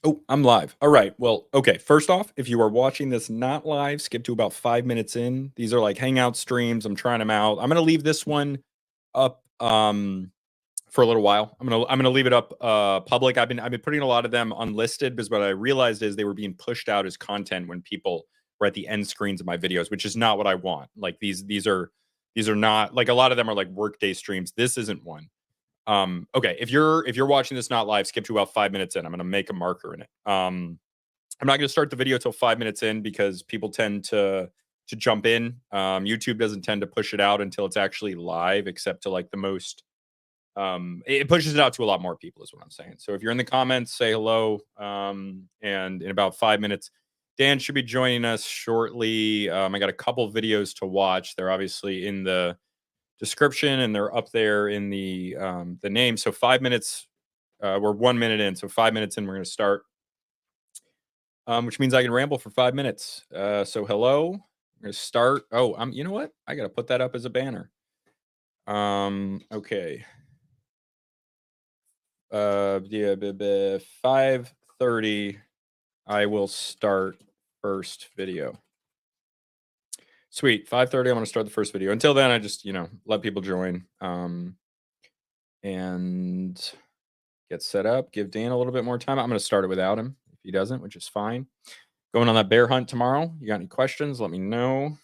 Oh, I'm live. All right. Well, okay. First off, if you are watching this not live, skip to about 5 minutes in. These are like hangout streams. I'm trying them out. I'm gonna leave this one up for a little while. I'm gonna leave it up public. I've been putting a lot of them unlisted because what I realized is they were being pushed out as content when people were at the end screens of my videos, which is not what I want. Like these are not like a lot of them are like workday streams. This isn't one. Okay, if you're watching this not live, skip to about 5 minutes in. I'm gonna make a marker in it. I'm not gonna start the video till 5 minutes in because people tend to jump in. YouTube doesn't tend to push it out until it's actually live, except to like the most. It pushes it out to a lot more people, is what I'm saying. So if you're in the comments, say hello. And in about 5 minutes, Dan should be joining us shortly. I got a couple videos to watch. They're obviously in the description and they're up there in the name. So 5 minutes, we're 1 minute in. So 5 minutes in, we're going to start, which means I can ramble for 5 minutes. So hello, I'm going to start. Oh, you know what? I got to put that up as a banner. Okay. Yeah, 5:30. I will start first video. Sweet. 5:30. I'm going to start the first video. Until then, I just let people join. And get set up. Give Dan a little bit more time. I'm going to start it without him if he doesn't, which is fine. Going on that bear hunt tomorrow. You got any questions? Let me know.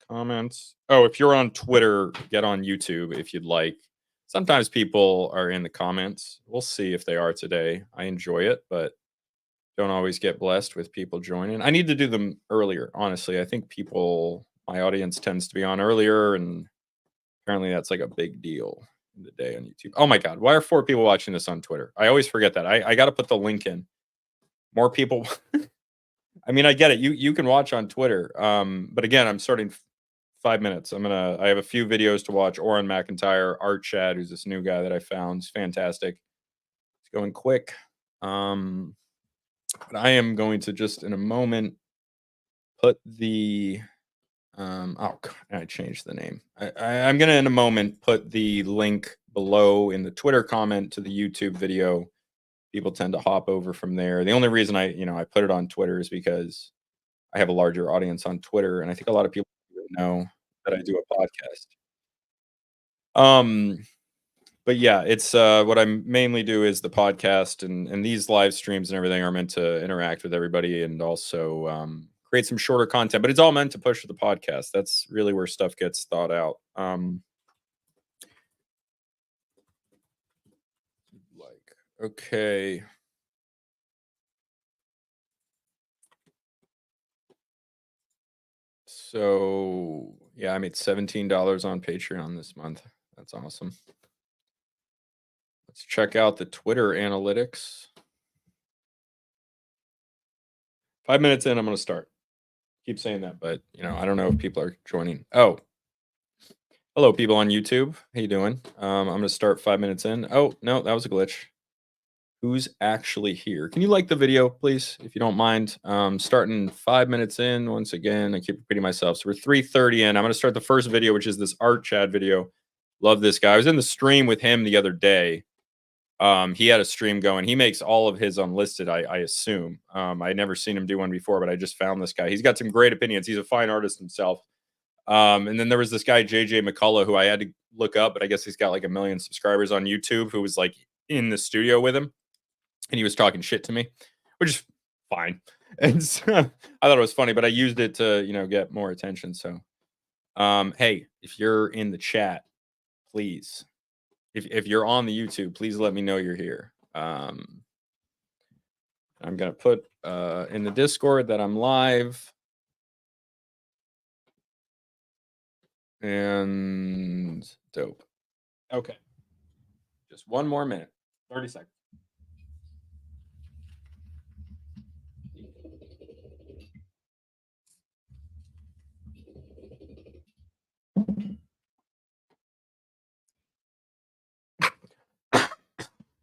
Comments. Oh, if you're on Twitter, get on YouTube if you'd like. Sometimes people are in the comments. We'll see if they are today. I enjoy it, but don't always get blessed with people joining. I need to do them earlier, honestly. I think my audience tends to be on earlier, and apparently that's like a big deal in the day on YouTube. Oh my God, why are 4 people watching this on Twitter? I always forget that. I got to put the link in. More people. I mean, I get it. You can watch on Twitter. But again, I'm starting 5 minutes. I have a few videos to watch. Auron MacIntyre, Art Chad, who's this new guy that I found. He's fantastic. It's going quick. But I am going to just in a moment put the oh, I changed the name. I'm gonna in a moment put the link below in the Twitter comment to the YouTube video. People tend to hop over from there. The only reason I put it on Twitter is because I have a larger audience on Twitter, and I think a lot of people know that I do a podcast. But yeah, it's what I mainly do is the podcast, and these live streams and everything are meant to interact with everybody and also create some shorter content. But it's all meant to push the podcast. That's really where stuff gets thought out. Okay. So yeah, I made $17 on Patreon this month. That's awesome. Let's check out the Twitter analytics. 5 minutes in, I'm going to start. Keep saying that, but I don't know if people are joining. Oh, hello, people on YouTube. How you doing? I'm going to start 5 minutes in. Oh no, that was a glitch. Who's actually here? Can you like the video, please, if you don't mind? Starting 5 minutes in. Once again, I keep repeating myself. So we're 3:30 in. I'm going to start the first video, which is this Art Chad video. Love this guy. I was in the stream with him the other day. He had a stream going. He makes all of his unlisted, I assume. I'd never seen him do one before, but I just found this guy. He's got some great opinions. He's a fine artist himself. And then there was this guy, McCullough, who I had to look up, but I guess he's got like 1 million subscribers on YouTube, who was like in the studio with him. And he was talking shit to me, which is fine. And so, I thought it was funny, but I used it to, get more attention. So, hey, if you're in the chat, please, if you're on the YouTube, please let me know you're here. I'm going to put in the Discord that I'm live. And dope. Okay. Just one more minute. 30 seconds.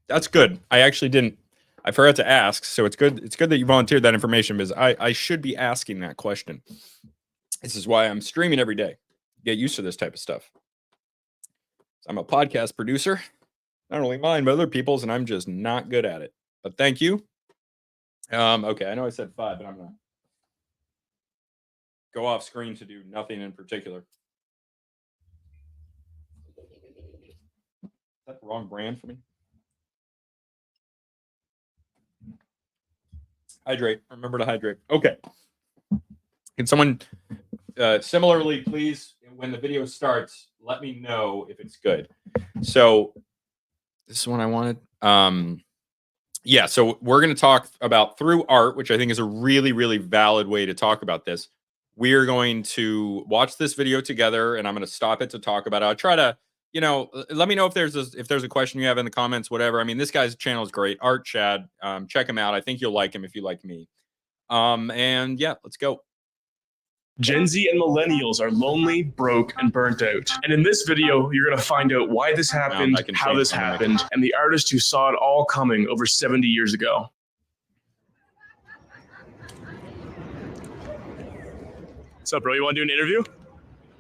That's good. I actually didn't. I forgot to ask, so it's good. It's good that you volunteered that information because I should be asking that question. This is why I'm streaming every day. Get used to this type of stuff. I'm a podcast producer, not only mine but other people's, and I'm just not good at it. But thank you. Okay, I know I said 5, but I'm gonna go off screen to do nothing in particular. Is that the wrong brand for me? Hydrate. Remember to hydrate. Okay. Can someone similarly, please, when the video starts, let me know if it's good. So this is what I wanted. Yeah, so we're going to talk about through art, which I think is a really, really valid way to talk about this. We're going to watch this video together, and I'm going to stop it to talk about it. I'll try to, let me know if there's a question you have in the comments, whatever. I mean, this guy's channel is great, Art Chad. Check him out. I think you'll like him if you like me. And yeah, let's go. Gen Z and millennials are lonely, broke, and burnt out. And in this video, you're going to find out why this happened, how this happened, and the artist who saw it all coming over 70 years ago. What's up, bro? You want to do an interview?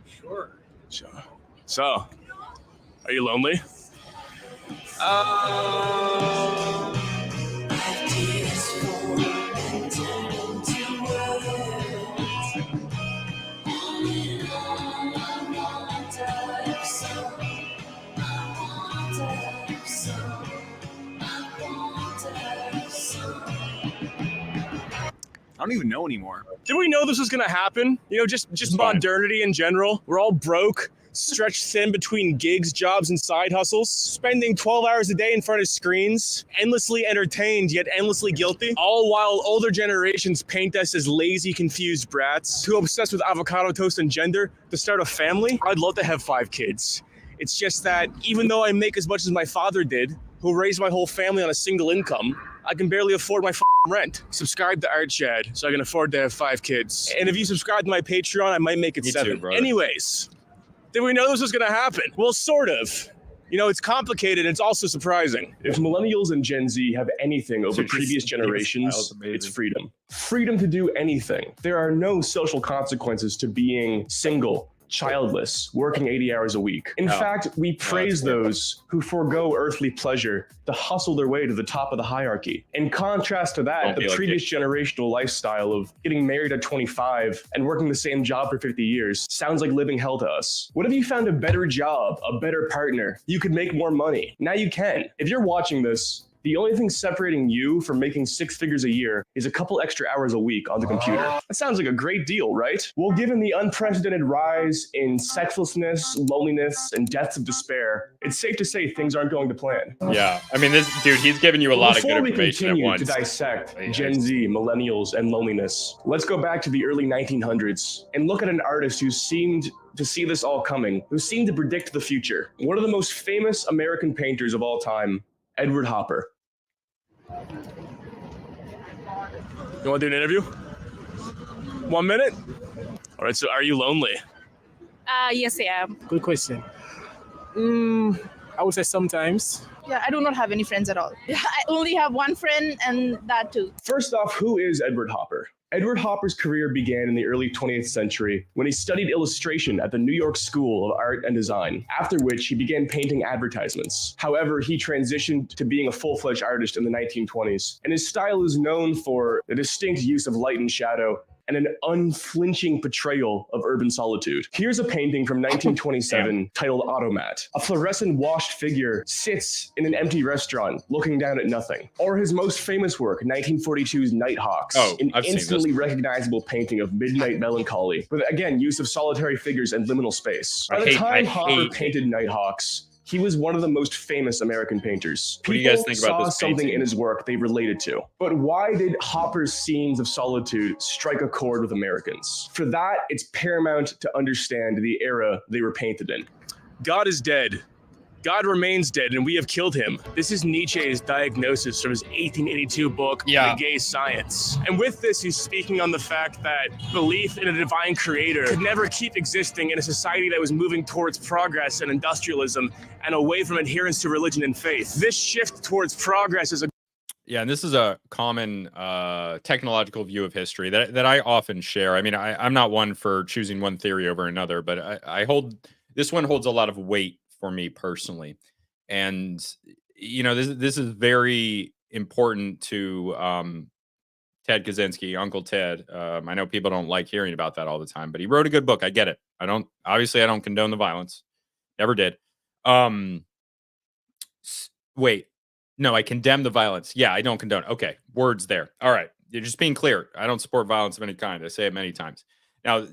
Sure. So, are you lonely? I don't even know anymore. Did we know this was going to happen? You know, just modernity in general. We're all broke, stretched thin between gigs, jobs, and side hustles, spending 12 hours a day in front of screens, endlessly entertained yet endlessly guilty, all while older generations paint us as lazy, confused brats, too obsessed with avocado toast and gender to start a family. I'd love to have 5 kids. It's just that even though I make as much as my father did, who raised my whole family on a single income, I can barely afford my rent. Subscribe to Art Chad so I can afford to have 5 kids. And if you subscribe to my Patreon, I might make it 7. Too, anyways, did we know this was going to happen? Well, sort of. You know, it's complicated. It's also surprising. If millennials and Gen Z have anything over previous generations, it's freedom. Freedom to do anything. There are no social consequences to being single, childless, working 80 hours a week. In fact, we praise those who forego earthly pleasure to hustle their way to the top of the hierarchy. In contrast to that, the previous generational lifestyle of getting married at 25 and working the same job for 50 years sounds like living hell to us. What if you found a better job, a better partner? You could make more money. Now you can. If you're watching this, the only thing separating you from making 6 figures a year is a couple extra hours a week on the computer. That sounds like a great deal, right? Well, given the unprecedented rise in sexlessness, loneliness, and deaths of despair, it's safe to say things aren't going to plan. Yeah, I mean, this dude, he's giving you a lot of good information at once. Before we continue to dissect Gen Z, millennials, and loneliness, let's go back to the early 1900s and look at an artist who seemed to see this all coming, who seemed to predict the future. One of the most famous American painters of all time, Edward Hopper. You want to do an interview? 1 minute? All right, so are you lonely? Yes, I am. Good question. I would say sometimes. Yeah, I do not have any friends at all. I only have one friend, and that too. First off, who is Edward Hopper? Edward Hopper's career began in the early 20th century when he studied illustration at the New York School of Art and Design, after which he began painting advertisements. However, he transitioned to being a full-fledged artist in the 1920s, and his style is known for the distinct use of light and shadow and an unflinching portrayal of urban solitude. Here's a painting from 1927 titled Automat. A fluorescent washed figure sits in an empty restaurant looking down at nothing. Or his most famous work, 1942's Nighthawks, an instantly recognizable painting of midnight melancholy, with again use of solitary figures and liminal space. By the time Hopper painted Nighthawks, he was one of the most famous American painters. What do you guys think about this something painting? in his work they related to. But why did Hopper's scenes of solitude strike a chord with Americans? For that, it's paramount to understand the era they were painted in. God is dead. God remains dead, and we have killed him. This is Nietzsche's diagnosis from his 1882 book, The Gay Science. And with this, he's speaking on the fact that belief in a divine creator could never keep existing in a society that was moving towards progress and industrialism and away from adherence to religion and faith. This shift towards progress is a Yeah, and this is a common technological view of history that I often share. I mean, I'm not one for choosing one theory over another, but I hold this one holds a lot of weight for me personally. And you know, this is very important to Ted Kaczynski, Uncle Ted. I know people don't like hearing about that all the time, but he wrote a good book. I get it. I don't condone the violence. Never did. Wait. No, I condemn the violence. Yeah, I don't condone. Okay, words there. All right. You're just being clear. I don't support violence of any kind. I say it many times. Now,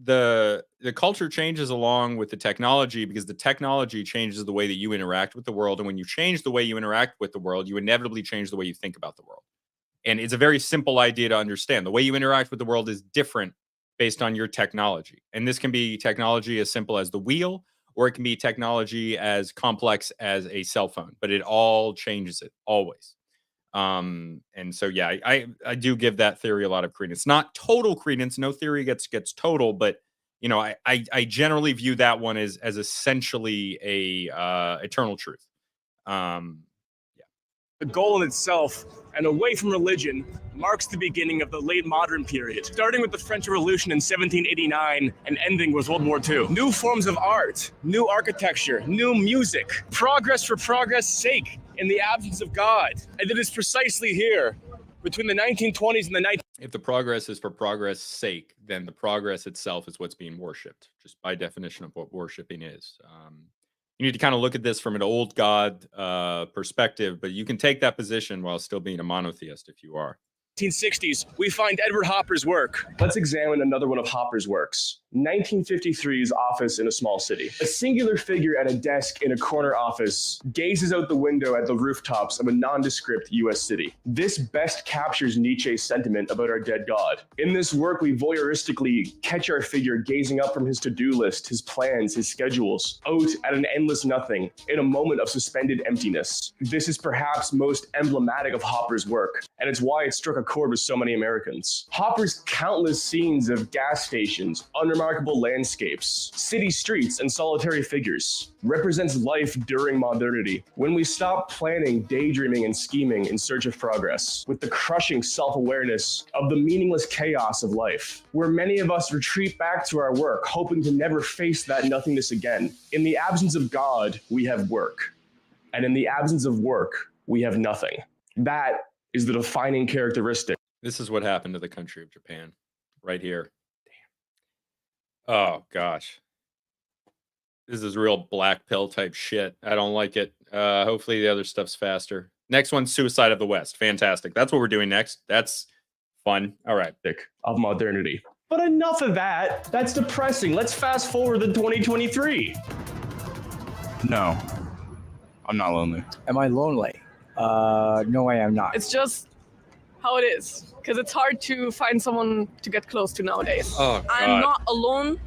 the culture changes along with the technology because the technology changes the way that you interact with the world. And when you change the way you interact with the world, you inevitably change the way you think about the world. And it's a very simple idea to understand. The way you interact with the world is different based on your technology. And this can be technology as simple as the wheel, or it can be technology as complex as a cell phone, but it all changes it always. And so, yeah, I do give that theory a lot of credence. Not total credence. No theory gets total, but you know, I generally view that one as essentially a eternal truth. The goal in itself and away from religion marks the beginning of the late modern period, starting with the French Revolution in 1789 and ending with World War II. New forms of art, new architecture, new music, progress for progress' sake in the absence of God. And it is precisely here, between the 1920s and the 19... If the progress is for progress' sake, then the progress itself is what's being worshipped, just by definition of what worshiping is. You need to kind of look at this from an old God perspective, but you can take that position while still being a monotheist if you are. 1960s, we find Edward Hopper's work. Let's examine another one of Hopper's works. 1953's Office in a Small City. A singular figure at a desk in a corner office gazes out the window at the rooftops of a nondescript U.S. city. This best captures Nietzsche's sentiment about our dead God. In this work, we voyeuristically catch our figure gazing up from his to-do list, his plans, his schedules, out at an endless nothing, in a moment of suspended emptiness. This is perhaps most emblematic of Hopper's work, and it's why it struck a chord with so many Americans. Hopper's countless scenes of gas stations, unremarkable landscapes, city streets, and solitary figures represents life during modernity, when we stop planning, daydreaming, and scheming in search of progress, with the crushing self-awareness of the meaningless chaos of life, where many of us retreat back to our work, hoping to never face that nothingness again. In the absence of God, we have work. And in the absence of work, we have nothing. That is the defining characteristic. This is what happened to the country of Japan, right here. Damn. Oh, gosh. This is real black pill type shit. I don't like it. Hopefully the other stuff's faster. Next one, Suicide of the West. Fantastic. That's what we're doing next. That's fun. All right. Of modernity. But enough of that. That's depressing. Let's fast forward to 2023. No, I'm not lonely. Am I lonely? No, I am not. It's just how it is, because it's hard to find someone to get close to nowadays. Oh, God. I'm not alone.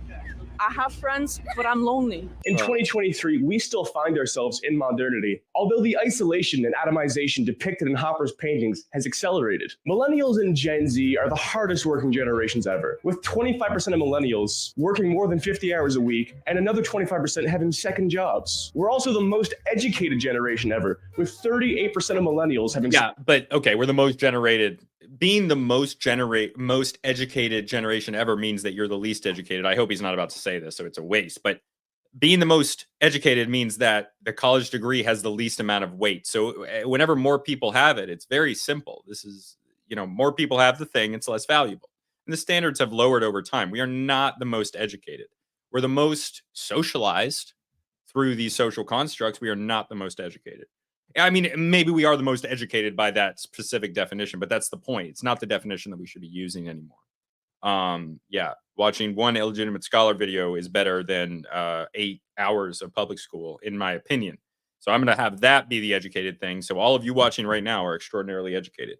I have friends, but I'm lonely. In 2023, we still find ourselves in modernity, although the isolation and atomization depicted in Hopper's paintings has accelerated. Millennials and Gen Z are the hardest working generations ever, with 25% of millennials working more than 50 hours a week and another 25% having second jobs. We're also the most educated generation ever, with 38% of millennials having... Yeah, but okay, we're the most generated. Being the most educated generation ever means that you're the least educated. I hope he's not about to say this, so it's a waste. But being the most educated means that the college degree has the least amount of weight. So whenever more people have it, it's very simple. This is, you know, more people have the thing, it's less valuable. And the standards have lowered over time. We are not the most educated. We're the most socialized through these social constructs. We are not the most educated. I mean, maybe we are the most educated by that specific definition, but that's the point. It's not the definition that we should be using anymore. Yeah, watching one illegitimate scholar video is better than 8 hours of public school, in my opinion. So I'm going to have that be the educated thing. So all of you watching right now are extraordinarily educated.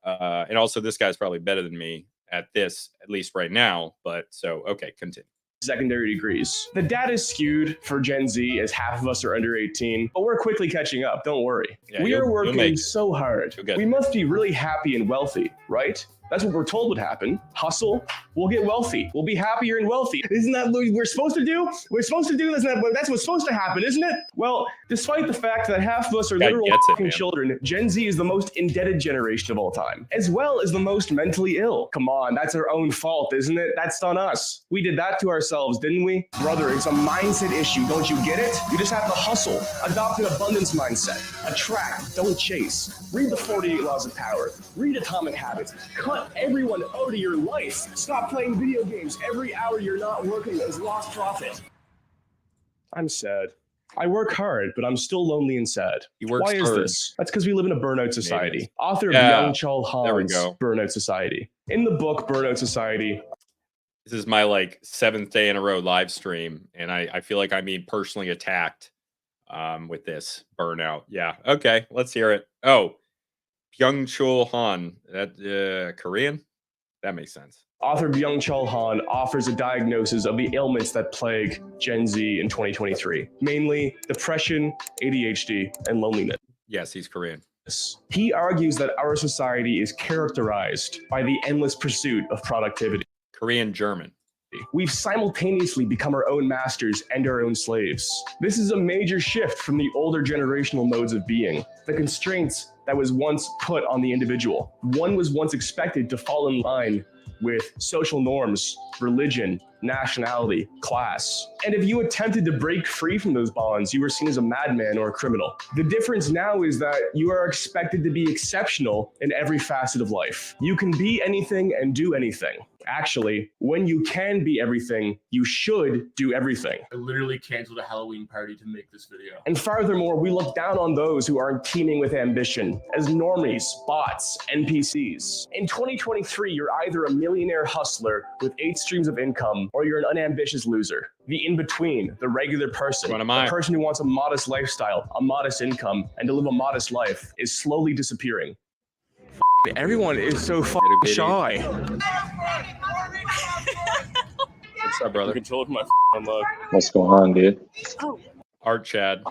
And also, this guy's probably better than me at this, at least right now. But so, okay, continue. Secondary degrees. The data is skewed for Gen Z as half of us are under 18, but we're quickly catching up. Don't worry. Yeah, we are working so hard. We must be really happy and wealthy, right? That's what we're told would happen. Hustle, we'll get wealthy. We'll be happier and wealthy. Isn't that what we're supposed to do? We're supposed to do this. That's what's supposed to happen, isn't it? Well, despite the fact that half of us are literal fucking children, Gen Z is the most indebted generation of all time, as well as the most mentally ill. Come on, that's our own fault, isn't it? That's on us. We did that to ourselves, didn't we? Brother, it's a mindset issue. Don't you get it? You just have to hustle. Adopt an abundance mindset. Attract, don't chase. Read the 48 Laws of Power. Read Atomic Habits. Cut everyone out of your life. Stop playing video games. Every hour you're not working is lost profit. I'm sad. I work hard, but I'm still lonely and sad. Why is this? That's because we live in a burnout society. Maybe. Author of Young Chul Han's Burnout Society. In the book Burnout Society, this is my like 7th day in a row live stream, and I feel like I'm being personally attacked with this burnout. Yeah. Okay, let's hear it. Oh, Young Chul Han, that Korean? That makes sense. Author Young Chul Han offers a diagnosis of the ailments that plague Gen Z in 2023, mainly depression, ADHD, and loneliness. Yes, he's Korean. He argues that our society is characterized by the endless pursuit of productivity. Korean German. We've simultaneously become our own masters and our own slaves. This is a major shift from the older generational modes of being, the constraints that was once put on the individual. One was once expected to fall in line with social norms, religion, nationality, class. And if you attempted to break free from those bonds, you were seen as a madman or a criminal. The difference now is that you are expected to be exceptional in every facet of life. You can be anything and do anything. Actually, when you can be everything, you should do everything. I literally canceled a Halloween party to make this video. And furthermore, we look down on those who aren't teeming with ambition as normies, bots, NPCs. In 2023, you're either a millionaire hustler with 8 streams of income, or you're an unambitious loser. The in-between, the regular person, the person who wants a modest lifestyle, a modest income, and to live a modest life is slowly disappearing. Everyone is so shy. What's up, brother? Control my mug. What's going on, dude? Oh. Art Chad.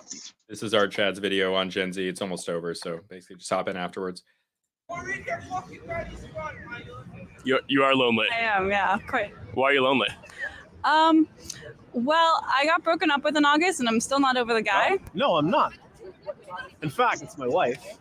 This is Art Chad's video on Gen Z. It's almost over, so basically just hop in afterwards. You are lonely. I am, yeah, quite. Why are you lonely? Well, I got broken up with in August, and I'm still not over the guy. No, I'm not. In fact, it's my wife.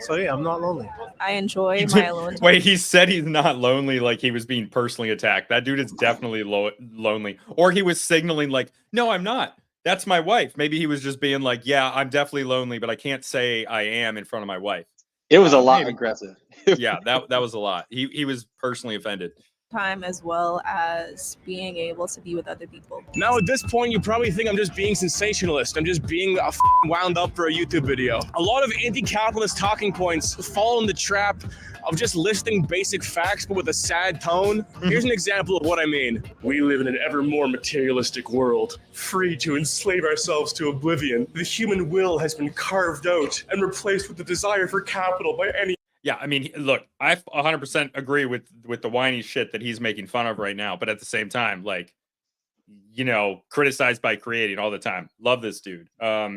So yeah, I'm not lonely. I enjoy my alone time. Wait, he said he's not lonely like he was being personally attacked. That dude is definitely lonely. Or he was signaling like, no, I'm not. That's my wife. Maybe he was just being like, yeah, I'm definitely lonely, but I can't say I am in front of my wife. It was a lot aggressive. Yeah, that was a lot. He was personally offended. Time as well as being able to be with other people. Now at this point, you probably think I'm just being sensationalist. I'm just being wound up for a YouTube video. A lot of anti-capitalist talking points fall in the trap of just listing basic facts but with a sad tone. Here's an example of what I mean. We live in an ever more materialistic world, free to enslave ourselves to oblivion. The human will has been carved out and replaced with the desire for capital by any. Yeah, I mean, look, I 100% agree with the whiny shit that he's making fun of right now. But at the same time, like, you know, criticized by creating all the time. Love this dude.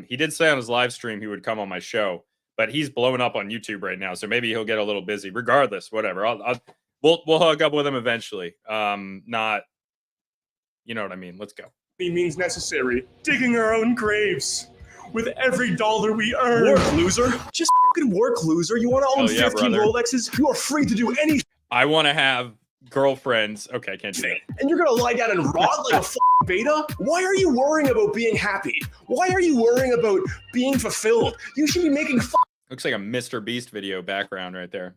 He did say on his live stream he would come on my show, but he's blowing up on YouTube right now. So maybe he'll get a little busy. Regardless, whatever. We'll hook up with him eventually. Not, you know what I mean? Let's go. Means necessary. Digging our own graves. With every dollar we earn. Work, loser. Just fucking work, loser. You want to own 15 Rolexes? You are free to do anything. I want to have girlfriends. Okay, I can't do that. And you're going to lie down and rot like a beta? Why are you worrying about being happy? Why are you worrying about being fulfilled? You should be making Looks like a Mr. Beast video background right there.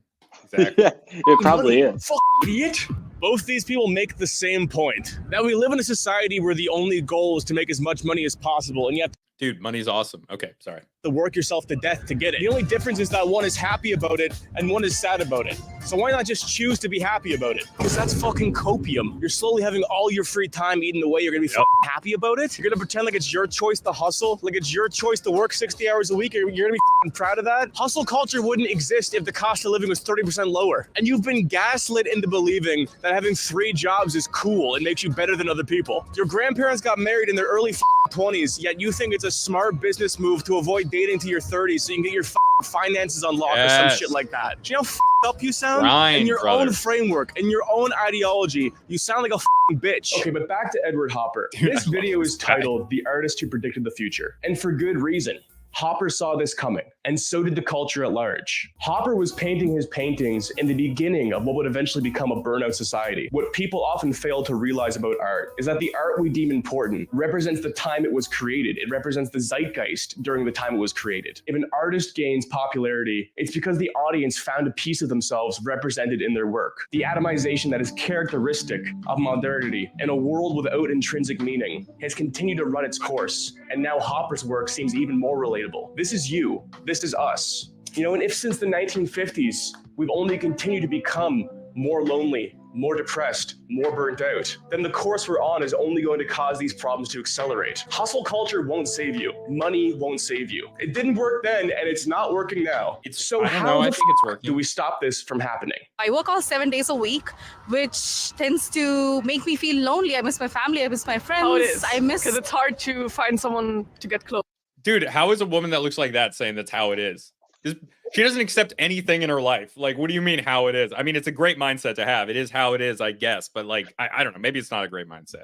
Exactly. Yeah, it probably is. Idiot. Both these people make the same point. That we live in a society where the only goal is to make as much money as possible, and you have to Dude, money's awesome. Okay, sorry. Work yourself to death to get it. The only difference is that one is happy about it and one is sad about it. So why not just choose to be happy about it? Because that's fucking copium. You're slowly having all your free time eaten away. You're gonna be happy about it. You're gonna pretend like it's your choice to hustle, like it's your choice to work 60 hours a week. You're gonna be proud of that. Hustle culture wouldn't exist if the cost of living was 30% lower. And you've been gaslit into believing that having 3 jobs is cool and makes you better than other people. Your grandparents got married in their early 20s, yet you think it's a smart business move to avoid dating to your 30s so you can get your finances unlocked or some shit like that. Do you know how up you sound? Grind, in your brother. own framework, in your own ideology, you sound like a bitch. Okay, but back to Edward Hopper. This video is titled The Artist Who Predicted the Future, and for good reason. Hopper saw this coming, and so did the culture at large. Hopper was painting his paintings in the beginning of what would eventually become a burnout society. What people often fail to realize about art is that the art we deem important represents the time it was created. It represents the zeitgeist during the time it was created. If an artist gains popularity, it's because the audience found a piece of themselves represented in their work. The atomization that is characteristic of modernity in a world without intrinsic meaning has continued to run its course, and now Hopper's work seems even more relatable. This is you. This is us. You know, and if since the 1950s, we've only continued to become more lonely, more depressed, more burnt out, then the course we're on is only going to cause these problems to accelerate. Hustle culture won't save you. Money won't save you. It didn't work then, and it's not working now. So how the fuck do we stop this from happening? I work all 7 days a week, which tends to make me feel lonely. I miss my family. I miss my friends. How it is. I miss... Because it's hard to find someone to get close. Dude, how is a woman that looks like that saying that's how it is? She doesn't accept anything in her life. Like, what do you mean how it is? I mean, it's a great mindset to have. It is how it is, I guess. But like, I don't know. Maybe it's not a great mindset.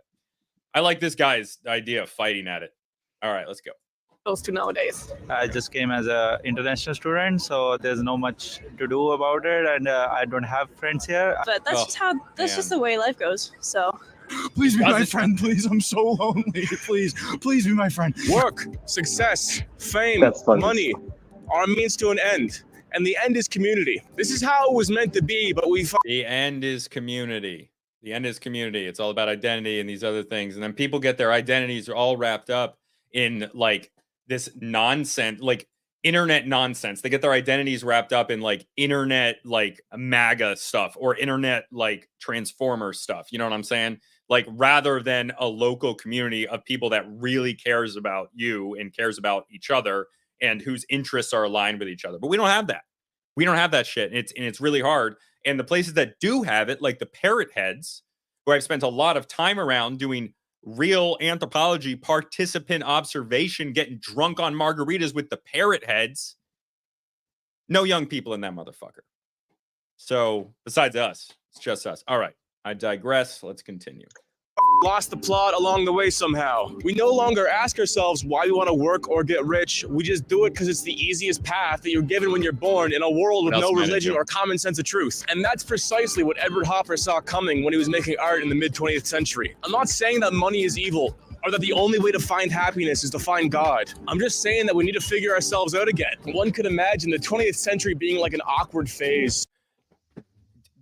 I like this guy's idea of fighting at it. All right, let's go. Close to nowadays. I just came as an international student, so there's no much to do about it, and I don't have friends here. But that's just the way life goes. So. Please be my friend, please. I'm so lonely. Please be my friend. Work, success, fame, money are a means to an end. And the end is community. This is how it was meant to be, but the end is community. The end is community. It's all about identity and these other things. And then people get their identities all wrapped up in like this nonsense, like internet nonsense. They get their identities wrapped up in like internet, like MAGA stuff or internet, like Transformer stuff. You know what I'm saying? Like rather than a local community of people that really cares about you and cares about each other and whose interests are aligned with each other. But we don't have that. We don't have that shit. And it's really hard. And the places that do have it, like the parrot heads, where I've spent a lot of time around doing real anthropology, participant observation, getting drunk on margaritas with the parrot heads. No young people in that motherfucker. So besides us, it's just us. All right. I digress. Let's continue. Lost the plot along the way somehow. We no longer ask ourselves why we want to work or get rich. We just do it because it's the easiest path that you're given when you're born in a world with no religion or common sense of truth. And that's precisely what Edward Hopper saw coming when he was making art in the mid-20th century. I'm not saying that money is evil or that the only way to find happiness is to find God. I'm just saying that we need to figure ourselves out again. One could imagine the 20th century being like an awkward phase.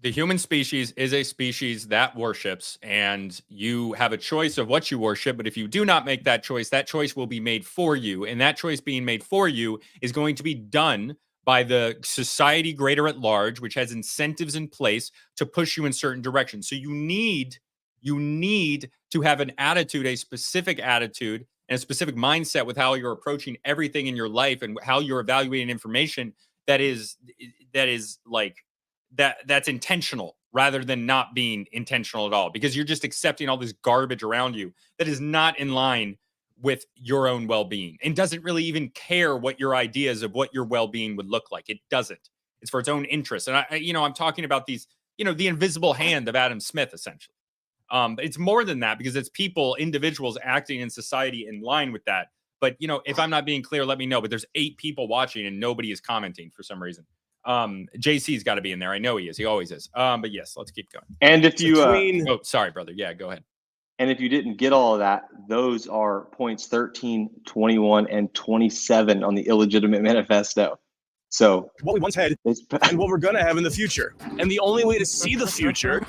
The human species is a species that worships, and you have a choice of what you worship. But if you do not make that choice will be made for you. And that choice being made for you is going to be done by the society greater at large, which has incentives in place to push you in certain directions. So you need to have an attitude, a specific attitude and a specific mindset with how you're approaching everything in your life and how you're evaluating information that's intentional rather than not being intentional at all, because you're just accepting all this garbage around you that is not in line with your own well-being and doesn't really even care what your ideas of what your well-being would look like. It doesn't. It's for its own interest. And I'm talking about these, the invisible hand of Adam Smith, essentially. It's more than that, because it's people, individuals acting in society in line with that. But, if I'm not being clear, let me know. But there's 8 people watching and nobody is commenting for some reason. JC's got to be in there. I know he is. He always is. But yes, let's keep going. And if you oh, sorry, brother. Yeah, go ahead. And if you didn't get all of that, those are points 13, 21, and 27 on the Illegitimate Manifesto. So what we once had and what we're gonna have in the future. And the only way to see the future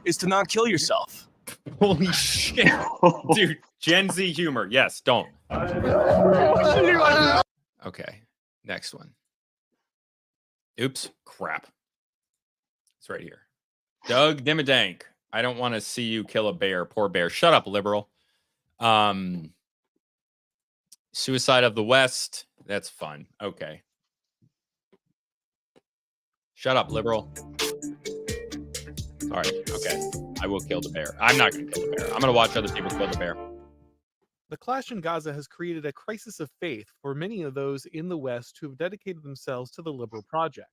is to not kill yourself. Holy shit. Dude, Gen Z humor. Yes, don't. Okay, next one. Oops, crap. It's right here. Doug Dimmadank. I don't want to see you kill a bear. Poor bear. Shut up, liberal. Suicide of the West. That's fun. Okay. Shut up, liberal. All right. Okay. I will kill the bear. I'm not going to kill the bear. I'm going to watch other people kill the bear. The clash in Gaza has created a crisis of faith for many of those in the West who have dedicated themselves to the liberal project.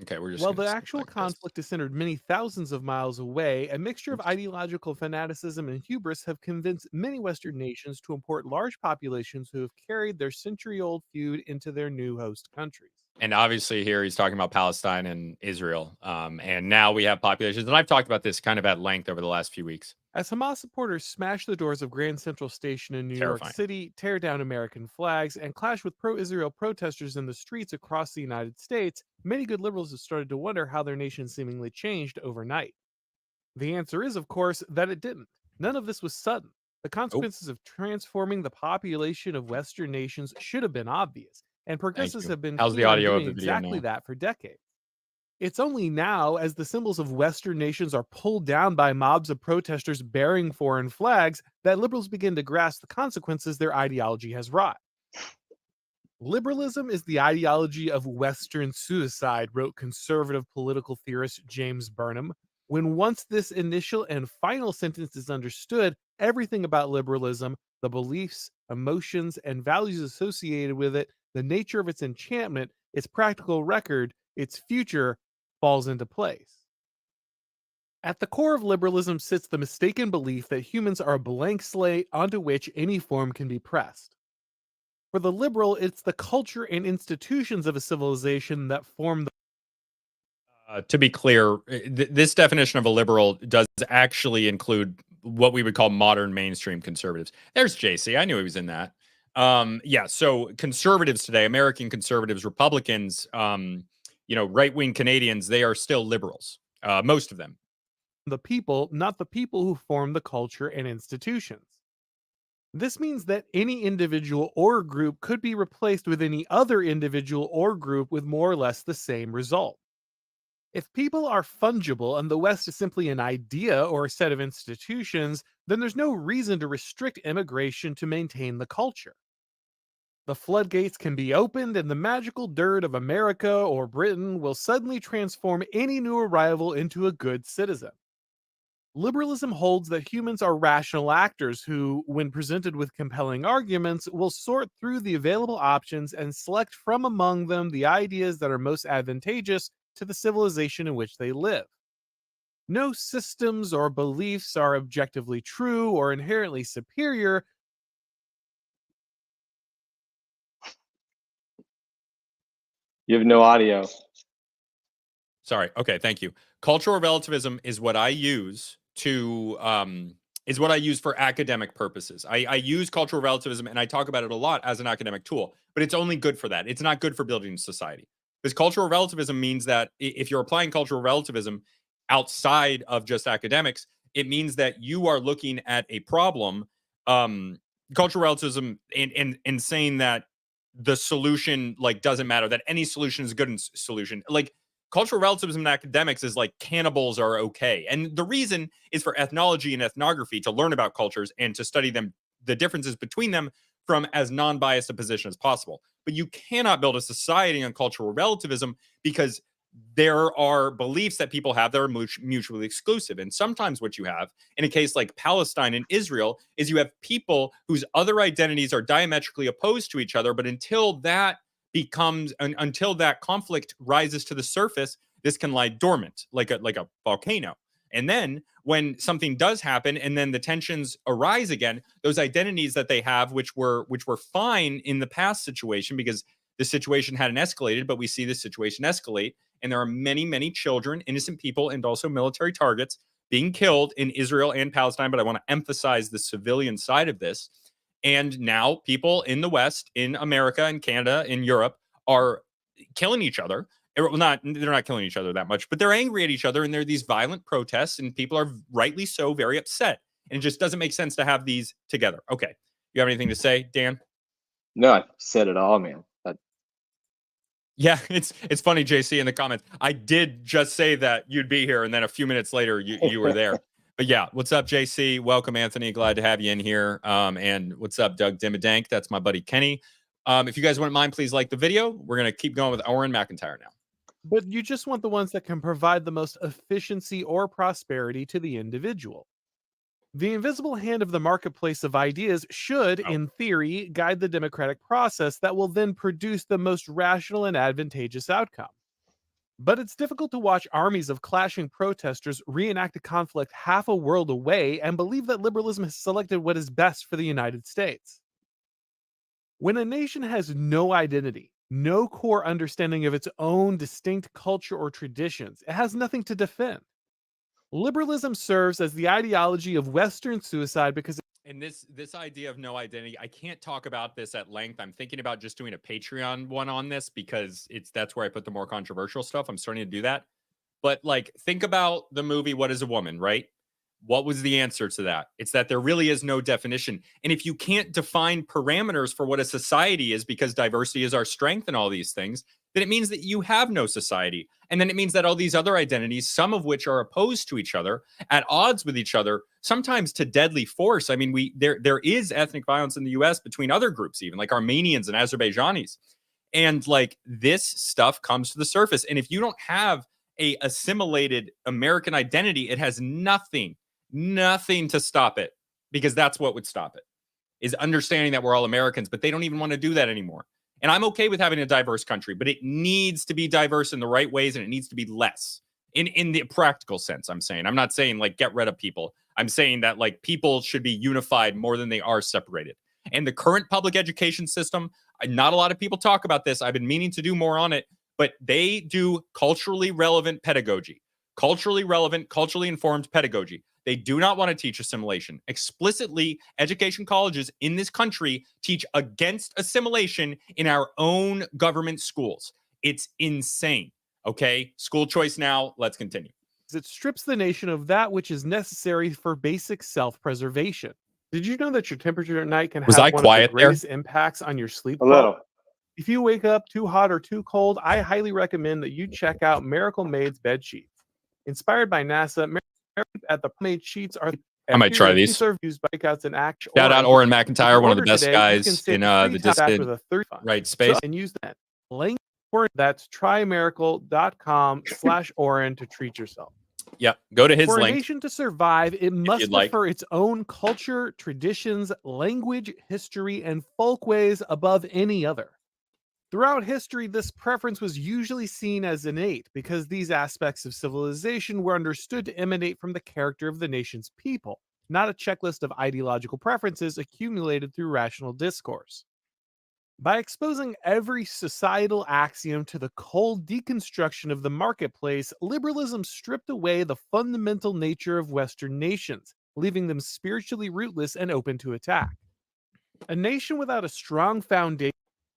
Okay, we're just While gonna the skip actual like this. conflict is centered many thousands of miles away, a mixture of ideological fanaticism and hubris have convinced many Western nations to import large populations who have carried their century-old feud into their new host countries. And obviously here he's talking about Palestine and Israel. And now we have populations, and I've talked about this kind of at length over the last few weeks. As Hamas supporters smash the doors of Grand Central Station in New York Terrifying. City, tear down American flags, and clash with pro-Israel protesters in the streets across the United States, many good liberals have started to wonder how their nation seemingly changed overnight. The answer is, of course, that it didn't. None of this was sudden. The consequences of transforming the population of Western nations should have been obvious, and progressives have been How's the keen on audio of doing the video exactly now? that for decades. It's only now, as the symbols of Western nations are pulled down by mobs of protesters bearing foreign flags, that liberals begin to grasp the consequences their ideology has wrought. Liberalism is the ideology of Western suicide, wrote conservative political theorist James Burnham. When once this initial and final sentence is understood, everything about liberalism, the beliefs, emotions, and values associated with it, the nature of its enchantment, its practical record, its future, falls into place. At the core of liberalism sits the mistaken belief that humans are a blank slate onto which any form can be pressed. For the liberal, it's the culture and institutions of a civilization that form the To be clear, this definition of a liberal does actually include what we would call modern mainstream conservatives. There's JC. I knew he was in that. Yeah, so conservatives today, American conservatives, Republicans, right-wing Canadians, they are still liberals. Most of them. the people, not the people who form the culture and institutions. This means that any individual or group could be replaced with any other individual or group with more or less the same result. If people are fungible and the West is simply an idea or a set of institutions, then there's no reason to restrict immigration to maintain the culture. The floodgates can be opened, and the magical dirt of America or Britain will suddenly transform any new arrival into a good citizen. Liberalism holds that humans are rational actors who, when presented with compelling arguments, will sort through the available options and select from among them the ideas that are most advantageous to the civilization in which they live. No systems or beliefs are objectively true or inherently superior. You have no audio. Sorry. Okay, thank you. Cultural relativism is what I use to for academic purposes. I use cultural relativism and I talk about it a lot as an academic tool, but it's only good for that. It's not good for building society. Because cultural relativism means that if you're applying cultural relativism outside of just academics, it means that you are looking at a problem. Cultural relativism and saying that the solution doesn't matter, that any solution is a good solution. Cultural relativism in academics is like cannibals are okay. And the reason is for ethnology and ethnography to learn about cultures and to study them, the differences between them from as non-biased a position as possible. But you cannot build a society on cultural relativism because there are beliefs that people have that are mutually exclusive. And sometimes what you have in a case like Palestine and Israel is you have people whose other identities are diametrically opposed to each other. But until that conflict rises to the surface, this can lie dormant like a volcano. And then when something does happen and then the tensions arise again, those identities that they have, which were fine in the past situation because the situation hadn't escalated, but we see the situation escalate. And there are many, many children, innocent people, and also military targets being killed in Israel and Palestine. But I want to emphasize the civilian side of this. And now people in the West, in America, in Canada, in Europe are killing each other. They're not killing each other that much, but they're angry at each other. And there are these violent protests and people are rightly so very upset. And it just doesn't make sense to have these together. Okay. You have anything to say, Dan? No, I said it all, man. Yeah, it's funny, JC, in the comments. I did just say that you'd be here, and then a few minutes later, you were there. But yeah, what's up, JC? Welcome, Anthony. Glad to have you in here. And what's up, Doug Dimmadank? That's my buddy Kenny. If you guys wouldn't mind, please like the video. We're going to keep going with Auron MacIntyre now. But you just want the ones that can provide the most efficiency or prosperity to the individual. The invisible hand of the marketplace of ideas should, in theory, guide the democratic process that will then produce the most rational and advantageous outcome. But it's difficult to watch armies of clashing protesters reenact a conflict half a world away and believe that liberalism has selected what is best for the United States. When a nation has no identity, no core understanding of its own distinct culture or traditions, it has nothing to defend. Liberalism serves as the ideology of Western suicide because and this idea of no identity, I can't talk about this at length. I'm thinking about just doing a Patreon one on this because that's where I put the more controversial stuff. I'm starting to do that. But like, think about the movie What is a Woman, right? What was the answer to that? It's that there really is no definition. And if you can't define parameters for what a society is because diversity is our strength and all these things, then it means that you have no society. And then it means that all these other identities, some of which are opposed to each other, at odds with each other, sometimes to deadly force. I mean, there is ethnic violence in the US between other groups, even like Armenians and Azerbaijanis. And like this stuff comes to the surface. And if you don't have a assimilated American identity, it has nothing to stop it, because that's what would stop it, is understanding that we're all Americans. But they don't even want to do that anymore. And I'm okay with having a diverse country, but it needs to be diverse in the right ways, and it needs to be less in the practical sense. I'm not saying like get rid of people. I'm saying that like people should be unified more than they are separated. And the current public education system, not a lot of people talk about this. I've been meaning to do more on it, but they do culturally relevant pedagogy, culturally relevant, culturally informed pedagogy. They do not want to teach assimilation. Explicitly, education colleges in this country teach against assimilation in our own government schools. It's insane. Okay, school choice now. Let's continue. It strips the nation of that which is necessary for basic self-preservation. Did you know that your temperature at night can have one of the greatest impacts on your sleep quality? If you wake up too hot or too cold, I highly recommend that you check out Miracle Made's bed sheets. Inspired by NASA, at the made sheets are I might try these. Used breakouts in action. Shout out Auron MacIntyre, one of the best guys in the distant right space. And use that link for that's trymiracle.com/Auron to treat yourself. Yeah, go to his link. For link. a nation to survive, it must prefer its own culture, traditions, language, history, and folkways above any other. Throughout history, this preference was usually seen as innate because these aspects of civilization were understood to emanate from the character of the nation's people, not a checklist of ideological preferences accumulated through rational discourse. By exposing every societal axiom to the cold deconstruction of the marketplace, liberalism stripped away the fundamental nature of Western nations, leaving them spiritually rootless and open to attack. A nation without a strong foundation.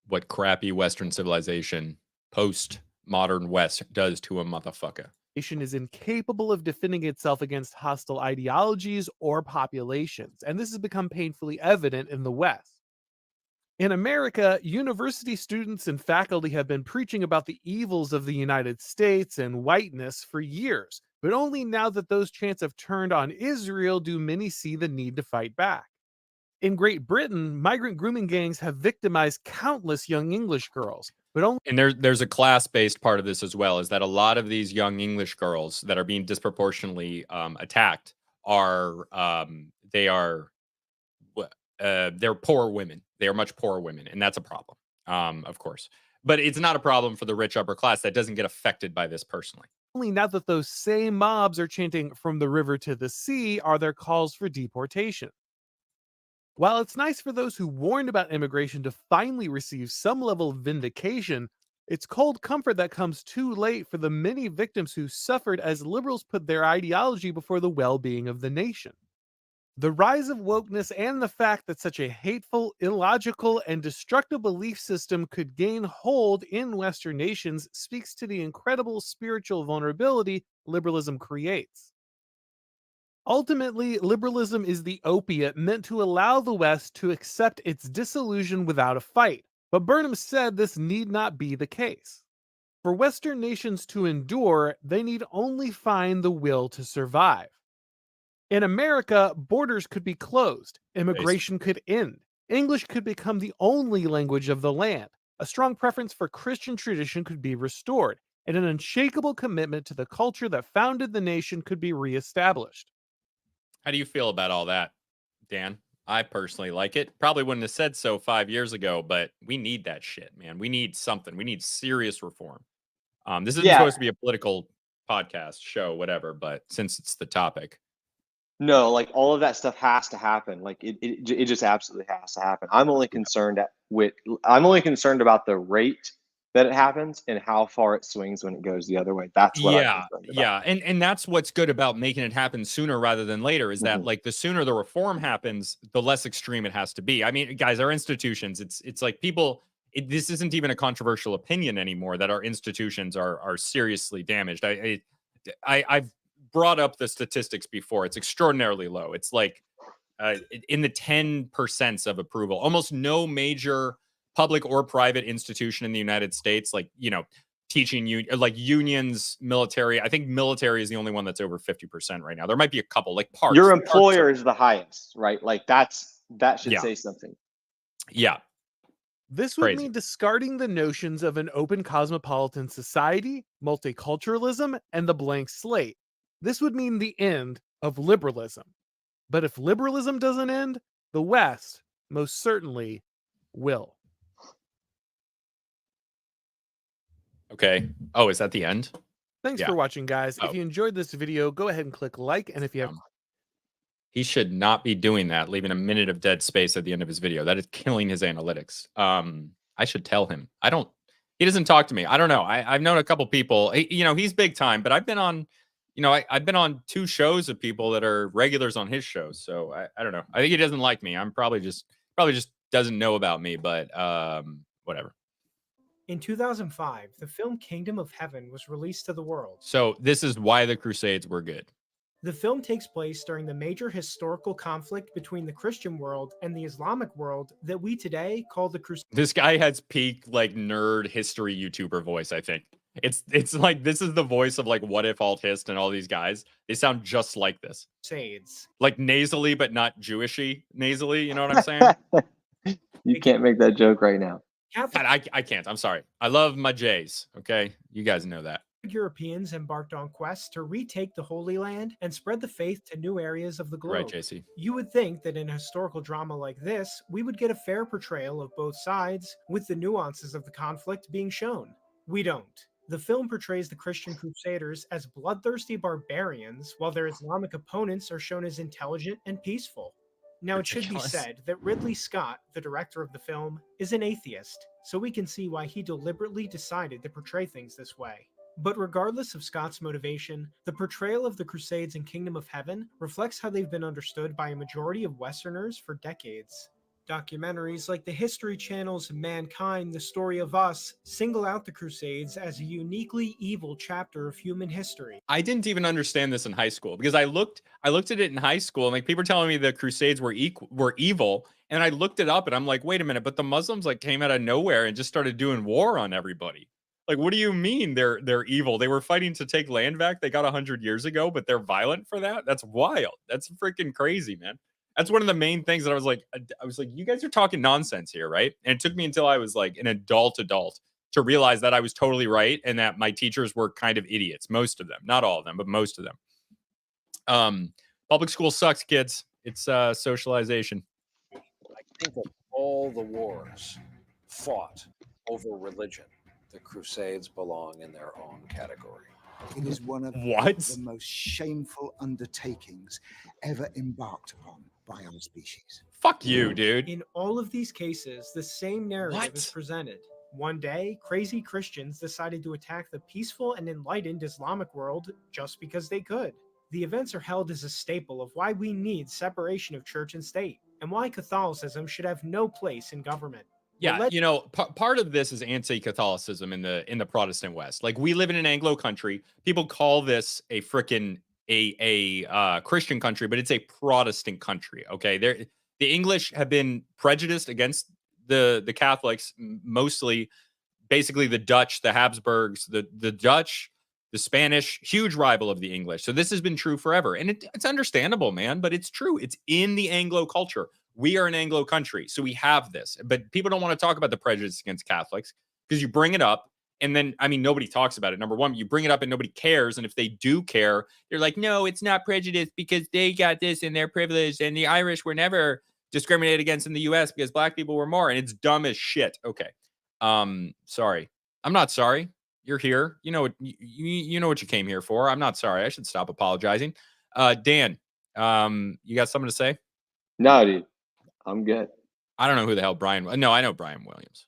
What crappy Western civilization post-modern West does to a motherfucker. Is incapable of defending itself against hostile ideologies or populations, and this has become painfully evident in the West. In America, university students and faculty have been preaching about the evils of the United States and whiteness for years, but only now that those chants have turned on Israel do many see the need to fight back. In Great Britain, migrant grooming gangs have victimized countless young English girls, but only. And there's a class-based part of this as well, is that a lot of these young English girls that are being disproportionately attacked are they're poor women. They are much poorer women, and that's a problem, of course. But it's not a problem for the rich upper class that doesn't get affected by this personally. Only now that those same mobs are chanting "from the river to the sea" are their calls for deportation. While it's nice for those who warned about immigration to finally receive some level of vindication, it's cold comfort that comes too late for the many victims who suffered as liberals put their ideology before the well-being of the nation. The rise of wokeness and the fact that such a hateful, illogical, and destructive belief system could gain hold in Western nations speaks to the incredible spiritual vulnerability liberalism creates. Ultimately, liberalism is the opiate meant to allow the West to accept its disillusion without a fight, but Burnham said this need not be the case. For Western nations to endure, they need only find the will to survive. In America, borders could be closed, immigration could end, English could become the only language of the land, a strong preference for Christian tradition could be restored, and an unshakable commitment to the culture that founded the nation could be reestablished. How do you feel about all that, Dan? I personally like it. Probably wouldn't have said so 5 years ago, but we need that shit, man. We need something. We need serious reform. This isn't supposed to be a political podcast show, whatever, but since it's the topic. No, like all of that stuff has to happen. Like it just absolutely has to happen. I'm only concerned about the rate that it happens and how far it swings when it goes the other way. That's what I'm concerned about. Yeah. And that's what's good about making it happen sooner rather than later is that like the sooner the reform happens, the less extreme it has to be. I mean, guys, our institutions, it's like people, this isn't even a controversial opinion anymore that our institutions are seriously damaged. I've brought up the statistics before. It's extraordinarily low. It's like in the 10% of approval. Almost no major public or private institution in the United States, like, you know, teaching you like unions, military. I think military is the only one that's over 50% right now. There might be a couple like parks. Your employer is the highest, right? Like that should say something. Yeah. This would mean discarding the notions of an open cosmopolitan society, multiculturalism, and the blank slate. This would mean the end of liberalism. But if liberalism doesn't end, the West most certainly will. Okay. Oh, is that the end? Thanks for watching, guys. If you enjoyed this video, go ahead and click like. And if you have... He should not be doing that, leaving a minute of dead space at the end of his video. That is killing his analytics. I should tell him. He doesn't talk to me. I don't know. I've known a couple people. You know, he's big time, but I've been on, you know, I've been on 2 shows of people that are regulars on his shows. So I don't know. I think he doesn't like me. I'm probably just doesn't know about me, but whatever. In 2005, the film Kingdom of Heaven was released to the world. So this is why the Crusades were good. The film takes place during the major historical conflict between the Christian world and the Islamic world that we today call the Crusades. This guy has peak like nerd history YouTuber voice, I think. It's like this is the voice of like What If Alt Hist and all these guys. They sound just like this. Crusades. Like nasally, but not Jewishy nasally, you know what I'm saying? You can't make that joke right now. God, I can't. I'm sorry. I love my J's, okay? You guys know that. Europeans embarked on quests to retake the Holy Land and spread the faith to new areas of the globe. Right, JC. You would think that in a historical drama like this, we would get a fair portrayal of both sides, with the nuances of the conflict being shown. We don't. The film portrays the Christian Crusaders as bloodthirsty barbarians, while their Islamic opponents are shown as intelligent and peaceful. Now, it should be said that Ridley Scott, the director of the film, is an atheist, so we can see why he deliberately decided to portray things this way. But regardless of Scott's motivation, the portrayal of the Crusades in Kingdom of Heaven reflects how they've been understood by a majority of Westerners for decades. Documentaries like the History Channel's Mankind, The Story of Us single out the Crusades as a uniquely evil chapter of human history. I didn't even understand this in high school because I looked at it in high school and like people were telling me the Crusades were evil, and I looked it up and I'm like, wait a minute, but the Muslims like came out of nowhere and just started doing war on everybody. Like, what do you mean they're evil? They were fighting to take land back. They got 100 years ago, but they're violent for that? That's wild. That's freaking crazy, man. That's one of the main things that I was like, you guys are talking nonsense here, right? And it took me until I was like an adult to realize that I was totally right and that my teachers were kind of idiots. Most of them, not all of them, but most of them. Public school sucks, kids. It's socialization. I think of all the wars fought over religion, the Crusades belong in their own category. It is one of the most shameful undertakings ever embarked upon by our species. Fuck you, dude. In all of these cases, the same narrative is presented. One day, crazy Christians decided to attack the peaceful and enlightened Islamic world just because they could. The events are held as a staple of why we need separation of church and state, and why Catholicism should have no place in government. Yeah, you know, part of this is anti-Catholicism in the Protestant West. Like, we live in an Anglo country. People call this a frickin' a Christian country, but it's a Protestant country. Okay, the English have been prejudiced against the Catholics, mostly, basically the Dutch, the Habsburgs, the Dutch, the Spanish, huge rival of the English. So this has been true forever, and it's understandable, man. But it's true. It's in the Anglo culture. We are an Anglo country, so we have this. But people don't want to talk about the prejudice against Catholics because you bring it up And then, I mean, nobody talks about it. Number one, you bring it up and nobody cares. And if they do care, they're like, no, it's not prejudice because they got this and they're privileged. And the Irish were never discriminated against in the US because black people were more. And it's dumb as shit. Okay. Sorry. I'm not sorry. You're here. You know what you know what you came here for. I'm not sorry. I should stop apologizing. Dan, you got something to say? No, dude. I'm good. I don't know who the hell Brian. No, I know Brian Williams.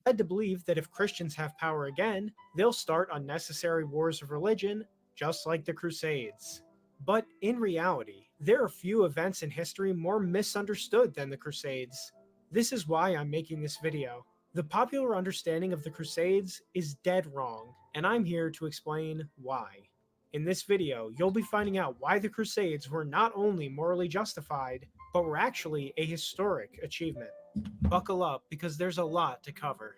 Led to believe that if Christians have power again, they'll start unnecessary wars of religion, just like the Crusades. But in reality, there are few events in history more misunderstood than the Crusades. This is why I'm making this video. The popular understanding of the Crusades is dead wrong, and I'm here to explain why. In this video, you'll be finding out why the Crusades were not only morally justified, but were actually a historic achievement. Buckle up, because there's a lot to cover.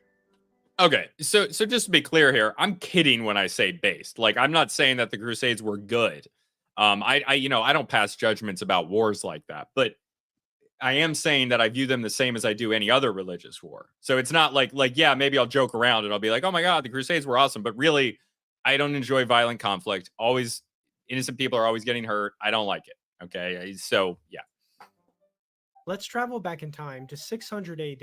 Okay, so just to be clear here, I'm kidding when I say based. Like, I'm not saying that the Crusades were good. I don't pass judgments about wars like that, but I am saying that I view them the same as I do any other religious war. So it's not like yeah, maybe I'll joke around and I'll be like, oh my God, the Crusades were awesome. But really, I don't enjoy violent conflict. Always, innocent people are always getting hurt. I don't like it. Okay, so yeah. Let's travel back in time to 600 AD,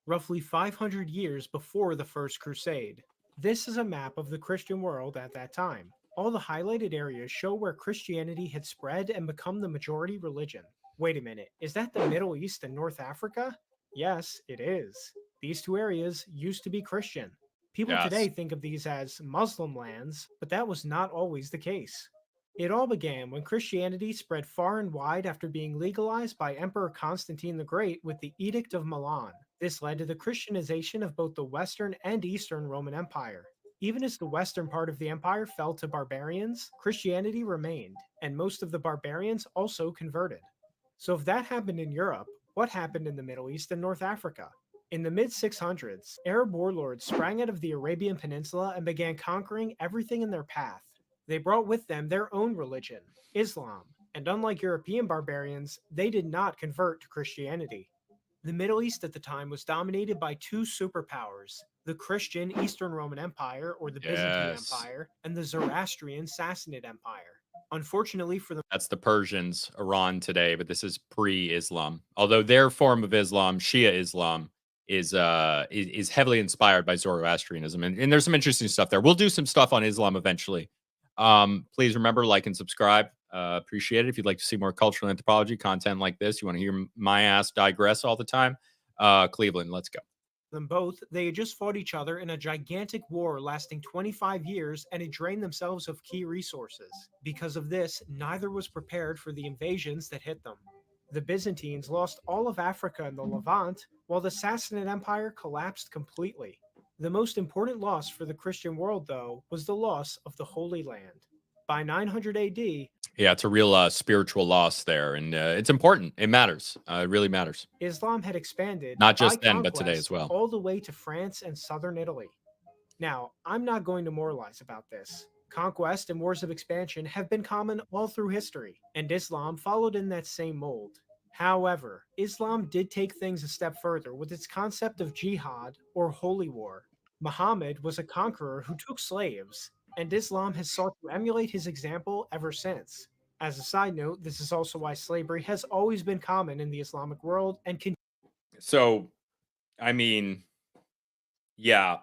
roughly 500 years before the First Crusade. This is a map of the Christian world at that time. All the highlighted areas show where Christianity had spread and become the majority religion. Wait a minute, is that the Middle East and North Africa? Yes, it is. These two areas used to be Christian. People today think of these as Muslim lands, but that was not always the case. It all began when Christianity spread far and wide after being legalized by Emperor Constantine the Great with the Edict of Milan. This led to the Christianization of both the Western and Eastern Roman Empire. Even as the western part of the empire fell to barbarians, Christianity remained, and most of the barbarians also converted. So if that happened in Europe, what happened in the Middle East and North Africa? In the mid-600s, Arab warlords sprang out of the Arabian Peninsula and began conquering everything in their path. They brought with them their own religion, Islam, and unlike European barbarians, they did not convert to Christianity. The Middle East at the time was dominated by two superpowers, the Christian Eastern Roman Empire, or the Byzantine Empire, and the Zoroastrian Sassanid Empire. Unfortunately for the That's the Persians, Iran today, but this is pre-Islam. Although their form of Islam, Shia Islam, is heavily inspired by Zoroastrianism, and there's some interesting stuff there. We'll do some stuff on Islam eventually. Please remember, like and subscribe. Appreciate it. If you'd like to see more cultural anthropology content like this, you want to hear my ass digress all the time, Cleveland, let's go. Them both, they had just fought each other in a gigantic war lasting 25 years and had drained themselves of key resources. Because of this, neither was prepared for the invasions that hit them. The Byzantines lost all of Africa and the Levant, while the Sassanid Empire collapsed completely. The most important loss for the Christian world, though, was the loss of the Holy Land. By 900 AD, yeah, it's a real spiritual loss there, and it's important. It matters. It really matters. Islam had expanded, not just then, but today as well, all the way to France and southern Italy. Now, I'm not going to moralize about this. Conquest and wars of expansion have been common all through history, and Islam followed in that same mold. However, Islam did take things a step further with its concept of jihad, or holy war. Muhammad was a conqueror who took slaves, and Islam has sought to emulate his example ever since. As a side note, this is also why slavery has always been common in the Islamic world and So, I mean, yeah,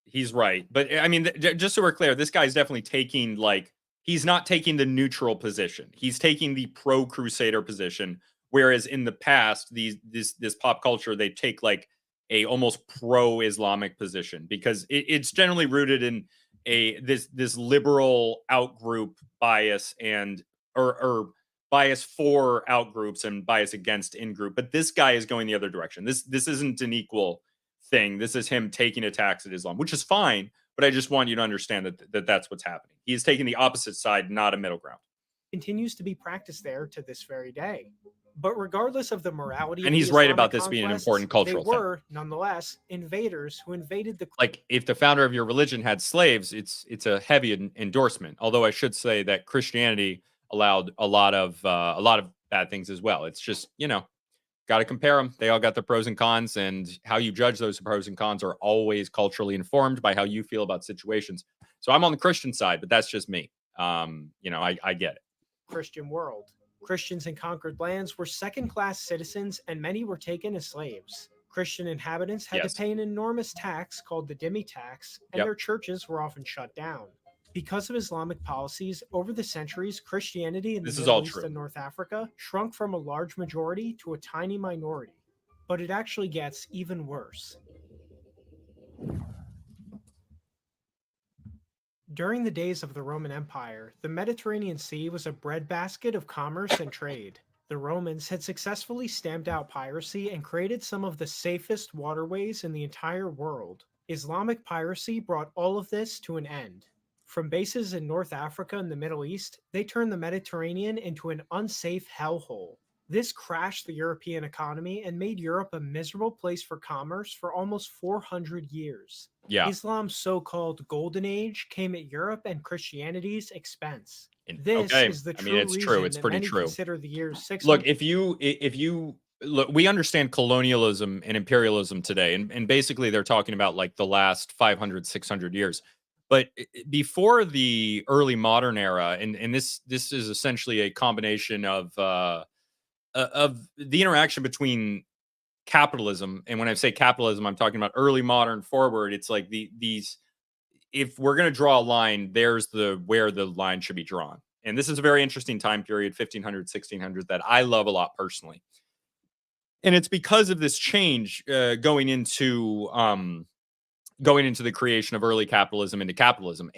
he's right. But I mean, just so we're clear, this guy's definitely taking, like, he's not taking the neutral position. He's taking the pro-crusader position. Whereas in the past, this pop culture, they take like a almost pro-Islamic position because it's generally rooted in this liberal outgroup bias and or bias for outgroups and bias against in-group. But this guy is going the other direction. This isn't an equal thing. This is him taking attacks at Islam, which is fine. But I just want you to understand that that's what's happening. He is taking the opposite side, not a middle ground. Continues to be practiced there to this very day. But regardless of the morality, and he's right about this being an important cultural thing. They were, nonetheless, invaders who invaded the. Like, if the founder of your religion had slaves, it's a heavy endorsement. Although I should say that Christianity allowed a lot of bad things as well. It's just, you know, Got to compare them. They all got their pros and cons, and how you judge those pros and cons are always culturally informed by how you feel about situations. So I'm on the Christian side, but that's just me. I get it. Christian world. Christians in conquered lands were second-class citizens, and many were taken as slaves. Christian inhabitants had to pay an enormous tax called the dhimmi tax, and their churches were often shut down. Because of Islamic policies, over the centuries, Christianity in the Middle East and North Africa shrunk from a large majority to a tiny minority. But it actually gets even worse. During the days of the Roman Empire, the Mediterranean Sea was a breadbasket of commerce and trade. The Romans had successfully stamped out piracy and created some of the safest waterways in the entire world. Islamic piracy brought all of this to an end. From bases in North Africa and the Middle East, they turned the Mediterranean into an unsafe hellhole. This crashed the European economy and made Europe a miserable place for commerce for almost 400 years. Yeah. Islam's so-called Golden Age came at Europe and Christianity's expense. This is the true it's true. It's reason that pretty many true. consider the years 600. Look, if you look, we understand colonialism and imperialism today, and basically they're talking about like the last 500, 600 years. But before the early modern era, and this is essentially a combination of the interaction between capitalism, and when I say capitalism, I'm talking about early modern forward. It's like these. If we're going to draw a line, there's where the line should be drawn. And this is a very interesting time period, 1500, 1600, that I love a lot personally. And it's because of this change going into the creation of early capitalism into capitalism.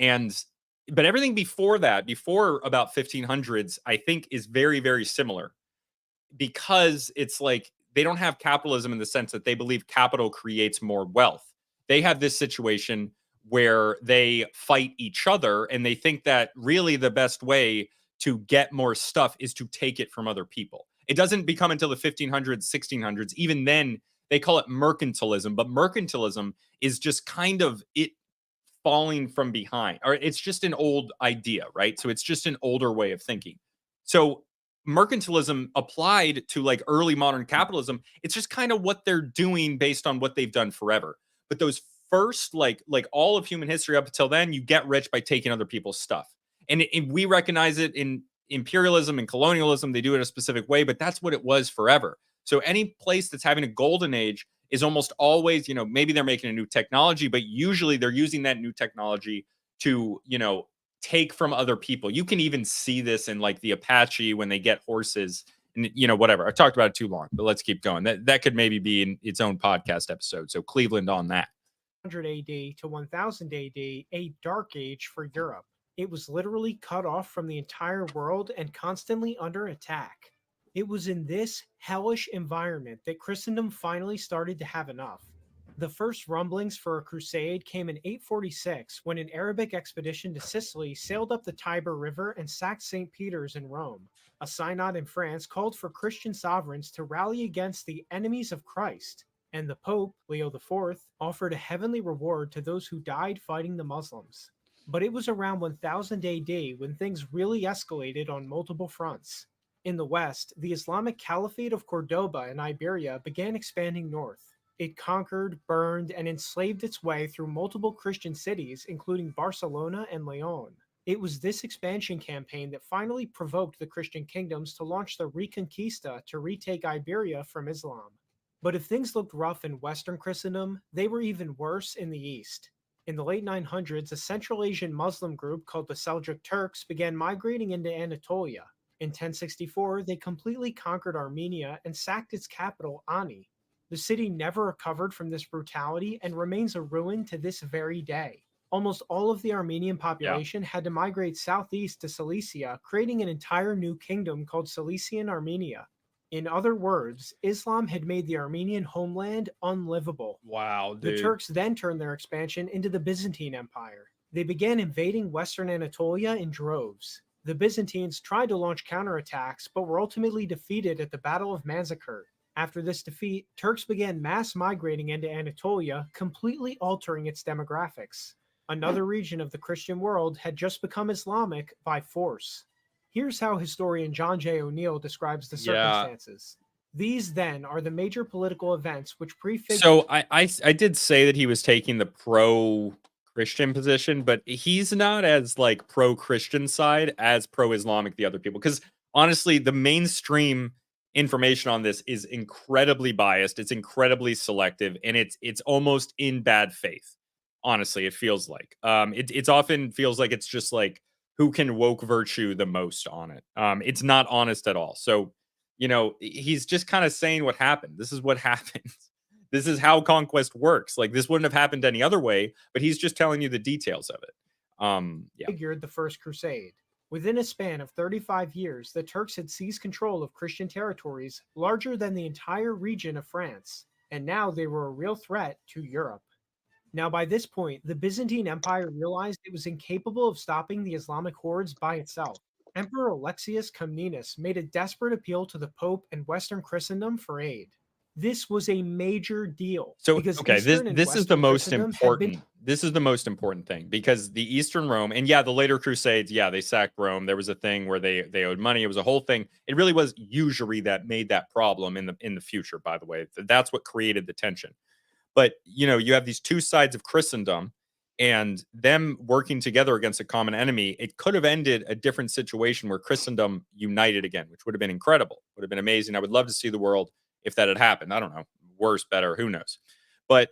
But everything before that, before about 1500s, I think is very, very similar, because it's like they don't have capitalism in the sense that they believe capital creates more wealth. They have this situation where they fight each other, and they think that really the best way to get more stuff is to take it from other people. It doesn't become until the 1500s, 1600s. Even then, they call it mercantilism, but mercantilism is just kind of it falling from behind, or it's just an old idea, right? So it's just an older way of thinking. So mercantilism applied to like early modern capitalism, it's just kind of what they're doing based on what they've done forever. But those first, like all of human history up until then, you get rich by taking other people's stuff. And we recognize it in imperialism and colonialism. They do it a specific way, but that's what it was forever. So any place that's having a golden age is almost always, maybe they're making a new technology, but usually they're using that new technology to, take from other people. You can even see this in like the Apache when they get horses and, whatever. I talked about it too long, but let's keep going. That could maybe be in its own podcast episode. So Cleveland on that. 100 AD to 1000 AD, a dark age for Europe. It was literally cut off from the entire world and constantly under attack. It was in this hellish environment that Christendom finally started to have enough. The first rumblings for a crusade came in 846 when an Arabic expedition to Sicily sailed up the Tiber River and sacked St. Peter's in Rome. A synod in France called for Christian sovereigns to rally against the enemies of Christ, and the Pope, Leo IV, offered a heavenly reward to those who died fighting the Muslims. But it was around 1000 AD when things really escalated on multiple fronts. In the West, the Islamic Caliphate of Cordoba in Iberia began expanding north. It conquered, burned, and enslaved its way through multiple Christian cities, including Barcelona and Leon. It was this expansion campaign that finally provoked the Christian kingdoms to launch the Reconquista to retake Iberia from Islam. But if things looked rough in Western Christendom, they were even worse in the East. In the late 900s, a Central Asian Muslim group called the Seljuk Turks began migrating into Anatolia. In 1064, they completely conquered Armenia and sacked its capital, Ani. The city never recovered from this brutality and remains a ruin to this very day. Almost all of the Armenian population had to migrate southeast to Cilicia, creating an entire new kingdom called Cilician Armenia. In other words, Islam had made the Armenian homeland unlivable. Wow, dude. The Turks then turned their expansion into the Byzantine Empire. They began invading western Anatolia in droves. The Byzantines tried to launch counterattacks, but were ultimately defeated at the Battle of Manzikert. After this defeat, Turks began mass migrating into Anatolia, completely altering its demographics. Another region of the Christian world had just become Islamic by force. Here's how historian John J. O'Neill describes the circumstances. These then are the major political events which prefigure. So I did say that he was taking the pro-Christian position, but he's not as like pro-Christian side as pro-Islamic the other people. Because honestly, the mainstream information on this is incredibly biased. It's incredibly selective, and it's almost in bad faith. Honestly, it feels like it's often feels like it's just like who can woke virtue the most on it. It's not honest at all. So, you know, he's just kind of saying what happened. This is what happened. This is how conquest works. Like, this wouldn't have happened any other way, but he's just telling you the details of it. Yeah. Figured the First Crusade. Within a span of 35 years, the Turks had seized control of Christian territories larger than the entire region of France, and now they were a real threat to Europe. Now, by this point, the Byzantine Empire realized it was incapable of stopping the Islamic hordes by itself. Emperor Alexius Comnenus made a desperate appeal to the Pope and Western Christendom for aid. This was a major deal. So because okay, Eastern and this is the Western most Christendom had important. been- This is the most important thing, because the Eastern Rome, and yeah, the later Crusades, yeah, they sacked Rome. There was a thing where they owed money. It was a whole thing. It really was usury that made that problem in the future. By the way, that's what created the tension. But you know, you have these two sides of Christendom, and them working together against a common enemy. It could have ended a different situation where Christendom united again, which would have been incredible. Would have been amazing. I would love to see the world if that had happened. I don't know, worse, better, who knows? But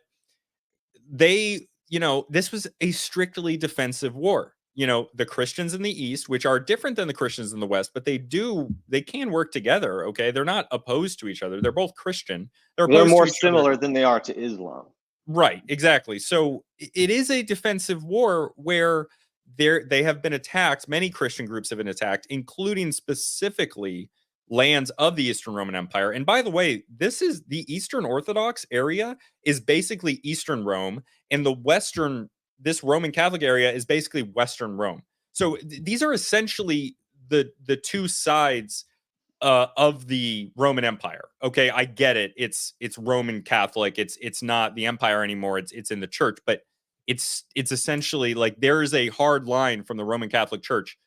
they, you know, this was a strictly defensive war. You know, the Christians in the East, which are different than the Christians in the West, but they can work together. Okay, they're not opposed to each other. They're both Christian. They're opposed more to each similar other. than they are to Islam. Right, exactly. So it is a defensive war where they have been attacked. Many Christian groups have been attacked, including specifically lands of the Eastern Roman Empire. And by the way, this is the Eastern Orthodox area is basically Eastern Rome, and this Roman Catholic area is basically Western Rome. So these are essentially the two sides of the Roman Empire. Okay, I get it. It's Roman Catholic. It's not the empire anymore. It's in the church, but it's essentially like there is a hard line from the Roman Catholic Church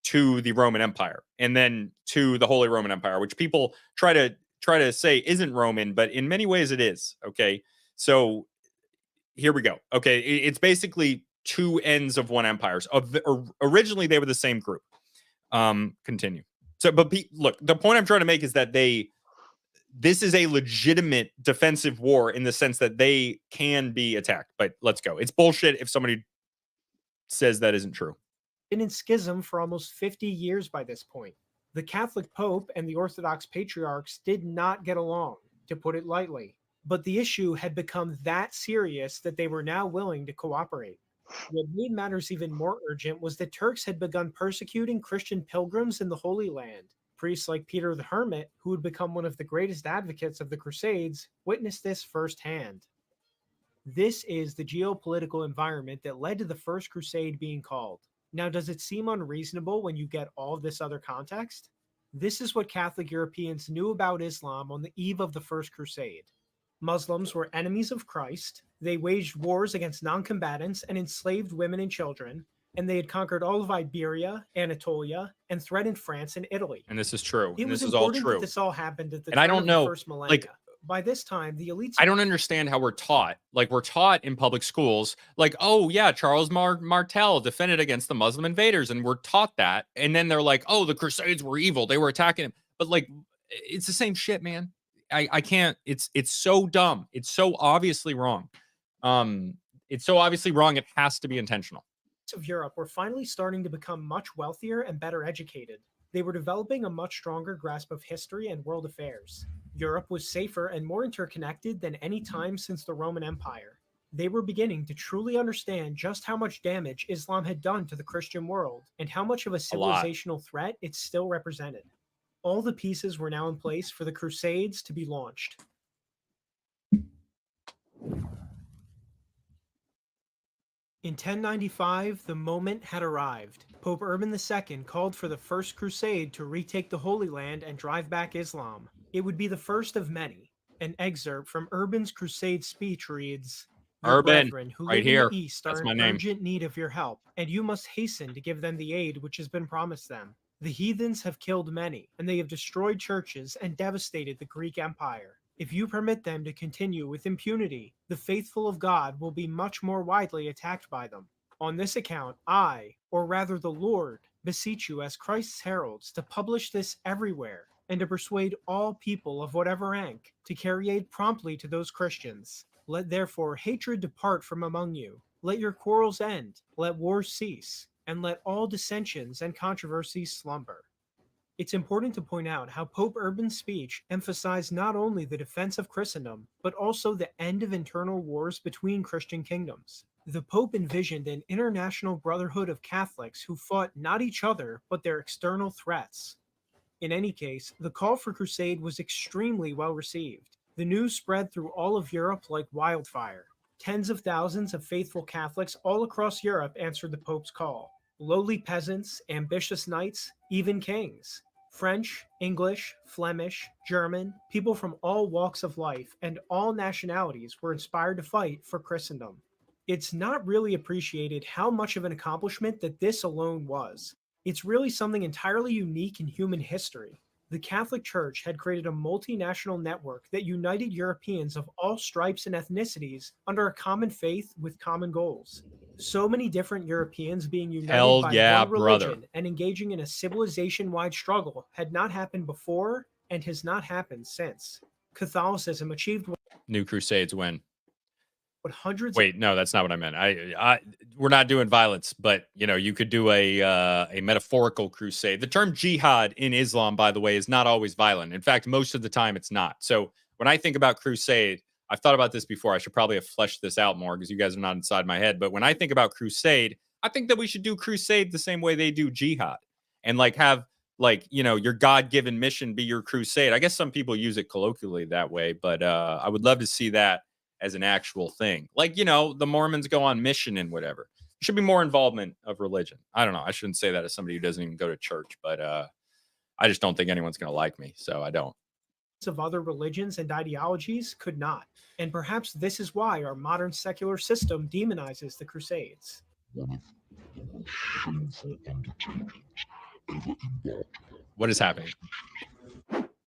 to the Roman Empire, and then to the Holy Roman Empire, which people try to say isn't Roman, but in many ways it is. Okay, so here we go. Okay, it's basically two ends of one empire. Originally, they were the same group. Continue. So, but look, the point I'm trying to make is that this is a legitimate defensive war in the sense that they can be attacked. But let's go. It's bullshit if somebody says that isn't true. Been in schism for almost 50 years by this point. The Catholic Pope and the Orthodox patriarchs did not get along, to put it lightly. But the issue had become that serious that they were now willing to cooperate. What made matters even more urgent was that Turks had begun persecuting Christian pilgrims in the Holy Land. Priests like Peter the Hermit, who would become one of the greatest advocates of the Crusades, witnessed this firsthand. This is the geopolitical environment that led to the First Crusade being called. Now, does it seem unreasonable when you get all this other context? This is what Catholic Europeans knew about Islam on the eve of the First Crusade. Muslims were enemies of Christ, they waged wars against non-combatants and enslaved women and children, and they had conquered all of Iberia, Anatolia, and threatened France and Italy. And this is true. It And was this is all important true. that this all happened at the And I time don't of know, the first millennia. like, by this time, the elites... I don't understand how we're taught. Like, we're taught in public schools, like, oh yeah, Charles Martel defended against the Muslim invaders, and we're taught that. And then they're like, oh, the Crusades were evil. They were attacking him. But like, it's the same shit, man. I can't. It's so dumb. It's so obviously wrong. It's so obviously wrong. It has to be intentional. of Europe were finally starting to become much wealthier and better educated. They were developing a much stronger grasp of history and world affairs. Europe was safer and more interconnected than any time since the Roman Empire. They were beginning to truly understand just how much damage Islam had done to the Christian world and how much of a civilizational threat it still represented. All the pieces were now in place for the Crusades to be launched. In 1095, the moment had arrived. Pope Urban II called for the First Crusade to retake the Holy Land and drive back Islam. It would be the first of many. An excerpt from Urban's Crusade speech reads, "Your Urban, brethren who right live here. in the East That's are my in name. urgent need of your help, and you must hasten to give them the aid which has been promised them. The heathens have killed many, and they have destroyed churches and devastated the Greek Empire. If you permit them to continue with impunity, the faithful of God will be much more widely attacked by them. On this account, I, or rather the Lord, beseech you as Christ's heralds to publish this everywhere, and to persuade all people of whatever rank to carry aid promptly to those Christians. Let therefore hatred depart from among you. Let your quarrels end. Let wars cease. And let all dissensions and controversies slumber. It's important to point out how Pope Urban's speech emphasized not only the defense of Christendom, but also the end of internal wars between Christian kingdoms. The Pope envisioned an international brotherhood of Catholics who fought not each other, but their external threats. In any case, the call for crusade was extremely well received. The news spread through all of Europe like wildfire. Tens of thousands of faithful Catholics all across Europe answered the Pope's call. Lowly peasants, ambitious knights, even kings. French, English, Flemish, German, people from all walks of life and all nationalities were inspired to fight for Christendom. It's not really appreciated how much of an accomplishment that this alone was. It's really something entirely unique in human history. The Catholic Church had created a multinational network that united Europeans of all stripes and ethnicities under a common faith with common goals. So many different Europeans being united Hell by yeah, one religion brother. and engaging in a civilization-wide struggle had not happened before and has not happened since. Catholicism achieved New Crusades win. what hundreds Wait, no, that's not what I meant. We're not doing violence, but you know, you could do a metaphorical crusade. The term jihad in Islam, by the way, is not always violent. In fact, most of the time it's not. So when I think about crusade, I've thought about this before. I should probably have fleshed this out more because you guys are not inside my head. But when I think about crusade, I think that we should do crusade the same way they do jihad, and like have like, you know, your God-given mission be your crusade. I guess some people use it colloquially that way, but I would love to see that as an actual thing. Like, you know, the Mormons go on mission and whatever. There should be more involvement of religion. I don't know. I shouldn't say that as somebody who doesn't even go to church, but I just don't think anyone's going to like me, so I don't. of other religions and ideologies could not. And perhaps this is why our modern secular system demonizes the Crusades. What is happening?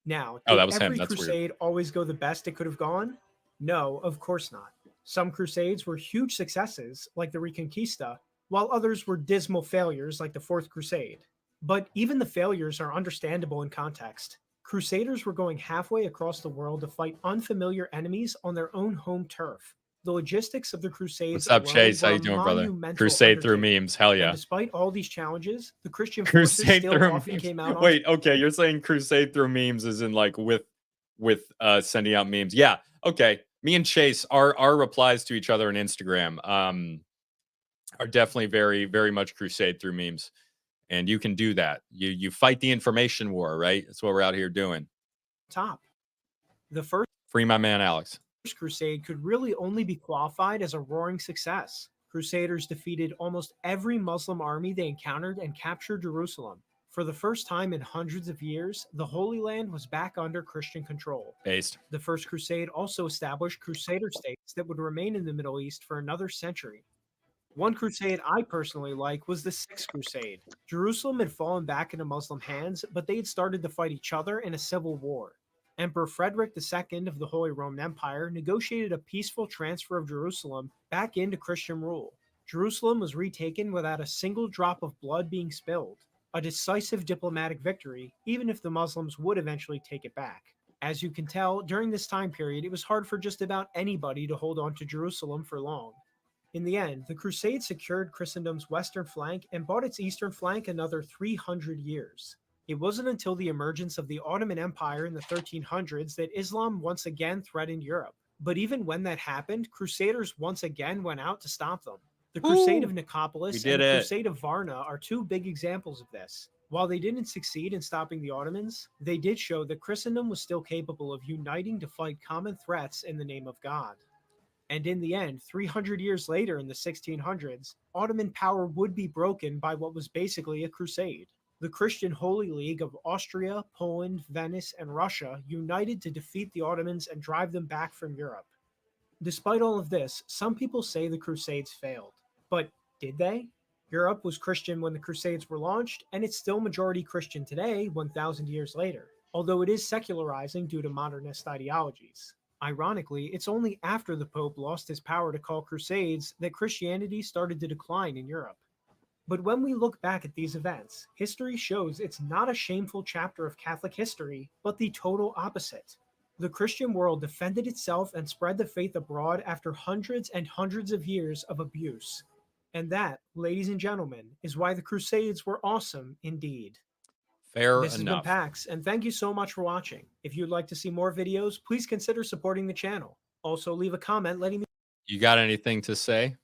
Now, Oh, did that was him. every That's crusade weird. always go the best it could have gone? No, of course not. Some crusades were huge successes, like the Reconquista, while others were dismal failures, like the Fourth Crusade. But even the failures are understandable in context. Crusaders were going halfway across the world to fight unfamiliar enemies on their own home turf. The logistics of the Crusades What's up, alone Chase? How were you a doing, brother? monumental Crusade through undertaking. memes. Hell And yeah. despite all these challenges, the Christian forces Crusade still through often memes. came out on Wait, okay, you're saying crusade through memes is in like with sending out memes. Yeah, okay. Me and Chase, our replies to each other on Instagram are definitely very, very much crusade through memes. And you can do that. You fight the information war, right? That's what we're out here doing. top. The first Free my man Alex. crusade could really only be qualified as a roaring success. Crusaders defeated almost every Muslim army they encountered and captured Jerusalem. For the first time in hundreds of years, the Holy Land was back under Christian control. Based. The First Crusade also established crusader states that would remain in the Middle East for another century. One crusade I personally like was the Sixth Crusade. Jerusalem had fallen back into Muslim hands, but they had started to fight each other in a civil war. Emperor Frederick II of the Holy Roman Empire negotiated a peaceful transfer of Jerusalem back into Christian rule. Jerusalem was retaken without a single drop of blood being spilled. A decisive diplomatic victory, even if the Muslims would eventually take it back. As you can tell, during this time period, it was hard for just about anybody to hold on to Jerusalem for long. In the end, the Crusades secured Christendom's western flank and bought its eastern flank another 300 years. It wasn't until the emergence of the Ottoman Empire in the 1300s that Islam once again threatened Europe. But even when that happened, Crusaders once again went out to stop them. The Crusade of Nicopolis and the Crusade of Varna are two big examples of this. While they didn't succeed in stopping the Ottomans, they did show that Christendom was still capable of uniting to fight common threats in the name of God. And in the end, 300 years later in the 1600s, Ottoman power would be broken by what was basically a crusade. The Christian Holy League of Austria, Poland, Venice, and Russia united to defeat the Ottomans and drive them back from Europe. Despite all of this, some people say the Crusades failed. But did they? Europe was Christian when the Crusades were launched, and it's still majority Christian today, 1,000 years later, although it is secularizing due to modernist ideologies. Ironically, it's only after the Pope lost his power to call crusades that Christianity started to decline in Europe. But when we look back at these events, history shows it's not a shameful chapter of Catholic history, but the total opposite. The Christian world defended itself and spread the faith abroad after hundreds and hundreds of years of abuse. And that, ladies and gentlemen, is why the Crusades were awesome indeed. Fair This enough. has been Pax, and thank you so much for watching. If you'd like to see more videos, please consider supporting the channel. Also, leave a comment letting me. You got anything to say?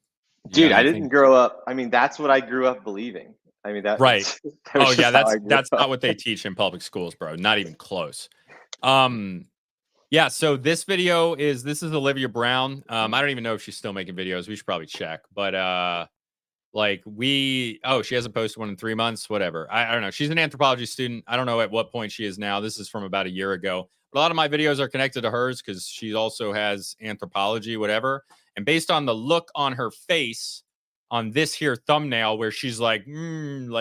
Dude, I didn't grow up. I mean, that's what I grew up believing. I mean, that Right. that was Oh just yeah, how I grew that's up. not what they teach in public schools, bro. Not even close. Yeah, so this is Alivia Brown. I don't even know if she's still making videos. We should probably check. But she hasn't posted one in 3 months, whatever. I don't know. She's an anthropology student. I don't know at what point she is now. This is from about a year ago. But a lot of my videos are connected to hers because she also has anthropology, whatever. And based on the look on her face on this here thumbnail where she's like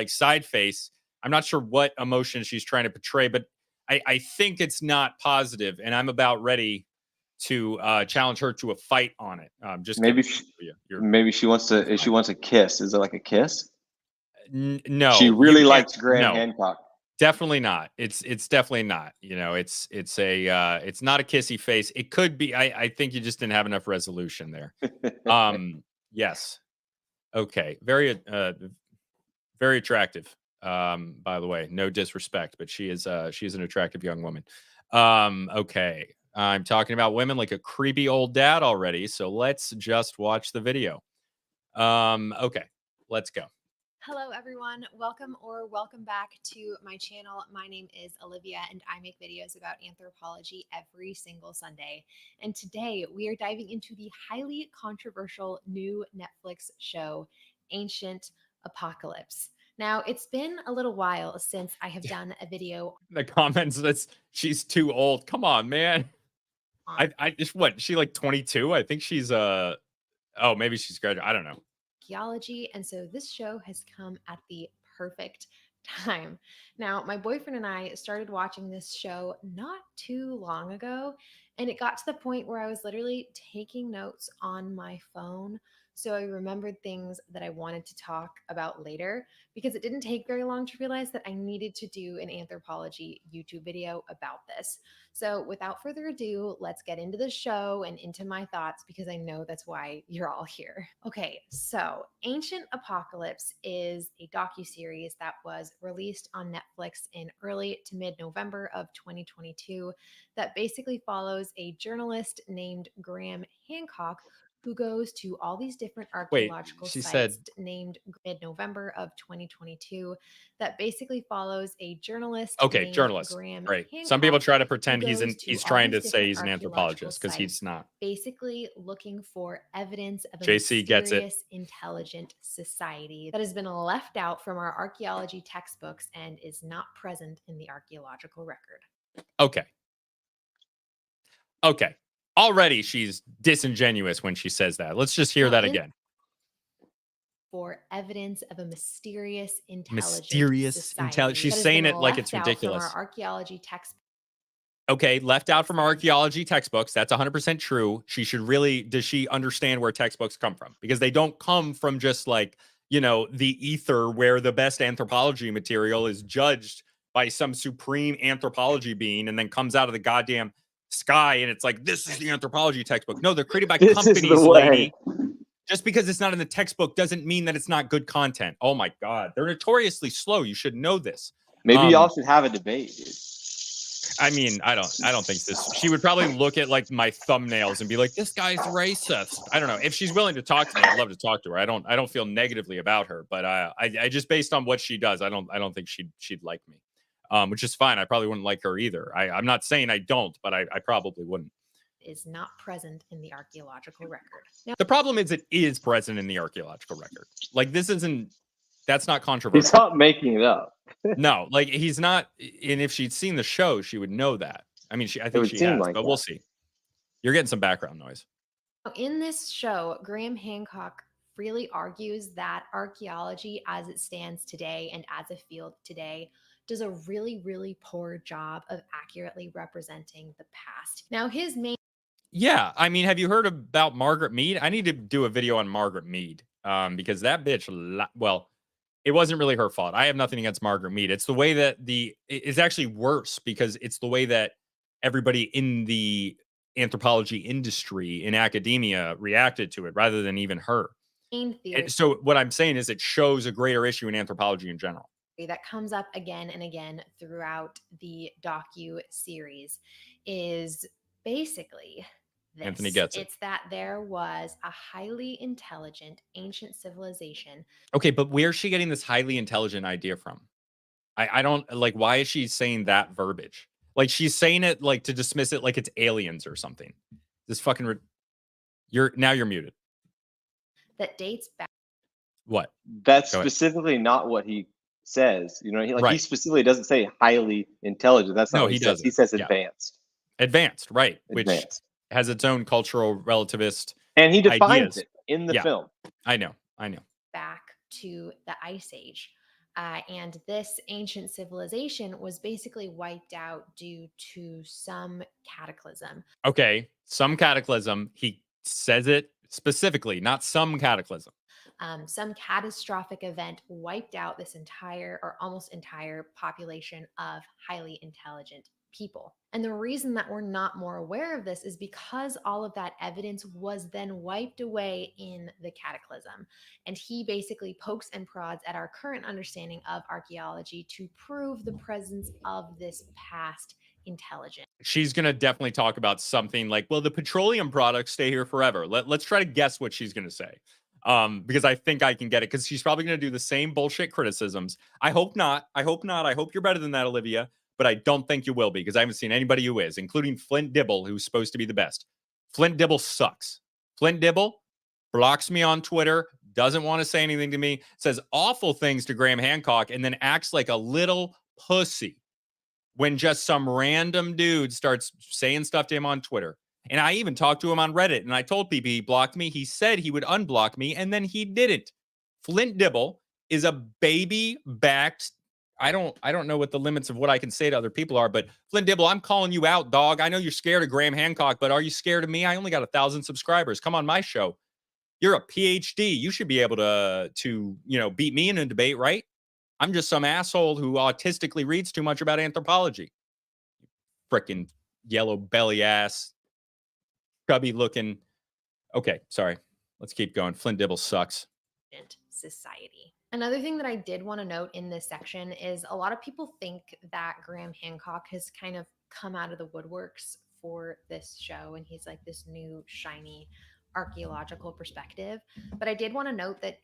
side face, I'm not sure what emotion she's trying to portray, but I think it's not positive, and I'm about ready to challenge her to a fight on it. Just Maybe kidding. maybe she wants to. If she wants a kiss, is it like a kiss? No, She you really can't- likes Graham no, Hancock. Definitely not. It's definitely not. You know, it's not a kissy face. It could be. I think you just didn't have enough resolution there. Yes. Okay. Very attractive. By the way, no disrespect, but she's an attractive young woman. Okay. I'm talking about women like a creepy old dad already, so let's just watch the video. Okay, let's go. Hello everyone, welcome back to my channel. My name is Olivia and I make videos about anthropology every single Sunday. And today we are diving into the highly controversial new Netflix show, Ancient Apocalypse. Now, it's been a little while since I have done a video. The comments that's she's too old. Come on, man. I just she like 22? I think she's maybe she's graduated. I don't know. Archaeology, and so this show has come at the perfect time. Now, my boyfriend and I started watching this show not too long ago, and it got to the point where I was literally taking notes on my phone so I remembered things that I wanted to talk about later, because it didn't take very long to realize that I needed to do an anthropology YouTube video about this. So without further ado, let's get into the show and into my thoughts, because I know that's why you're all here. Okay, so Ancient Apocalypse is a docuseries that was released on Netflix in early to mid-November of 2022 that basically follows a journalist named Graham Hancock who goes to all these different archaeological sites named mid-November of 2022 that basically follows a journalist. Okay, named journalist. Graham Right. Hancock, Some people try to pretend who he's goes to he's all trying these to say different he's an anthropologist because archaeological he's not. basically looking for evidence of a JC gets it. mysterious intelligent society that has been left out from our archaeology textbooks and is not present in the archaeological record. Okay. Okay. Already she's disingenuous when she says that. Let's just hear that again. For evidence of a mysterious intelligent Mysterious society intelligence. She's that has saying been it like it's left out from ridiculous. our archaeology textbooks. Okay, left out from archaeology textbooks. That's 100% true. She should really, does she understand where textbooks come from? Because they don't come from just like, the ether where the best anthropology material is judged by some supreme anthropology being and then comes out of the goddamn sky and it's like, this is the anthropology textbook. No, they're created by This is the companies, way. lady. Just because it's not in the textbook doesn't mean that it's not good content. Oh my God. They're notoriously slow. You should know this. Maybe y'all should have a debate, dude. I mean, I don't think this. She would probably look at like my thumbnails and be like, "This guy's racist." I don't know. If she's willing to talk to me, I'd love to talk to her. I don't feel negatively about her, but I just based on what she does, I don't think she'd like me, which is fine. I probably wouldn't like her either. I'm not saying I don't, but I probably wouldn't. Is not present in the archaeological record. Now, The problem is it is present in the archaeological record. Like that's not controversial. He's not making it up. No, like he's not. And if she'd seen the show, she would know that. I mean, I think would she seem has, like but we'll that. see. You're getting some background noise. in this show, Graham Hancock freely argues that archaeology as it stands today and as a field today does a really, really poor job of accurately representing the past. Now, his main Yeah, I mean, have you heard about Margaret Mead? I need to do a video on Margaret Mead because that bitch, well, it wasn't really her fault. I have nothing against Margaret Mead. It's the way that it's actually worse because it's the way that everybody in the anthropology industry in academia reacted to it rather than even her. theory So what I'm saying is it shows a greater issue in anthropology in general. that comes up again and again throughout the docu-series is basically this. Anthony gets it. It's that there was a highly intelligent ancient civilization. Okay, but where's she getting this highly intelligent idea from? I don't like, why is she saying that verbiage? Like she's saying it like to dismiss it like it's aliens or something. This fucking you're muted. That dates back. What? That's Go ahead. specifically not what he says. You know, he Right. specifically doesn't say highly intelligent. That's not No, what he says. doesn't. He says Yeah. advanced. Advanced, right? Advanced. Which has its own cultural relativist. And he defines ideas. it in the Yeah. film. I know. Back to the Ice Age. And this ancient civilization was basically wiped out due to some cataclysm. Okay, some cataclysm. He says it specifically, not some cataclysm. Some catastrophic event wiped out this entire or almost entire population of highly intelligent people. And the reason that we're not more aware of this is because all of that evidence was then wiped away in the cataclysm. And he basically pokes and prods at our current understanding of archaeology to prove the presence of this past intelligence. She's going to definitely talk about something like, well, the petroleum products stay here forever. Let's try to guess what she's going to say. Because I think I can get it, because she's probably going to do the same bullshit criticisms. I hope not. I hope you're better than that, Olivia, but I don't think you will be, because I haven't seen anybody who is, including Flint Dibble, who's supposed to be the best. Flint Dibble sucks. Flint Dibble blocks me on Twitter, doesn't want to say anything to me, says awful things to Graham Hancock, and then acts like a little pussy when just some random dude starts saying stuff to him on Twitter. And I even talked to him on Reddit, and I told people he blocked me. He said he would unblock me, and then he didn't. Flint Dibble is a baby-backed. I don't know what the limits of what I can say to other people are, but Flint Dibble, I'm calling you out, dog. I know you're scared of Graham Hancock, but are you scared of me? I only got 1,000 subscribers. Come on my show. You're a PhD. You should be able to beat me in a debate, right? I'm just some asshole who autistically reads too much about anthropology. Frickin' yellow belly ass. Chubby looking. Okay, sorry. Let's keep going. Flint Dibble sucks. Society. Another thing that I did want to note in this section is a lot of people think that Graham Hancock has kind of come out of the woodworks for this show, and he's like this new shiny archaeological perspective. But I did want to note that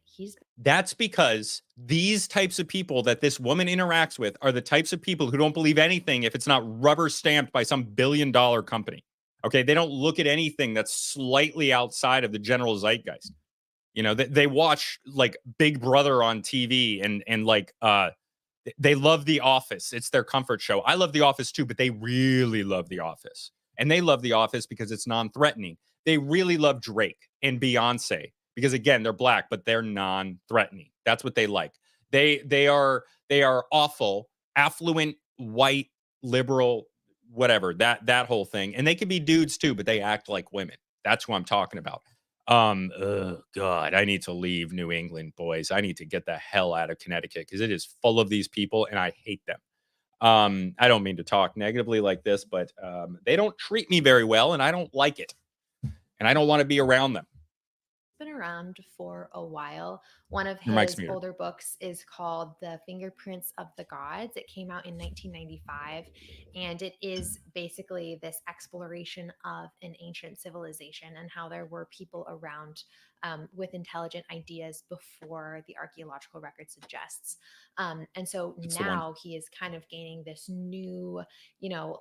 that's because these types of people that this woman interacts with are the types of people who don't believe anything if it's not rubber stamped by some billion-dollar company. Okay, they don't look at anything that's slightly outside of the general zeitgeist. You know, they watch like Big Brother on TV and like they love The Office. It's their comfort show. I love The Office too, but they really love The Office. And they love The Office because it's non-threatening. They really love Drake and Beyonce because, again, they're black, but they're non-threatening. That's what they like. They are awful, affluent, white, liberal, whatever, that whole thing. And they can be dudes too, but they act like women. That's who I'm talking about. Oh God, I need to leave New England, boys. I need to get the hell out of Connecticut because it is full of these people and I hate them. I don't mean to talk negatively like this, but they don't treat me very well and I don't like it. And I don't want to be around them. been around for a while. One of Your mic's his muted. older books is called The Fingerprints of the Gods. It came out in 1995, and it is basically this exploration of an ancient civilization and how there were people around with intelligent ideas before the archaeological record suggests. And so now he is kind of gaining this new,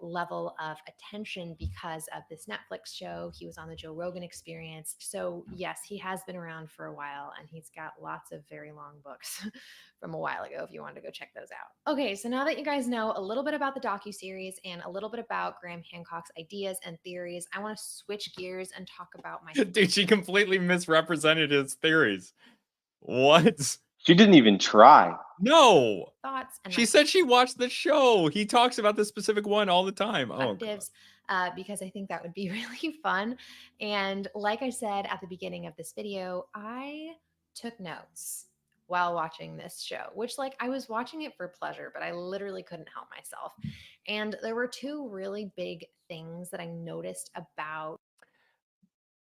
level of attention because of this Netflix show. He was on the Joe Rogan Experience. So yes, he has been around for a while, and he's got lots of very long books from a while ago if you wanted to go check those out. Okay, so now that you guys know a little bit about the docuseries and a little bit about Graham Hancock's ideas and theories, I want to switch gears and talk about my Dude, she completely misrepresented represented his theories. What? She didn't even try. No. Thoughts and She said she watched the show. He talks about this specific one all the time. Oh, God. perspectives, because I think that would be really fun. And like I said at the beginning of this video, I took notes while watching this show, which like I was watching it for pleasure, but I literally couldn't help myself. And there were two really big things that I noticed about.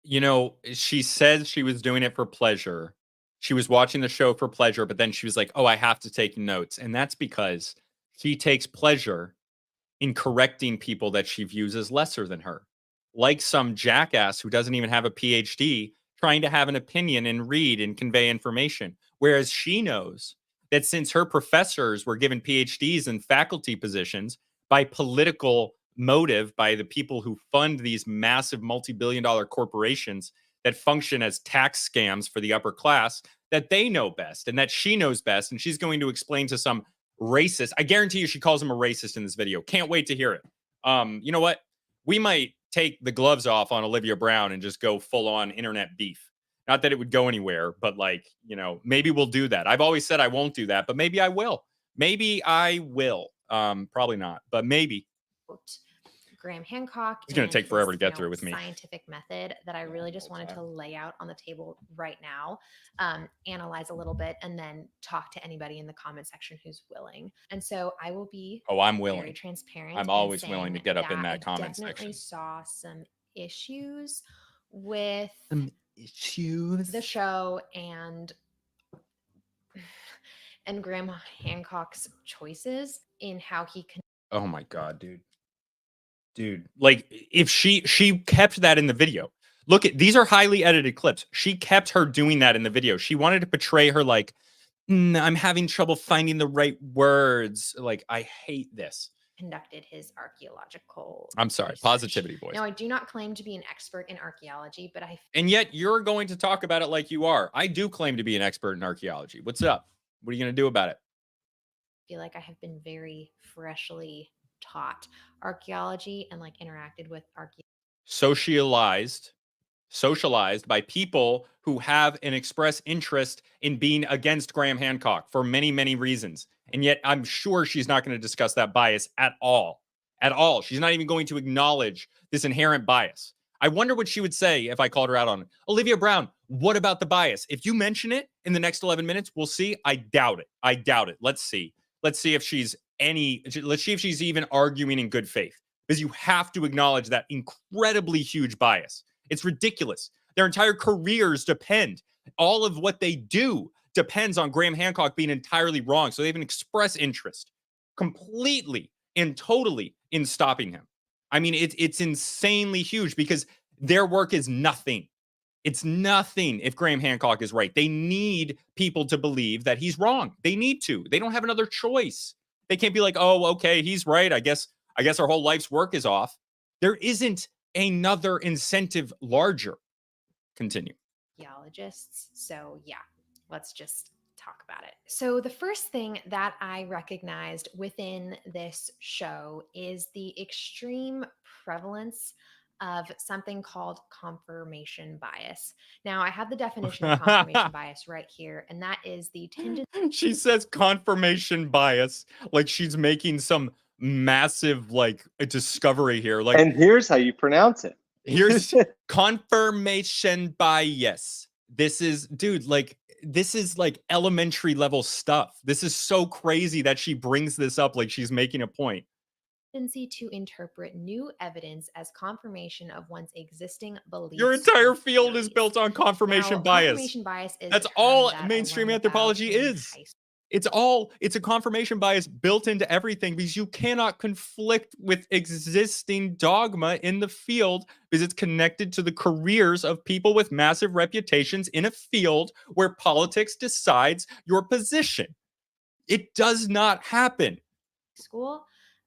You know, she said she was doing it for pleasure. She was watching the show for pleasure, but then she was like, oh, I have to take notes. And that's because she takes pleasure in correcting people that she views as lesser than her. Like some jackass who doesn't even have a PhD trying to have an opinion and read and convey information. Whereas she knows that since her professors were given PhDs and faculty positions by political motive, by the people who fund these massive multi-billion-dollar corporations that function as tax scams for the upper class, that they know best and that she knows best. And she's going to explain to some racist. I guarantee you she calls him a racist in this video. Can't wait to hear it. You know what? We might take the gloves off on Alivia Brown and just go full on internet beef. Not that it would go anywhere, but like, you know, maybe we'll do that. I've always said I won't do that, but maybe I will. Maybe I will. Probably not, but maybe. Graham Hancock. It's going to take and forever his, to get through with me. Scientific method that I really just wanted to lay out on the table right now, analyze a little bit, and then talk to anybody in the comment section who's willing. And so I will be I'm willing. very transparent. I'm always willing to get up in that I comment definitely section. saw some issues with issues the show and Graham Hancock's choices in how he can. Oh my God, dude, like if she kept that in the video. Look at these are highly edited clips. She kept her doing that in the video. She wanted to portray her like, I'm having trouble finding the right words. Like, I hate this. Conducted his archaeological. I'm sorry, research. positivity, boys. Now, I do not claim to be an expert in archaeology, but I And yet you're going to talk about it like you are. I do claim to be an expert in archaeology. What's up? What are you going to do about it? feel like I have been very freshly taught archaeology and like interacted with socialized by people who have an express interest in being against Graham Hancock for many, many reasons. And yet I'm sure she's not going to discuss that bias at all. At all. She's not even going to acknowledge this inherent bias. I wonder what she would say if I called her out on it. Olivia Brown, what about the bias? If you mention it in the next 11 minutes, we'll see. I doubt it. I doubt it. Let's see. Let's see if she's even arguing in good faith. Because you have to acknowledge that incredibly huge bias. It's ridiculous. Their entire careers depend. All of what they do depends on Graham Hancock being entirely wrong. So they have an express interest completely and totally in stopping him. I mean, it's insanely huge because their work is nothing. It's nothing if Graham Hancock is right. They need people to believe that he's wrong. They need to. They don't have another choice. They can't be like, oh, okay, he's right. I guess our whole life's work is off. There isn't another incentive larger. Continue. Archaeologists. So yeah, let's just talk about it. So the first thing that I recognized within this show is the extreme prevalence of something called confirmation bias. Now I have the definition of confirmation bias right here, and that is the tendency. She says confirmation bias like she's making some massive like a discovery here. Like, and here's how you pronounce it. Here's confirmation bias. This is, dude, like this is like elementary level stuff. This is so crazy that she brings this up like she's making a point. Tendency to interpret new evidence as confirmation of one's existing beliefs. Your entire field is built on confirmation bias. Confirmation bias is that's all mainstream anthropology is. It's a confirmation bias built into everything because you cannot conflict with existing dogma in the field because it's connected to the careers of people with massive reputations in a field where politics decides your position. It does not happen. School.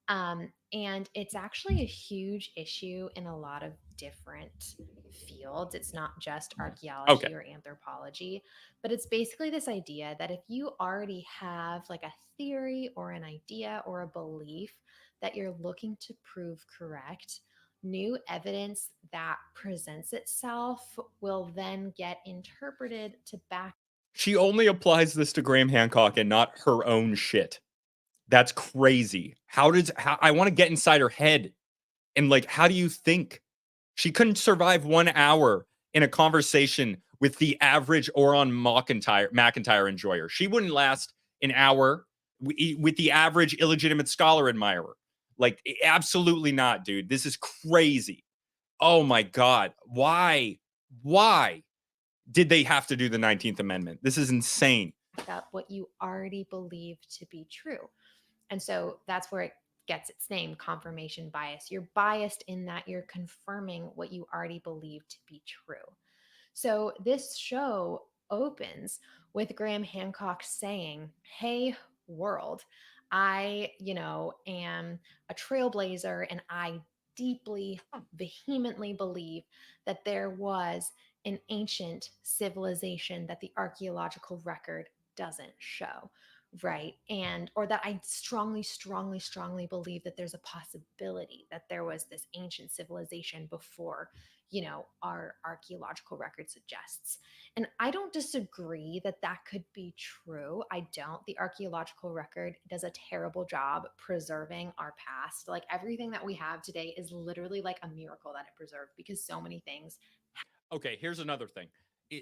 And it's actually a huge issue in a lot of different fields. It's not just archaeology or anthropology, but it's basically this idea that if you already have like a theory or an idea or a belief that you're looking to prove correct, new evidence that presents itself will then get interpreted to back. She only applies this to Graham Hancock and not her own shit. That's crazy. How I want to get inside her head and like, how do you think? She couldn't survive 1 hour in a conversation with the average Auron MacIntyre enjoyer. She wouldn't last an hour with the average illegitimate scholar admirer. Like, absolutely not, dude. This is crazy. Oh my God. Why did they have to do the 19th Amendment? This is insane. About what you already believe to be true. And so that's where it gets its name, confirmation bias. You're biased in that you're confirming what you already believe to be true. So this show opens with Graham Hancock saying, "Hey, world, I, am a trailblazer, and I deeply, vehemently believe that there was an ancient civilization that the archaeological record doesn't show." Right. Or that I strongly, strongly, strongly believe that there's a possibility that there was this ancient civilization before, our archaeological record suggests. And I don't disagree that that could be true. I don't. The archaeological record does a terrible job preserving our past. Like, everything that we have today is literally like a miracle that it preserved, because so many things. Okay, here's another thing.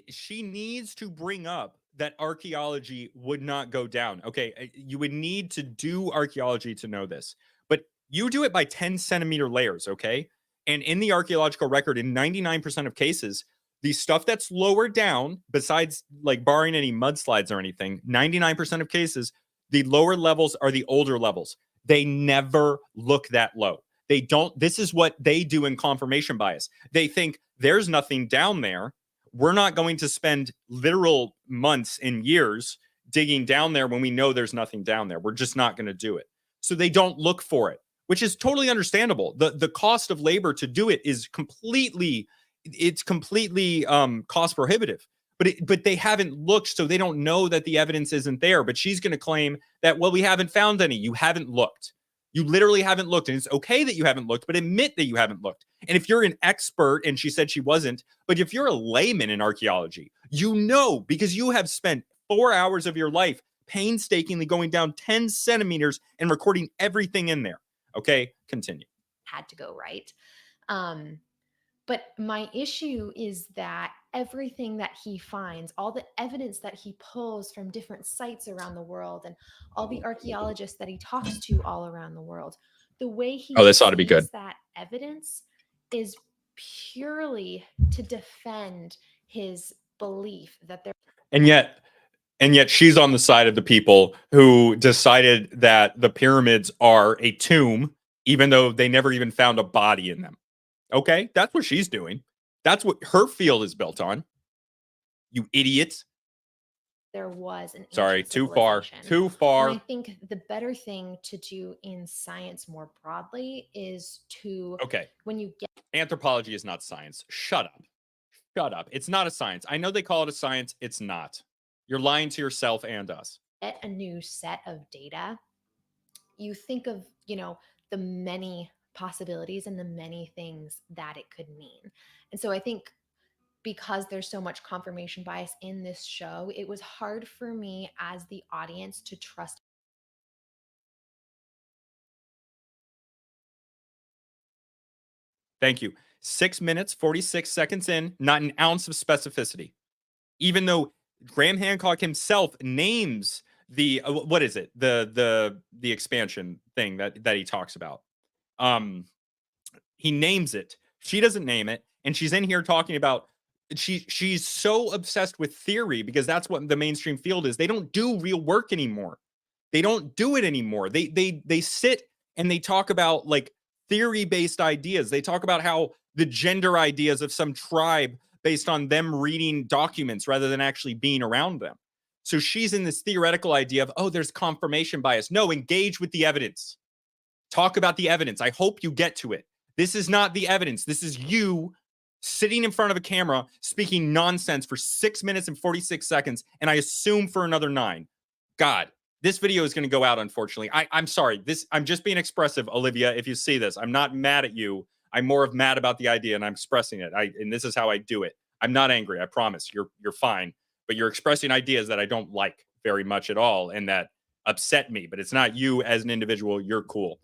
She needs to bring up that archaeology would not go down. Okay, you would need to do archaeology to know this, but you do it by 10-centimeter layers, okay? And in the archaeological record, in 99% of cases, the stuff that's lower down, besides like barring any mudslides or anything, 99% of cases, the lower levels are the older levels. They never look that low. They don't. This is what they do in confirmation bias. They think there's nothing down there. We're not going to spend literal months and years digging down there when we know there's nothing down there. We're just not going to do it. So they don't look for it, which is totally understandable. The cost of labor to do it is completely cost prohibitive. But they haven't looked, so they don't know that the evidence isn't there. But she's going to claim that, well, we haven't found any. You haven't looked. You literally haven't looked, and it's okay that you haven't looked, but admit that you haven't looked. And if you're an expert, and she said she wasn't, but if you're a layman in archaeology, you know, because you have spent 4 hours of your life painstakingly going down 10 centimeters and recording everything in there. Okay, continue. Had to go right. But my issue is that everything that he finds, all the evidence that he pulls from different sites around the world, and all the archaeologists that he talks to all around the world, the way he this ought to be good. that evidence is purely to defend his belief that there. And yet she's on the side of the people who decided that the pyramids are a tomb, even though they never even found a body in them. Okay, that's what she's doing. That's what her field is built on. You idiots. There was an Sorry, too far. civilization. Too far. And I think the better thing to do in science more broadly is to, Okay. when you get Anthropology is not science. Shut up. Shut up. It's not a science. I know they call it a science. It's not. You're lying to yourself and us. a new set of data, you think of, the many possibilities and the many things that it could mean. And so I think because there's so much confirmation bias in this show, it was hard for me as the audience to trust. Thank you. 6 minutes, 46 seconds in, not an ounce of specificity. Even though Graham Hancock himself names the what is it? The expansion thing that he talks about. He names it. She doesn't name it, and she's in here talking about she's so obsessed with theory because that's what the mainstream field is. They don't do real work anymore. They don't do it anymore. They sit and they talk about like theory-based ideas. They talk about how the gender ideas of some tribe based on them reading documents rather than actually being around them. So she's in this theoretical idea of, oh, there's confirmation bias. No, engage with the evidence. Talk about the evidence. I hope you get to it. This is not the evidence. This is you sitting in front of a camera speaking nonsense for 6 minutes and 46 seconds, and I assume for another 9. God, this video is going to go out, unfortunately. I'm sorry. I'm just being expressive, Olivia, if you see this. I'm not mad at you. I'm more of mad about the idea and I'm expressing it. And this is how I do it. I'm not angry. I promise. You're fine. But you're expressing ideas that I don't like very much at all and that upset me. But it's not you as an individual. You're cool.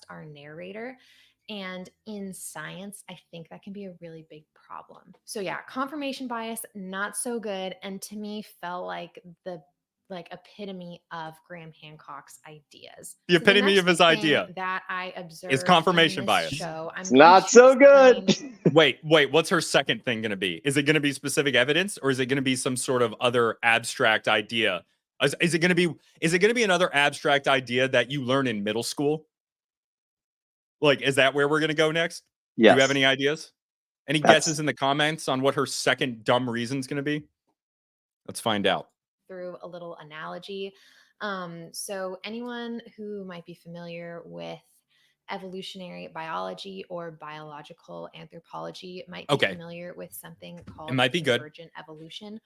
Our narrator. And in science, I think that can be a really big problem. So yeah, confirmation bias, not so good. And to me, felt like the epitome of Graham Hancock's ideas. The epitome of his idea that I observed is confirmation in this bias. Show, It's not so good. Wait, what's her second thing going to be? Is it going to be specific evidence or is it going to be some sort of other abstract idea? Is it going to be another abstract idea that you learn in middle school? Like, is that where we're going to go next? Yes. Do you have any ideas? Any guesses in the comments on what her second dumb reason is going to be? Let's find out. Through a little analogy. So anyone who might be familiar with evolutionary biology or biological anthropology might be familiar with something called convergent evolution.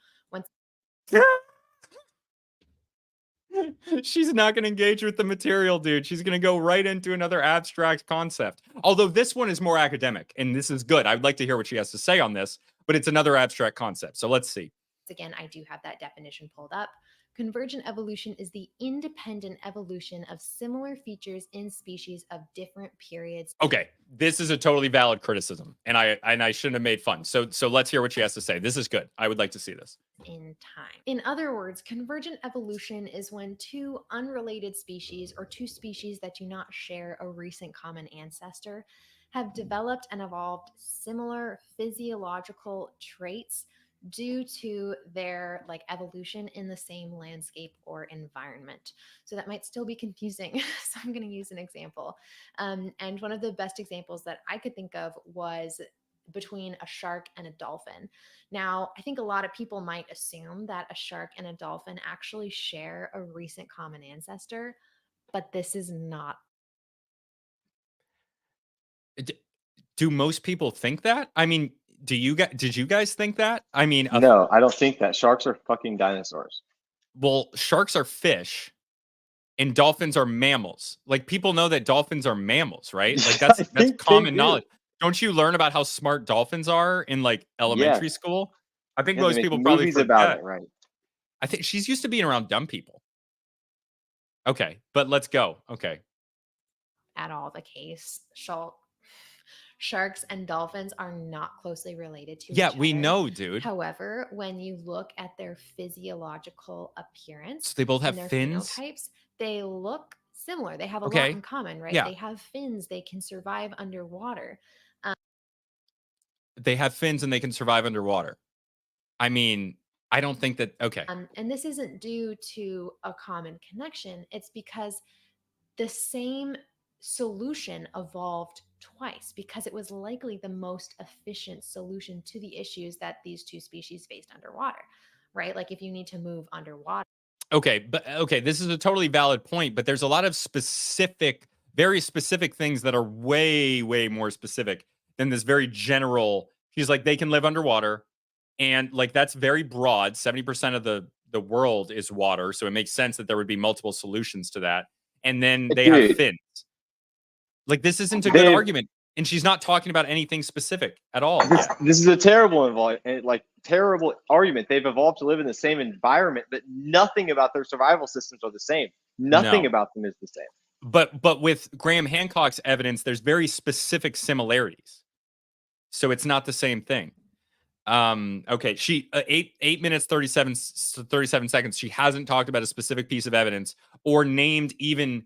She's not going to engage with the material, dude. She's going to go right into another abstract concept. Although this one is more academic, and this is good. I would like to hear what she has to say on this, but it's another abstract concept. So let's see. Again, I do have that definition pulled up. Convergent evolution is the independent evolution of similar features in species of different periods. Okay, this is a totally valid criticism, and I shouldn't have made fun. So let's hear what she has to say. This is good. I would like to see this. In time. In other words, convergent evolution is when two unrelated species or two species that do not share a recent common ancestor have developed and evolved similar physiological traits due to their evolution in the same landscape or environment. So that might still be confusing. So I'm going to use an example. And one of the best examples that I could think of was between a shark and a dolphin. Now, I think a lot of people might assume that a shark and a dolphin actually share a recent common ancestor, but this is not. Do most people think that? I mean, did you guys think that? I mean, no, I don't think that. Sharks are fucking dinosaurs. Well, sharks are fish and dolphins are mammals. Like, people know that dolphins are mammals, right? Like, that's common knowledge. Don't you learn about how smart dolphins are in elementary school? I think most people probably forget about it, right? I think she's used to being around dumb people. Okay, but let's go. Okay. At all the case. Sharks and dolphins are not closely related to each other. Yeah, we know, dude. However, when you look at their physiological appearance, so they both have their fins. Phenotypes, they look similar. They have a lot in common, right? Yeah. They have fins. They can survive underwater. They have fins and they can survive underwater. I mean, I don't think that. Okay. And this isn't due to a common connection. It's because the same solution evolved twice because it was likely the most efficient solution to the issues that these two species faced underwater, right? Like if you need to move underwater. Okay, this is a totally valid point, but there's a lot of very specific things that are way, way more specific than this very general. She's like, they can live underwater, and that's very broad. 70% of the world is water, so it makes sense that there would be multiple solutions to that. And then they have fins. This isn't a good argument, and she's not talking about anything specific at all. This is a terrible terrible argument. They've evolved to live in the same environment, but nothing about their survival systems are the same. Nothing about them is the same. But with Graham Hancock's evidence, there's very specific similarities, so it's not the same thing. Okay, she 8 minutes 37 seconds. She hasn't talked about a specific piece of evidence or named even.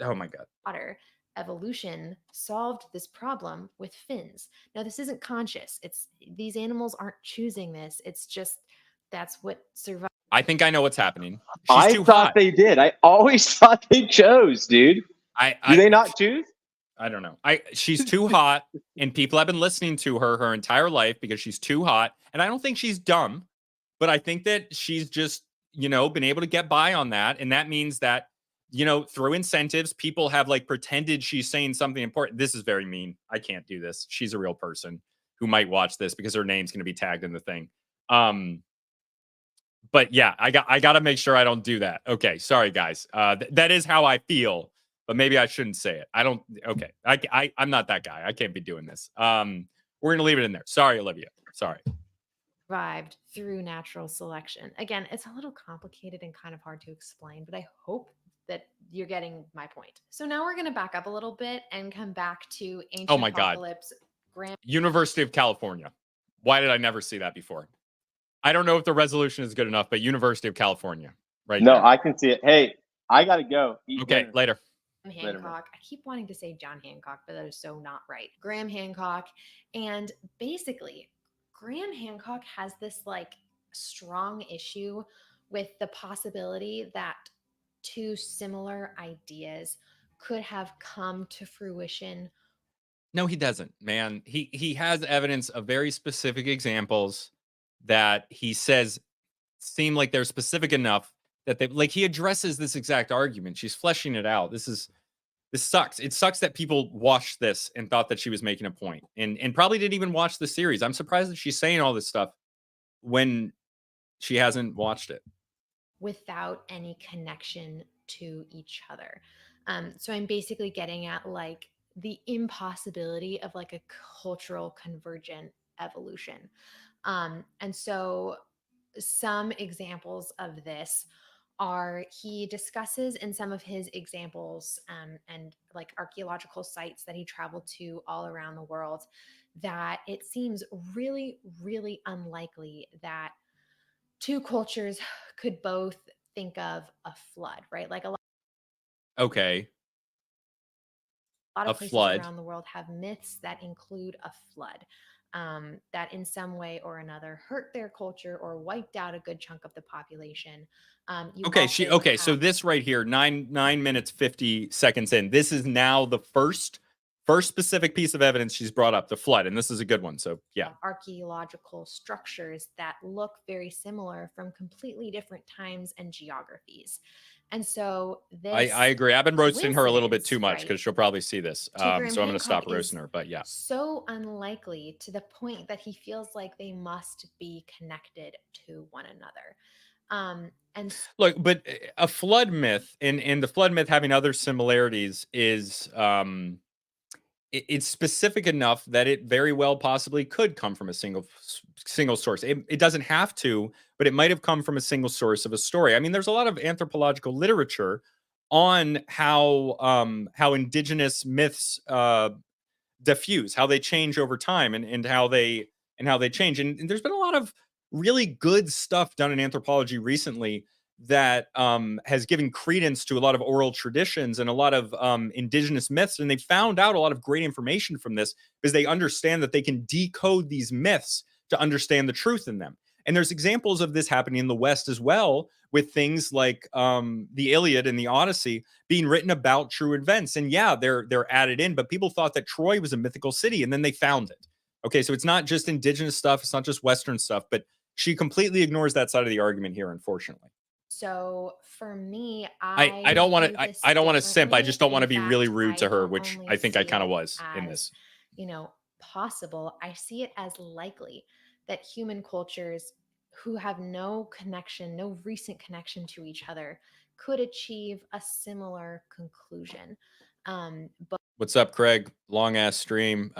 Oh my god. Water evolution solved this problem with fins. Now, this isn't conscious. These animals aren't choosing this. It's just that's what survived. I think I know what's happening. I thought they did. I always thought they chose, dude. Do they not choose? I don't know. She's too hot, and people have been listening to her entire life because she's too hot. And I don't think she's dumb, but I think that she's just, been able to get by on that. And that means that, through incentives, people have pretended she's saying something important. This is very mean. I can't do this. She's a real person who might watch this because her name's going to be tagged in the thing. But yeah, I got to make sure I don't do that. Okay. Sorry, guys. That is how I feel but maybe I shouldn't say it. I don't. Okay, I'm not that guy. I can't be doing this. We're gonna leave it in there. Sorry, Olivia. Sorry. Survived through natural selection. Again, it's a little complicated and kind of hard to explain, but I hope that you're getting my point. So now we're going to back up a little bit and come back to ancient Oh my God. apocalypse. University of California. Why did I never see that before? I don't know if the resolution is good enough, but University of California. Right. No, there. I can see it. Hey, I gotta go. Okay, later. Hancock. I keep wanting to say John Hancock, but that is so not right. Graham Hancock. And basically, Graham Hancock has this like strong issue with the possibility that two similar ideas could have come to fruition. No, he doesn't, man. He has evidence of very specific examples that he says seem like they're specific enough that they like he addresses this exact argument. She's fleshing it out. This sucks. It sucks that people watched this and thought that she was making a point and probably didn't even watch the series. I'm surprised that she's saying all this stuff when she hasn't watched it. Without any connection to each other. So I'm basically getting at like the impossibility of like a cultural convergent evolution. And so some examples of this are he discusses in some of his examples and like archaeological sites that he traveled to all around the world that it seems really, really unlikely that two cultures could both think of a flood, right? Like a lot of places around the world have myths that include a flood that in some way or another hurt their culture or wiped out a good chunk of the population. So this right here, 9 minutes 50 seconds in, this is now the first specific piece of evidence she's brought up, the flood, and this is a good one. So yeah, archaeological structures that look very similar from completely different times and geographies. And so this I agree. I've been roasting her a little bit too much because she'll probably see this. So I'm going to stop roasting her. But yeah, so unlikely to the point that he feels like they must be connected to one another. And look, but a flood myth and the flood myth having other similarities is it's specific enough that it very well possibly could come from a single source. It doesn't have to, but it might have come from a single source of a story. I mean, there's a lot of anthropological literature on how indigenous myths diffuse, how they change over time, and how they change. And there's been a lot of really good stuff done in anthropology recently that has given credence to a lot of oral traditions and a lot of indigenous myths. And they found out a lot of great information from this because they understand that they can decode these myths to understand the truth in them. And there's examples of this happening in the West as well, with things like the Iliad and the Odyssey being written about true events. And yeah, they're added in, but people thought that Troy was a mythical city and then they found it. Okay, so it's not just indigenous stuff, it's not just Western stuff, but she completely ignores that side of the argument here, unfortunately. So for me, I don't want to simp. I just don't want to be really rude to her, which I think I kind of was in this. Possible. I see it as likely that human cultures who have no connection, no recent connection to each other, could achieve a similar conclusion. But what's up, Craig? Long ass stream.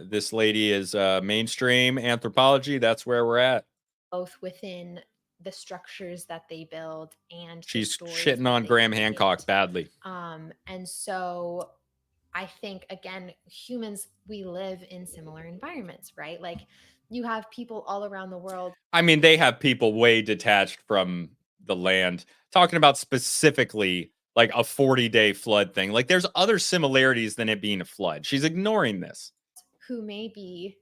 This lady is mainstream anthropology. That's where we're at. Both within the structures that they build and she's shitting on Graham Hancock badly. And so I think, again, humans, we live in similar environments, right? Like you have people all around the world. I mean, they have people way detached from the land, talking about specifically like a 40-day flood thing. Like there's other similarities than it being a flood. She's ignoring this. Who may be,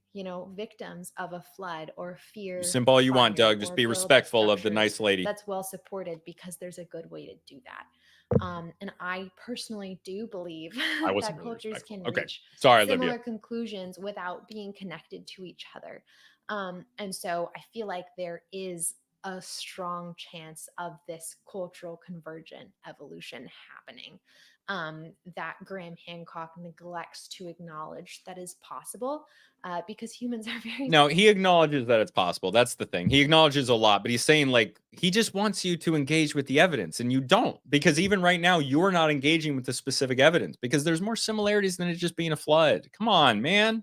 victims of a flood or fear. Simp all you want, Doug. Just be respectful of the nice lady. That's well supported because there's a good way to do that. And I personally do believe that cultures can reach similar conclusions without being connected to each other. And so I feel like there is a strong chance of this cultural convergent evolution happening. That Graham Hancock neglects to acknowledge that is possible, because humans are very No, he acknowledges that it's possible. That's the thing. He acknowledges a lot, but he's saying like he just wants you to engage with the evidence, and you don't, because even right now you're not engaging with the specific evidence because there's more similarities than it just being a flood. Come on, man.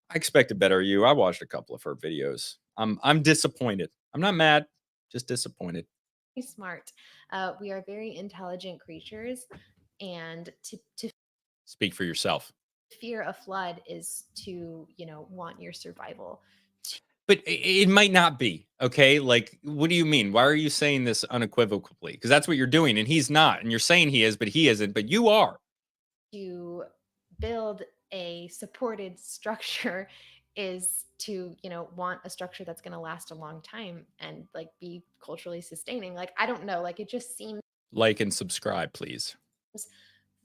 I expected better of you. I watched a couple of her videos. I'm disappointed. I'm not mad, just disappointed. smart. We are very intelligent creatures, and to Speak for yourself. fear a flood is to, want your survival. But it might not be, okay? Like, what do you mean? Why are you saying this unequivocally? Because that's what you're doing, and he's not. And you're saying he is, but he isn't, but you are. To build a supported structure is to, want a structure that's going to last a long time and like be culturally sustaining. Like, I don't know, like it just seems Like and subscribe, please.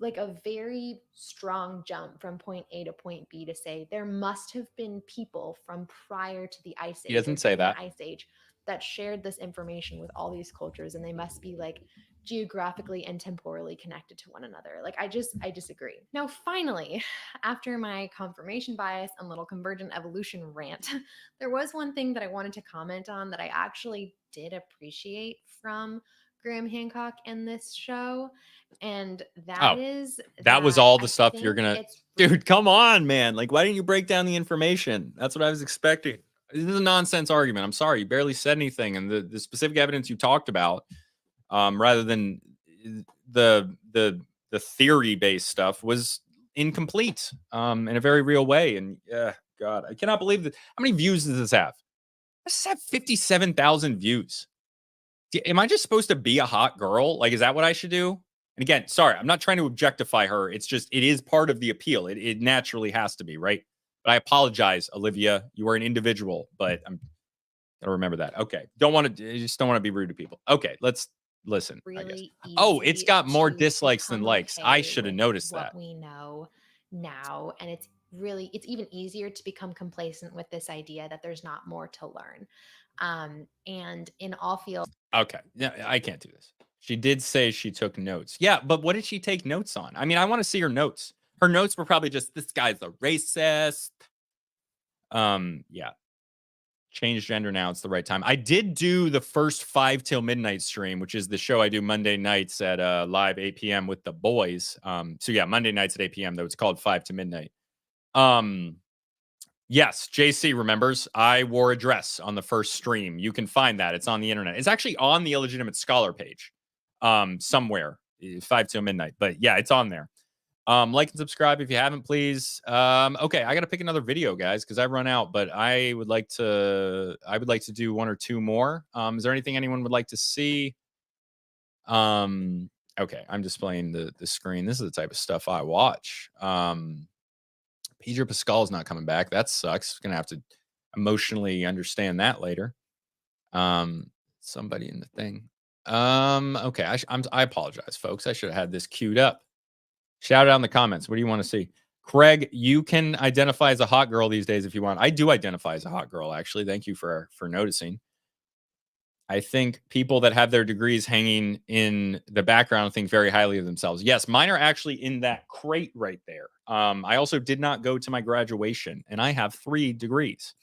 like a very strong jump from point A to point B to say there must have been people from prior to the Ice Age. He doesn't say that. Ice Age that shared this information with all these cultures, and they must be like geographically and temporally connected to one another. Like I disagree. Now, finally, after my confirmation bias and little convergent evolution rant, there was one thing that I wanted to comment on that I actually did appreciate from Graham Hancock in this show, and that was all the I stuff think you're gonna it's dude, come on, man. Like, why didn't you break down the information? That's what I was expecting. This is a nonsense argument. I'm sorry, you barely said anything, and the specific evidence you talked about, rather than the theory based stuff, was incomplete in a very real way. And God, I cannot believe that. How many views does this have? This have 57,000 views. Am I just supposed to be a hot girl? Like, is that what I should do? And again, sorry, I'm not trying to objectify her. It's just, it is part of the appeal. It naturally has to be, right? But I apologize, Olivia. You are an individual, but I'm gonna remember that. Okay. Just don't want to be rude to people. Okay, let's listen. really I guess. Oh, it's got more to dislikes than become likes. okay I should have with noticed what that. we know now, and it's even easier to become complacent with this idea that there's not more to learn. And in all fields. Okay. Yeah, I can't do this. She did say she took notes. Yeah, but what did she take notes on? I mean, I want to see her notes. Her notes were probably just, this guy's a racist. Yeah. Change gender now. It's the right time. I did do the first 5 till midnight stream, which is the show I do Monday nights at live 8 p.m. with the boys. So yeah, Monday nights at 8 p.m. though. It's called 5 to midnight. Yes, JC remembers. I wore a dress on the first stream. You can find that. It's on the internet. It's actually on the Illegitimate Scholar page. Somewhere. 5 till midnight. But yeah, it's on there. Like and subscribe if you haven't, please. Okay, I gotta pick another video, guys, because I run out, but I would like to do 1 or 2 more. Is there anything anyone would like to see? Okay, I'm displaying the screen. This is the type of stuff I watch. Pedro Pascal's not coming back. That sucks. Gonna have to emotionally understand that later. Somebody in the thing. Okay, I apologize, folks. I should have had this queued up. Shout out in the comments. What do you want to see? Craig, you can identify as a hot girl these days if you want. I do identify as a hot girl, actually. Thank you for noticing. I think people that have their degrees hanging in the background think very highly of themselves. Yes, mine are actually in that crate right there. I also did not go to my graduation, and I have 3 degrees.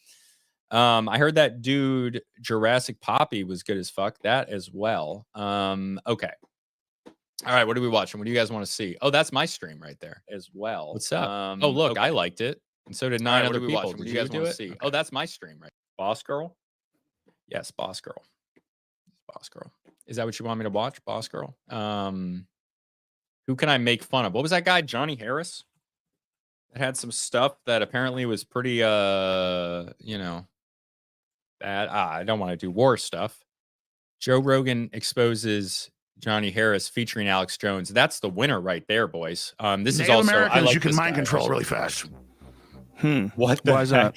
I heard that dude Jurassic Poppy was good as fuck. That as well. Okay. All right, what are we watching? What do you guys want to see? Oh, that's my stream right there as well. What's up? Oh, look, okay. I liked it, and so did 9 other people. What do you guys want to see? Okay. Oh, that's my stream right. Boss Girl. Yes, Boss Girl. Boss Girl. Is that what you want me to watch? Boss Girl. Who can I make fun of? What was that guy? Johnny Harris. That had some stuff that apparently was pretty, bad. I don't want to do war stuff. Joe Rogan exposes Johnny Harris featuring Alex Jones. That's the winner right there, boys. This is also Americans, I like you can this mind guy, control actually. really fast. What? Why is that?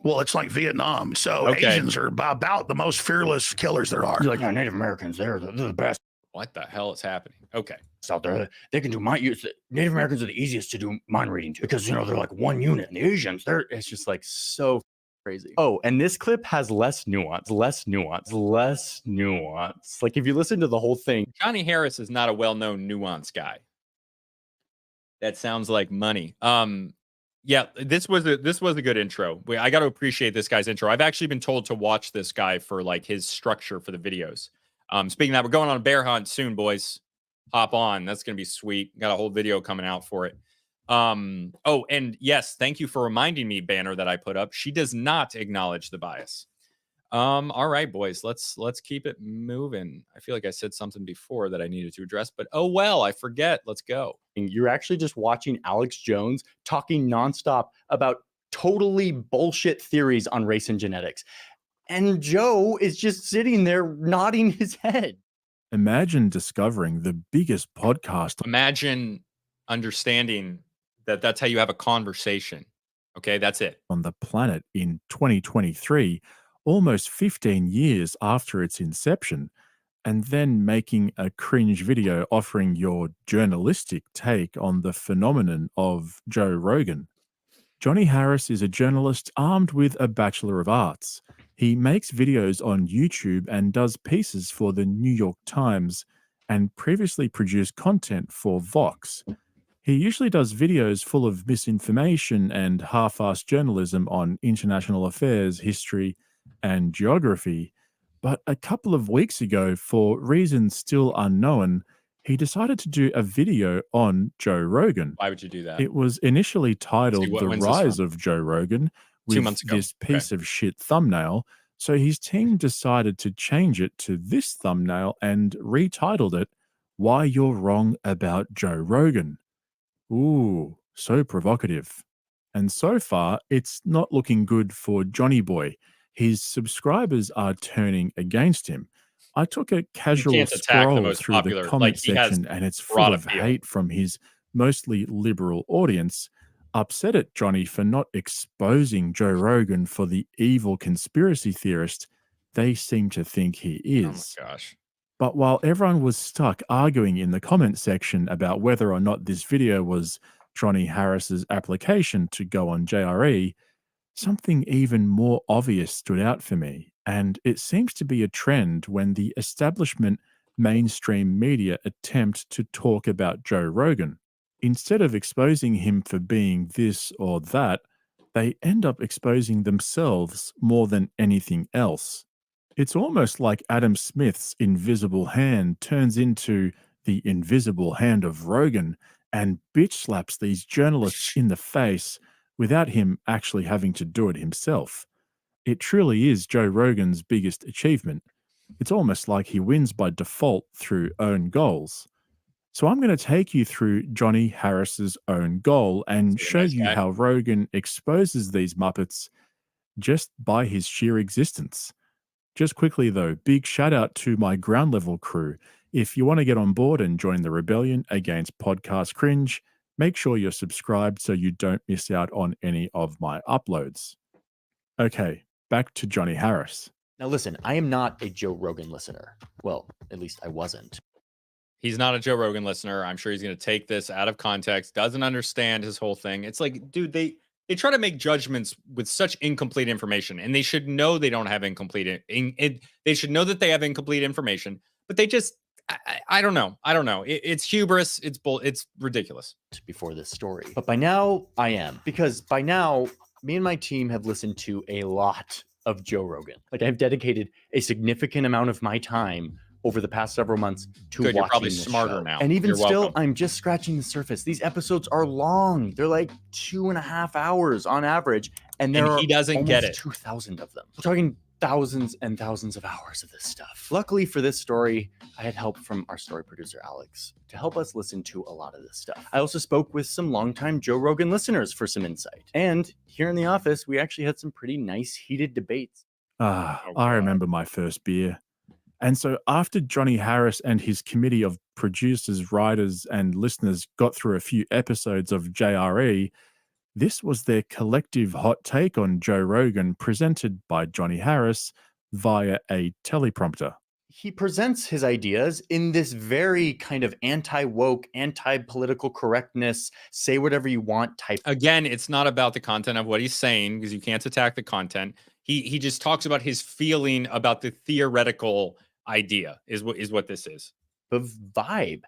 Well, it's like Vietnam. So Okay. Asians are about the most fearless killers there are. You're like, no, Native Americans, they're the best What the hell is happening? Okay. out there. They can do mind use. Native Americans are the easiest to do mind reading to because they're like one unit. And the Asians, it's just like so Crazy. Oh, and this clip has less nuance. Like if you listen to the whole thing. Johnny Harris is not a well-known nuance guy. That sounds like money. Yeah, this was a good intro. I got to appreciate this guy's intro. I've actually been told to watch this guy for like his structure for the videos. Speaking of that, we're going on a bear hunt soon, boys. Hop on. That's gonna be sweet. Got a whole video coming out for it. Oh, and yes, thank you for reminding me, banner that I put up. She does not acknowledge the bias. All right, boys, let's keep it moving. I feel like I said something before that I needed to address, but oh well, I forget. Let's go. You're actually just watching Alex Jones talking nonstop about totally bullshit theories on race and genetics. And Joe is just sitting there nodding his head. Imagine discovering the biggest podcast. Imagine understanding that that's how you have a conversation. Okay, that's it. On the planet in 2023, almost 15 years after its inception, and then making a cringe video offering your journalistic take on the phenomenon of Joe Rogan. Johnny Harris is a journalist armed with a Bachelor of Arts. He makes videos on YouTube and does pieces for the New York Times and previously produced content for Vox. He usually does videos full of misinformation and half-assed journalism on international affairs, history, and geography. But a couple of weeks ago, for reasons still unknown, he decided to do a video on Joe Rogan. Why would you do that? It was initially titled The when's this Rise from? of Joe Rogan, 2 with months ago. this piece of shit thumbnail. So his team decided to change it to this thumbnail and retitled it, Why You're Wrong About Joe Rogan. Ooh, so provocative. And so far, it's not looking good for Johnny Boy. His subscribers are turning against him. I took a casual can't attack the scroll most through popular- the comment like, he has section, and it's full broad of appeal. hate from his mostly liberal audience, upset at Johnny for not exposing Joe Rogan for the evil conspiracy theorist they seem to think he is. Oh my gosh. But while everyone was stuck arguing in the comment section about whether or not this video was Johnny Harris's application to go on JRE, something even more obvious stood out for me, and it seems to be a trend when the establishment mainstream media attempt to talk about Joe Rogan. Instead of exposing him for being this or that, they end up exposing themselves more than anything else. It's almost like Adam Smith's invisible hand turns into the invisible hand of Rogan and bitch slaps these journalists in the face without him actually having to do it himself. It truly is Joe Rogan's biggest achievement. It's almost like he wins by default through own goals. So I'm going to take you through Johnny Harris's own goal and show you how Rogan exposes these Muppets just by his sheer existence. Just quickly though, big shout out to my ground level crew. If you want to get on board and join the rebellion against Podcast Cringe, make sure you're subscribed so you don't miss out on any of my uploads. Okay, back to Johnny Harris. Now listen, I am not a Joe Rogan listener. Well, at least I wasn't. He's not a Joe Rogan listener. I'm sure he's going to take this out of context, doesn't understand his whole thing. It's like, dude, they try to make judgments with such incomplete information, and they should know they don't have incomplete. They should know that they have incomplete information, but they just, I don't know. It's hubris. It's ridiculous. Before this story, but by now I am, because by now me and my team have listened to a lot of Joe Rogan. Like I've dedicated a significant amount of my time over the past several months to Good, you're watching probably this smarter show. now. And even You're still, welcome. I'm just scratching the surface. These episodes are long. They're like 2.5 hours on average, and there he are doesn't get almost it. 2,000 of them. We're talking thousands and thousands of hours of this stuff. Luckily for this story, I had help from our story producer, Alex, to help us listen to a lot of this stuff. I also spoke with some longtime Joe Rogan listeners for some insight. And here in the office, we actually had some pretty nice heated debates. I remember my first beer. And so after Johnny Harris and his committee of producers, writers, and listeners got through a few episodes of JRE, this was their collective hot take on Joe Rogan presented by Johnny Harris via a teleprompter. he presents his ideas in this very kind of anti-woke, anti-political correctness, say whatever you want type. Again, it's not about the content of what he's saying, because you can't attack the content. He just talks about his feeling about the theoretical idea is what this is. Of vibe.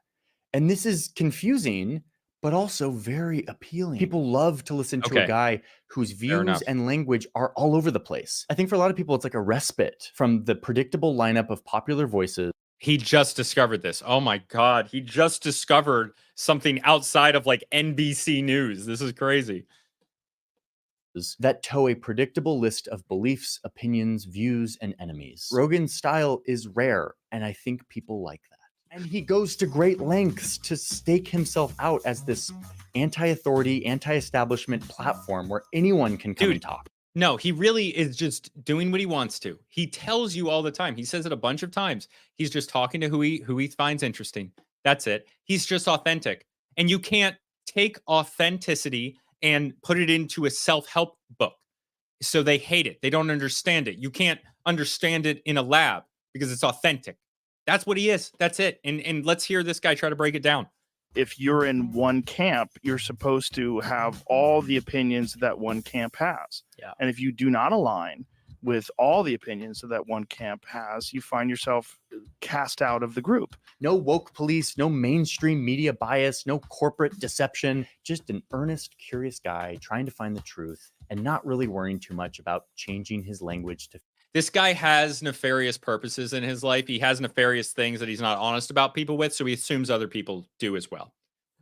And this is confusing, but also very appealing. People love to listen to a guy whose views and language are all over the place. I think for a lot of people, it's like a respite from the predictable lineup of popular voices. He just discovered this. Oh my God. He just discovered something outside of like NBC News. This is crazy. That tow a predictable list of beliefs, opinions, views, and enemies. Rogan's style is rare, and I think people like that. And he goes to great lengths to stake himself out as this anti-authority, anti-establishment platform where anyone can come and talk. No, he really is just doing what he wants to. He tells you all the time. He says it a bunch of times. He's just talking to who he finds interesting. That's it. He's just authentic. And you can't take authenticity and put it into a self-help book. So they hate it. They don't understand it. You can't understand it in a lab because it's authentic. That's what he is. That's it. And let's hear this guy try to break it down. If you're in one camp, you're supposed to have all the opinions that one camp has. Yeah. And if you do not align with all the opinions that one camp has, you find yourself cast out of the group. No woke police, no mainstream media bias, no corporate deception, just an earnest, curious guy trying to find the truth and not really worrying too much about changing his language to. This guy has nefarious purposes in his life. He has nefarious things that he's not honest about people with, so he assumes other people do as well.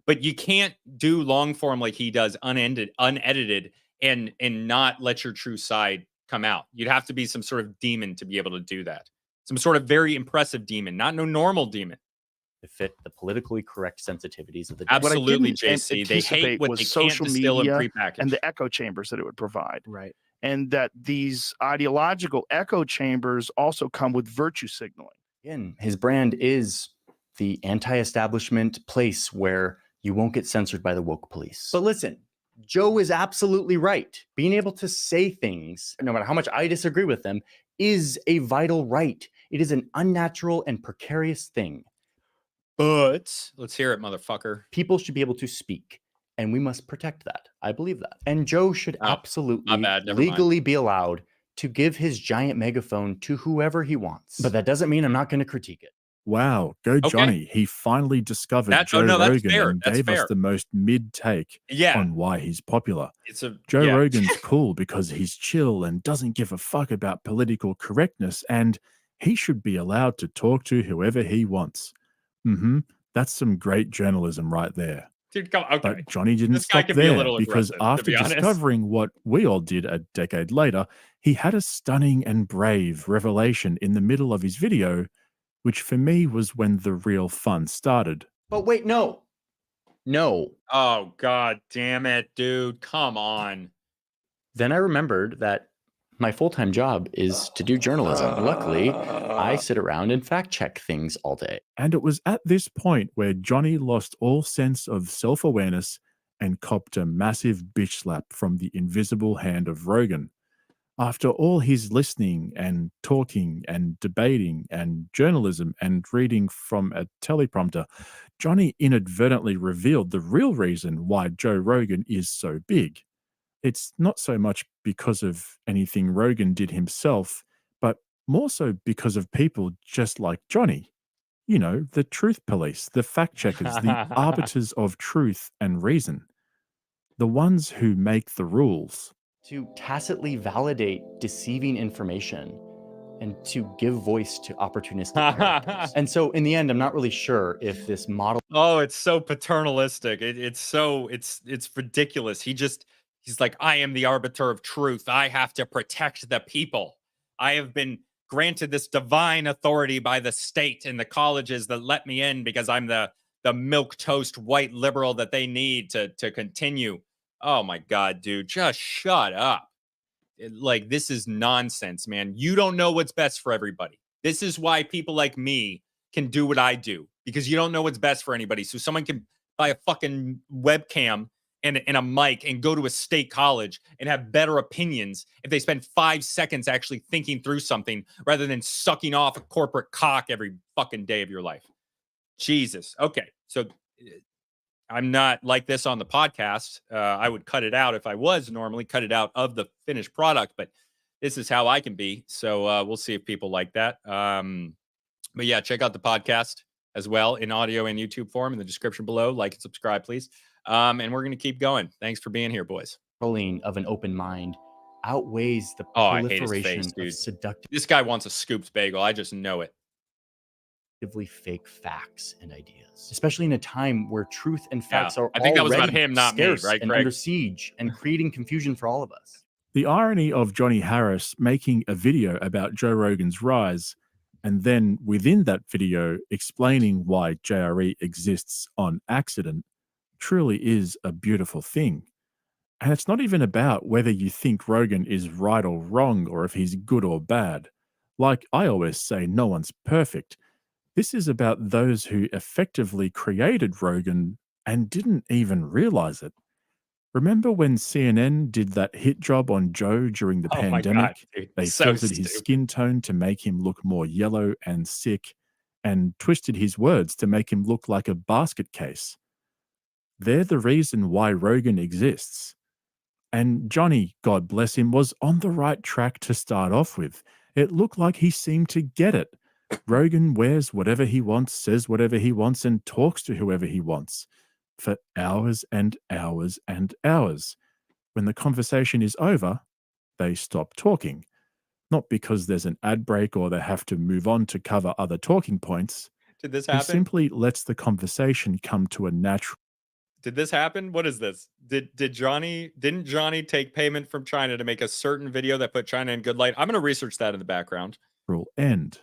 But you can't do long form like he does, unedited, and not let your true side come out. You'd have to be some sort of demon to be able to do that. Some sort of very impressive demon, not no normal demon. To fit the politically correct sensitivities of the day. Absolutely, JC. They hate what they can't distill and prepackage. And the echo chambers that it would provide. Right. And that these ideological echo chambers also come with virtue signaling. Again, his brand is the anti-establishment place where you won't get censored by the woke police. But listen, Joe is absolutely right. Being able to say things, no matter how much I disagree with them, is a vital right. It is an unnatural and precarious thing. But let's hear it, motherfucker. People should be able to speak, and we must protect that. I believe that. And Joe should absolutely legally be allowed to give his giant megaphone to whoever he wants. But that doesn't mean I'm not going to critique it. Wow, go Johnny. He finally discovered Joe Rogan and gave us the most mid take on why he's popular. Joe Rogan's cool because he's chill and doesn't give a fuck about political correctness, and he should be allowed to talk to whoever he wants. That's some great journalism right there. Dude, come on. But Johnny didn't stop there because after discovering what we all did a decade later, he had a stunning and brave revelation in the middle of his video, which for me was when the real fun started. But wait, no. Oh, God damn it, dude. Come on. Then I remembered that my full-time job is to do journalism. Luckily, I sit around and fact-check things all day. And it was at this point where Johnny lost all sense of self-awareness and copped a massive bitch slap from the invisible hand of Rogan. After all his listening and talking and debating and journalism and reading from a teleprompter, Johnny inadvertently revealed the real reason why Joe Rogan is so big. It's not so much because of anything Rogan did himself, but more so because of people just like Johnny. You know, the truth police, the fact checkers, the arbiters of truth and reason. The ones who make the rules. To tacitly validate deceiving information and to give voice to opportunistic characters. And so in the end, I'm not really sure if this model. Oh, it's so paternalistic. It's ridiculous. He's like, I am the arbiter of truth. I have to protect the people. I have been granted this divine authority by the state and the colleges that let me in because I'm the milquetoast white liberal that they need to continue. Oh my God, dude, just shut up. This is nonsense, man. You don't know what's best for everybody. This is why people like me can do what I do, because you don't know what's best for anybody. So someone can buy a fucking webcam and a mic and go to a state college and have better opinions if they spend 5 seconds actually thinking through something rather than sucking off a corporate cock every fucking day of your life. Jesus. Okay. So I'm not like this on the podcast. I would cut it out if I was normally, cut it out of the finished product, but this is how I can be. So we'll see if people like that. But yeah, check out the podcast as well in audio and YouTube form in the description below. Like and subscribe, please. And we're going to keep going. Thanks for being here, boys. Controlling of an open mind outweighs the I hate his proliferation face, dude. of seductive. This guy wants a scooped bagel. I just know it. Fake facts and ideas, especially in a time where truth and facts are I think that was about already him, not me, scarce right, and Greg? under siege and creating confusion for all of us. The irony of Johnny Harris making a video about Joe Rogan's rise and then within that video explaining why JRE exists on accident truly is a beautiful thing. And it's not even about whether you think Rogan is right or wrong or if he's good or bad. Like I always say, no one's perfect. This is about those who effectively created Rogan and didn't even realize it. Remember when CNN did that hit job on Joe during the Oh my God, pandemic? dude. They So filtered his stupid. skin tone to make him look more yellow and sick and twisted his words to make him look like a basket case. They're the reason why Rogan exists. And Johnny, God bless him, was on the right track to start off with. It looked like he seemed to get it. Rogan wears whatever he wants, says whatever he wants, and talks to whoever he wants for hours and hours and hours. When the conversation is over, they stop talking. Not because there's an ad break or they have to move on to cover other talking points. Did this He happen? simply lets the conversation come to a natural. Did this happen? What is this? Didn't Johnny take payment from China to make a certain video that put China in good light? I'm going to research that in the background. End.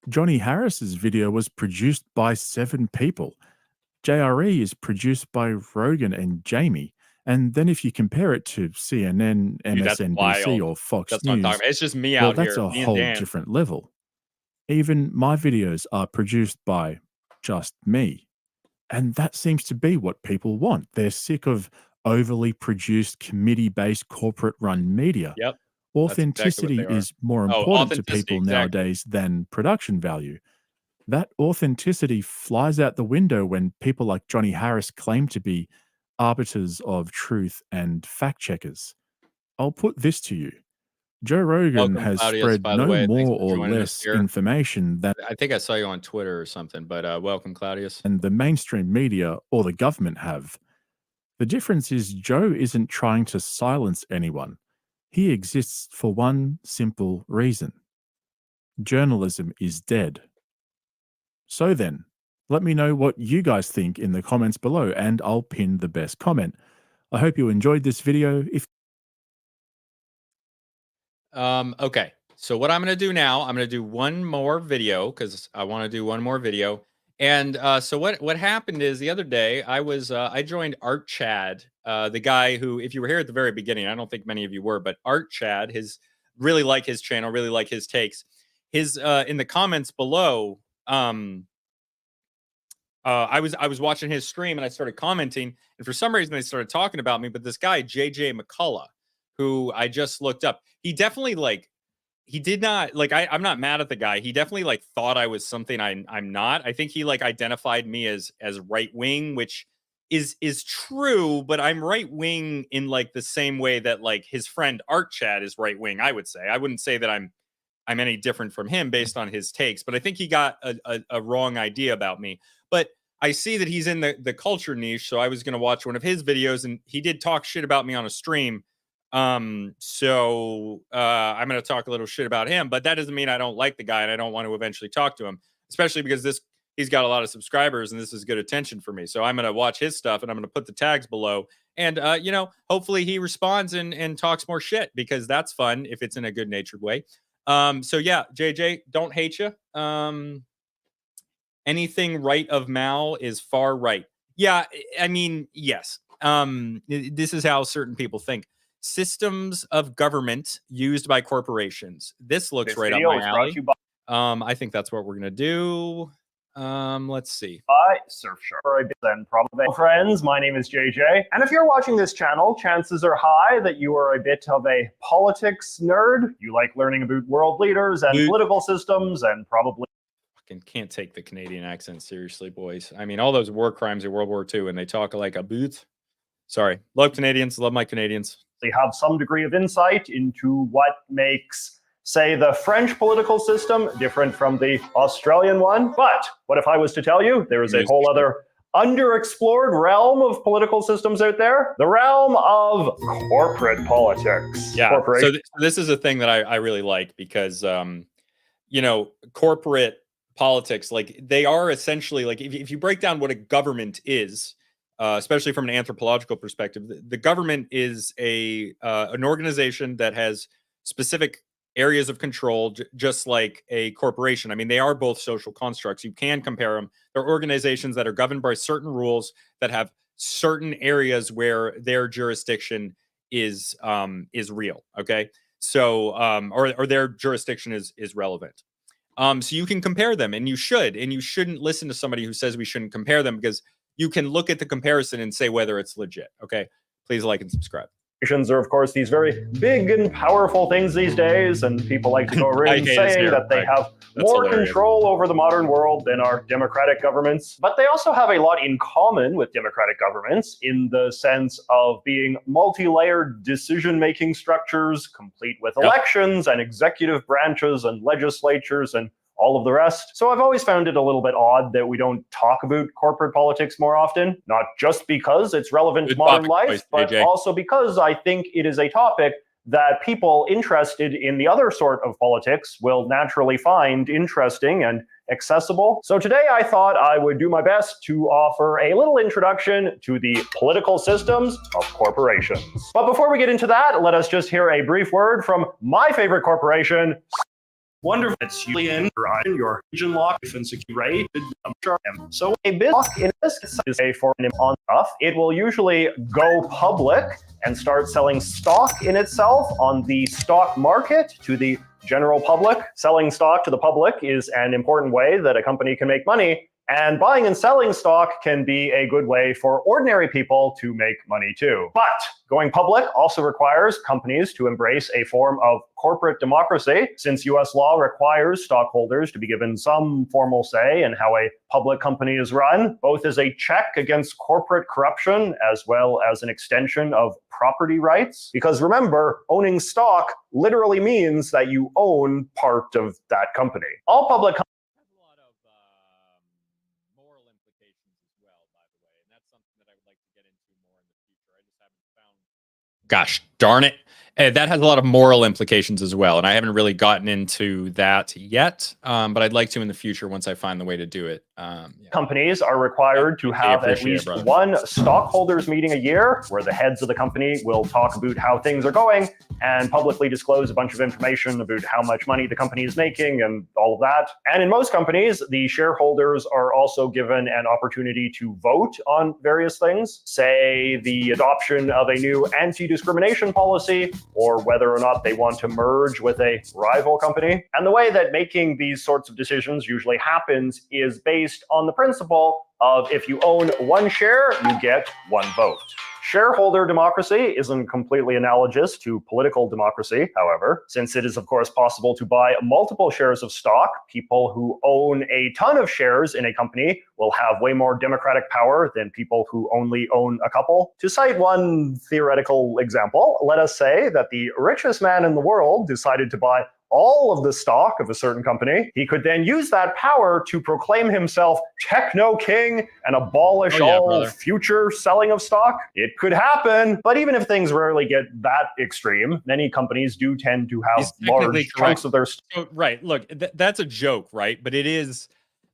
Johnny Harris's video was produced by 7 people. JRE is produced by Rogan and Jamie. And then if you compare it to CNN, Dude, that's MSNBC, wild. or Fox That's what I'm News, talking about. It's just me well, out that's here. a Me and whole Dan. different level. Even my videos are produced by just me. And that seems to be what people want. They're sick of overly produced, committee-based, corporate-run media. Yep. Authenticity exactly what they are. is more Oh, important to authenticity, people exactly. nowadays than production value. That authenticity flies out the window when people like Johnny Harris claim to be arbiters of truth and fact checkers. I'll put this to you. Joe Rogan Welcome, has Claudius, spread by the no way. Thanks more for or joining us less here. information than I think I saw you on Twitter or something, but welcome, Claudius. the mainstream media or the government have. The difference is Joe isn't trying to silence anyone. He exists for one simple reason. Journalism is dead. So then, let me know what you guys think in the comments below and I'll pin the best comment. I hope you enjoyed this video. If Okay, so what I'm going to do now, I'm going to do one more video because I want to do one more video. And so what happened is the other day I joined Art Chad, the guy who, if you were here at the very beginning, I don't think many of you were, but Art Chad, really like his channel, really like his takes. His in the comments below, I was watching his stream and I started commenting, and for some reason they started talking about me. But this guy JJ McCullough, who I just looked up, he definitely he did not I'm not mad at the guy. He definitely thought I was something I'm not. I think he identified me as right wing, which is true, but I'm right wing in the same way that his friend Art Chad is right wing. I would say I wouldn't say that I'm any different from him based on his takes, but I think he got a wrong idea about me. But I see that he's in the culture niche, so I was going to watch one of his videos, and he did talk shit about me on a stream. So I'm going to talk a little shit about him, but that doesn't mean I don't like the guy and I don't want to eventually talk to him, especially because he's got a lot of subscribers and this is good attention for me. So I'm going to watch his stuff and I'm going to put the tags below, and hopefully he responds and talks more shit, because that's fun if it's in a good natured way. So yeah, JJ, don't hate you. Anything right of Mao is far right. Yeah, I mean, yes. This is how certain people think. Systems of government used by corporations. This looks right up my alley. I think that's what we're gonna do. Let's see. Hi, Surfshark and probably friends. My name is JJ, and if you're watching this channel, chances are high that you are a bit of a politics nerd. You like learning about world leaders and political systems, and probably Fucking can't take the Canadian accent seriously, boys. I mean, all those war crimes in World War II, and they talk like a boot. Sorry, love Canadians, love my Canadians. they have some degree of insight into what makes, say, the French political system different from the Australian one. But what if I was to tell you there is a whole other underexplored realm of political systems out there? The realm of corporate politics. Yeah. So this is a thing that I really like because, you know, corporate politics, like they are essentially like, if you break down what a government is, especially from an anthropological perspective, the government is an organization that has specific areas of control, just like a corporation. I mean, they are both social constructs. You can compare them. They're organizations that are governed by certain rules that have certain areas where their jurisdiction is real. Okay, so or their jurisdiction is relevant. So you can compare them, and you should, and you shouldn't listen to somebody who says we shouldn't compare them, because you can look at the comparison and say whether it's legit. Okay, please like and subscribe. Are, of course, these very big and powerful things these days, and people like to go around saying that they have more control over the modern world than our democratic governments. But they also have a lot in common with democratic governments in the sense of being multi-layered decision-making structures, complete with elections and executive branches and legislatures and all of the rest. So I've always found it a little bit odd that we don't talk about corporate politics more often, not just because it's relevant to modern life, but also because I think it is a topic that people interested in the other sort of politics will naturally find interesting and accessible. So today I thought I would do my best to offer a little introduction to the political systems of corporations. But before we get into that, let us just hear a brief word from my favorite corporation. Wonderful. It's Julian, your region lock, and security. So a business in this is a foreign on stuff. It will usually go public and start selling stock in itself on the stock market to the general public. Selling stock to the public is an important way that a company can make money. And buying and selling stock can be a good way for ordinary people to make money too. But going public also requires companies to embrace a form of corporate democracy, since US law requires stockholders to be given some formal say in how a public company is run, both as a check against corporate corruption as well as an extension of property rights. Because remember, owning stock literally means that you own part of that company. All public companies Gosh darn it. That has a lot of moral implications as well. And I haven't really gotten into that yet, but I'd like to in the future once I find the way to do it. Companies are required to have at least one stockholders meeting a year where the heads of the company will talk about how things are going and publicly disclose a bunch of information about how much money the company is making and all of that. And in most companies, the shareholders are also given an opportunity to vote on various things, say the adoption of a new anti-discrimination policy, or whether or not they want to merge with a rival company. And the way that making these sorts of decisions usually happens is based on the principle of if you own one share, you get one vote. Shareholder democracy isn't completely analogous to political democracy, however, since it is, of course, possible to buy multiple shares of stock. People who own a ton of shares in a company will have way more democratic power than people who only own a couple. To cite one theoretical example, let us say that the richest man in the world decided to buy all of the stock of a certain company. He could then use that power to proclaim himself techno king and abolish all future selling of stock. It could happen, but even if things rarely get that extreme, many companies do tend to have large chunks of their stock. Right. Look, that's a joke, right? But it is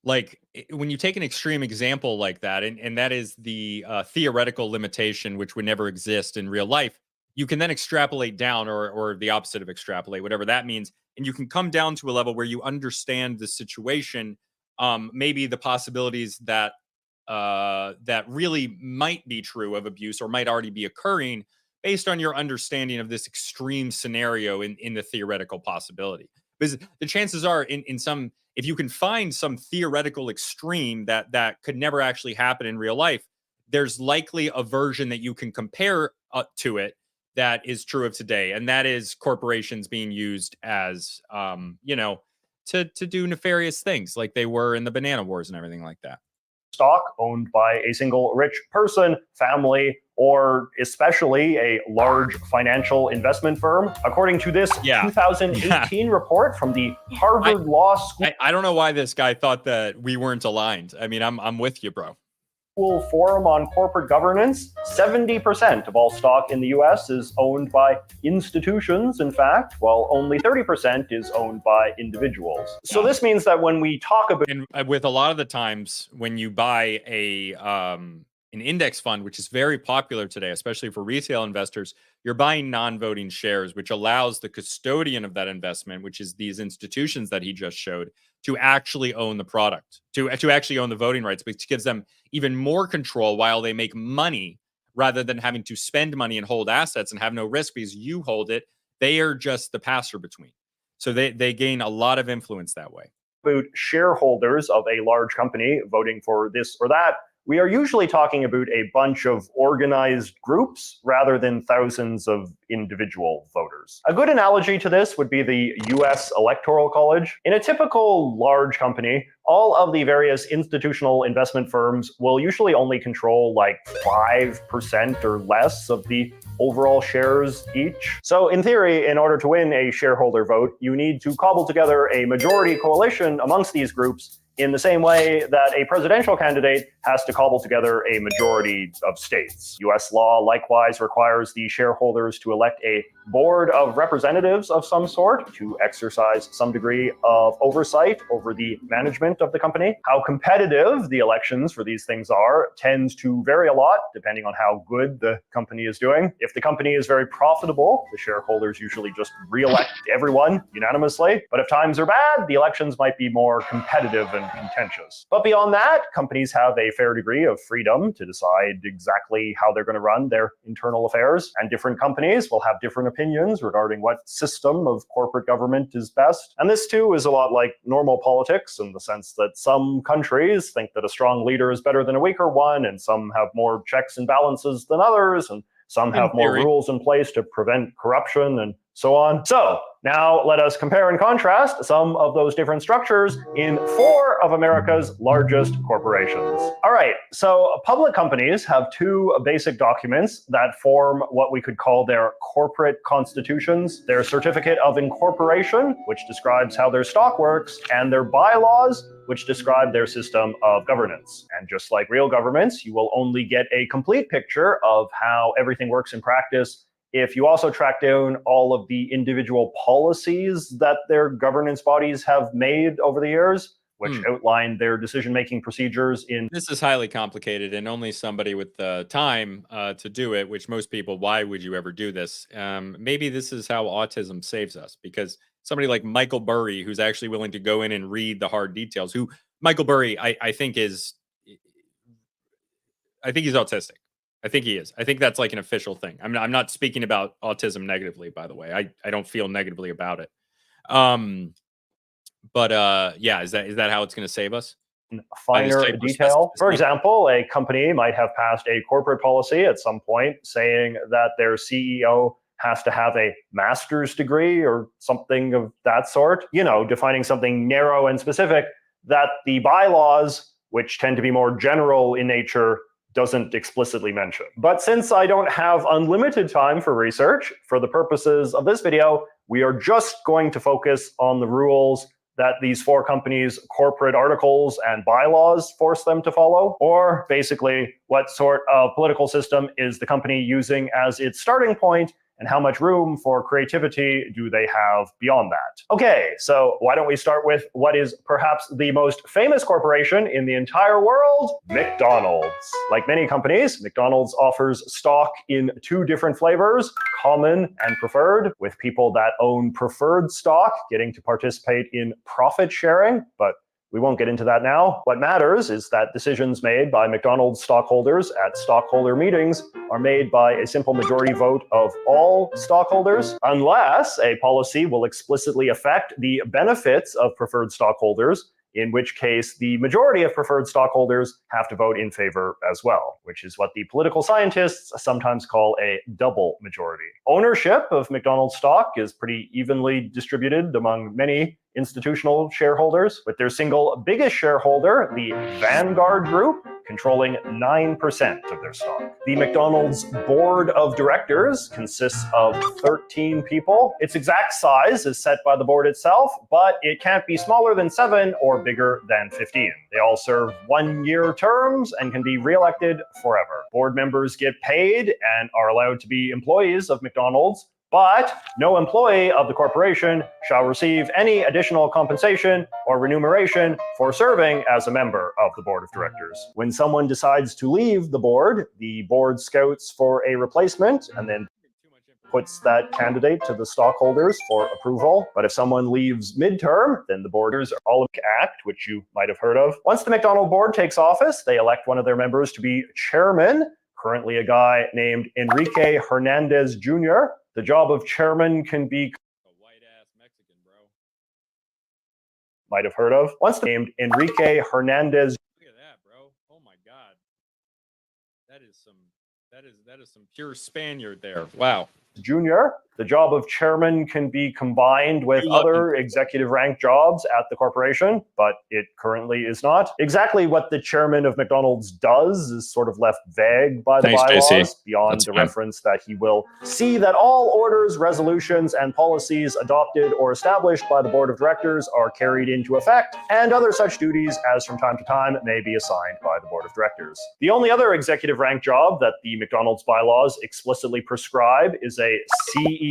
like when you take an extreme example like that, and that is the theoretical limitation, which would never exist in real life, you can then extrapolate down, or the opposite of extrapolate, whatever that means. And you can come down to a level where you understand the situation, maybe the possibilities that that really might be true of abuse or might already be occurring based on your understanding of this extreme scenario in the theoretical possibility. Because the chances are in some, if you can find some theoretical extreme that could never actually happen in real life, there's likely a version that you can compare to it that is true of today. And that is corporations being used as, to do nefarious things like they were in the banana wars and everything like that. Stock owned by a single rich person, family, or especially a large financial investment firm. According to this 2018 report from the Harvard Law School. I don't know why this guy thought that we weren't aligned. I mean, I'm with you, bro. Forum on Corporate Governance, 70% of all stock in the US is owned by institutions, in fact, while only 30% is owned by individuals. So this means that when we talk about... And with a lot of the times when you buy an index fund, which is very popular today, especially for retail investors, you're buying non-voting shares, which allows the custodian of that investment, which is these institutions that he just showed, to actually own the product, to actually own the voting rights, which gives them even more control while they make money rather than having to spend money and hold assets and have no risk because you hold it. They are just the passer between. So they gain a lot of influence that way. About shareholders of a large company voting for this or that, we are usually talking about a bunch of organized groups rather than thousands of individual voters. A good analogy to this would be the US Electoral College. In a typical large company, all of the various institutional investment firms will usually only control like 5% or less of the overall shares each. So in theory, in order to win a shareholder vote, you need to cobble together a majority coalition amongst these groups in the same way that a presidential candidate has to cobble together a majority of states. US law likewise requires the shareholders to elect a board of representatives of some sort to exercise some degree of oversight over the management of the company. How competitive the elections for these things are tends to vary a lot depending on how good the company is doing. If the company is very profitable, the shareholders usually just re-elect everyone unanimously. But if times are bad, the elections might be more competitive and contentious. But beyond that, companies have a fair degree of freedom to decide exactly how they're going to run their internal affairs, and different companies will have different opinions regarding what system of corporate government is best. And this too is a lot like normal politics in the sense that some countries think that a strong leader is better than a weaker one, and some have more checks and balances than others, and some have more rules in place to prevent corruption and so on. So now let us compare and contrast some of those different structures in 4 of America's largest corporations. All right, so public companies have 2 basic documents that form what we could call their corporate constitutions: their certificate of incorporation, which describes how their stock works, and their bylaws, which describe their system of governance. And just like real governments, you will only get a complete picture of how everything works in practice if you also track down all of the individual policies that their governance bodies have made over the years, which outline their decision-making procedures in... This is highly complicated, and only somebody with the time to do it, which most people, why would you ever do this? Maybe this is how autism saves us, because somebody like Michael Burry, who's actually willing to go in and read the hard details, who Michael Burry, I think he's autistic. I think he is. I think that's like an official thing. I'm not speaking about autism negatively, by the way. I don't feel negatively about it. Yeah, is that how it's going to save us? Finer detail. For example, a company might have passed a corporate policy at some point saying that their CEO has to have a master's degree or something of that sort, defining something narrow and specific that the bylaws, which tend to be more general in nature, doesn't explicitly mention. But since I don't have unlimited time for research, for the purposes of this video, we are just going to focus on the rules that these 4 companies' corporate articles and bylaws force them to follow, or basically what sort of political system is the company using as its starting point, and how much room for creativity do they have beyond that? Okay, so why don't we start with what is perhaps the most famous corporation in the entire world, McDonald's. Like many companies, McDonald's offers stock in 2 different flavors, common and preferred, with people that own preferred stock getting to participate in profit sharing, but We won't get into that now. What matters is that decisions made by McDonald's stockholders at stockholder meetings are made by a simple majority vote of all stockholders, unless a policy will explicitly affect the benefits of preferred stockholders, in which case the majority of preferred stockholders have to vote in favor as well, which is what the political scientists sometimes call a double majority. Ownership of McDonald's stock is pretty evenly distributed among many institutional shareholders, with their single biggest shareholder, the Vanguard Group, controlling 9% of their stock. The McDonald's board of directors consists of 13 people. Its exact size is set by the board itself, but it can't be smaller than 7 or bigger than 15. They all serve 1-year terms and can be re-elected forever. Board members get paid and are allowed to be employees of McDonald's, but no employee of the corporation shall receive any additional compensation or remuneration for serving as a member of the board of directors. When someone decides to leave the board scouts for a replacement and then puts that candidate to the stockholders for approval. But if someone leaves midterm, then the boarders all act, which you might have heard of. Once the McDonald board takes office, they elect one of their members to be chairman, currently a guy named Enrique Hernandez Jr. The job of chairman can be a white-ass Mexican, bro. Might have heard of. Once named Enrique Hernandez. Look at that, bro. Oh my God. That is some pure Spaniard there. Wow. Jr. The job of chairman can be combined with other executive rank jobs at the corporation, but it currently is not. Exactly what the chairman of McDonald's does is sort of left vague by the bylaws, JC. beyond the reference that he will see that all orders, resolutions, and policies adopted or established by the board of directors are carried into effect, and other such duties as from time to time may be assigned by the board of directors. The only other executive rank job that the McDonald's bylaws explicitly prescribe is a CEO,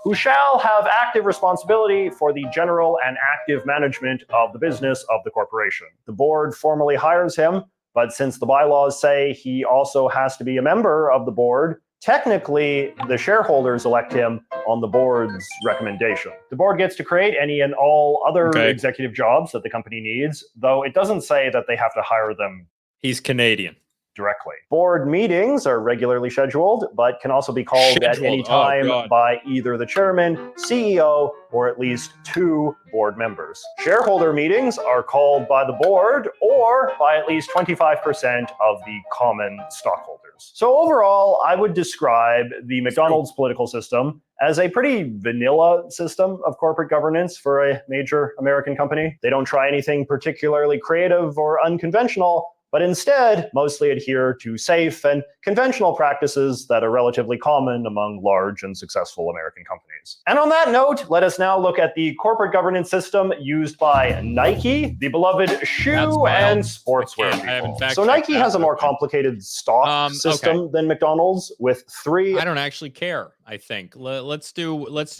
who shall have active responsibility for the general and active management of the business of the corporation. The board formally hires him, but since the bylaws say he also has to be a member of the board, technically the shareholders elect him on the board's recommendation. The board gets to create any and all other executive jobs that the company needs, though it doesn't say that they have to hire them. He's Canadian. Directly. Board meetings are regularly scheduled, but can also be called at any time by either the chairman, CEO, or at least 2 board members. Shareholder meetings are called by the board or by at least 25% of the common stockholders. So overall, I would describe the McDonald's political system as a pretty vanilla system of corporate governance for a major American company. They don't try anything particularly creative or unconventional, but instead mostly adhere to safe and conventional practices that are relatively common among large and successful American companies. And on that note, let us now look at the corporate governance system used by Nike, the beloved shoe and sportswear people. So Nike has a more complicated stock system than McDonald's, with 3. I don't actually care, I think. Let's do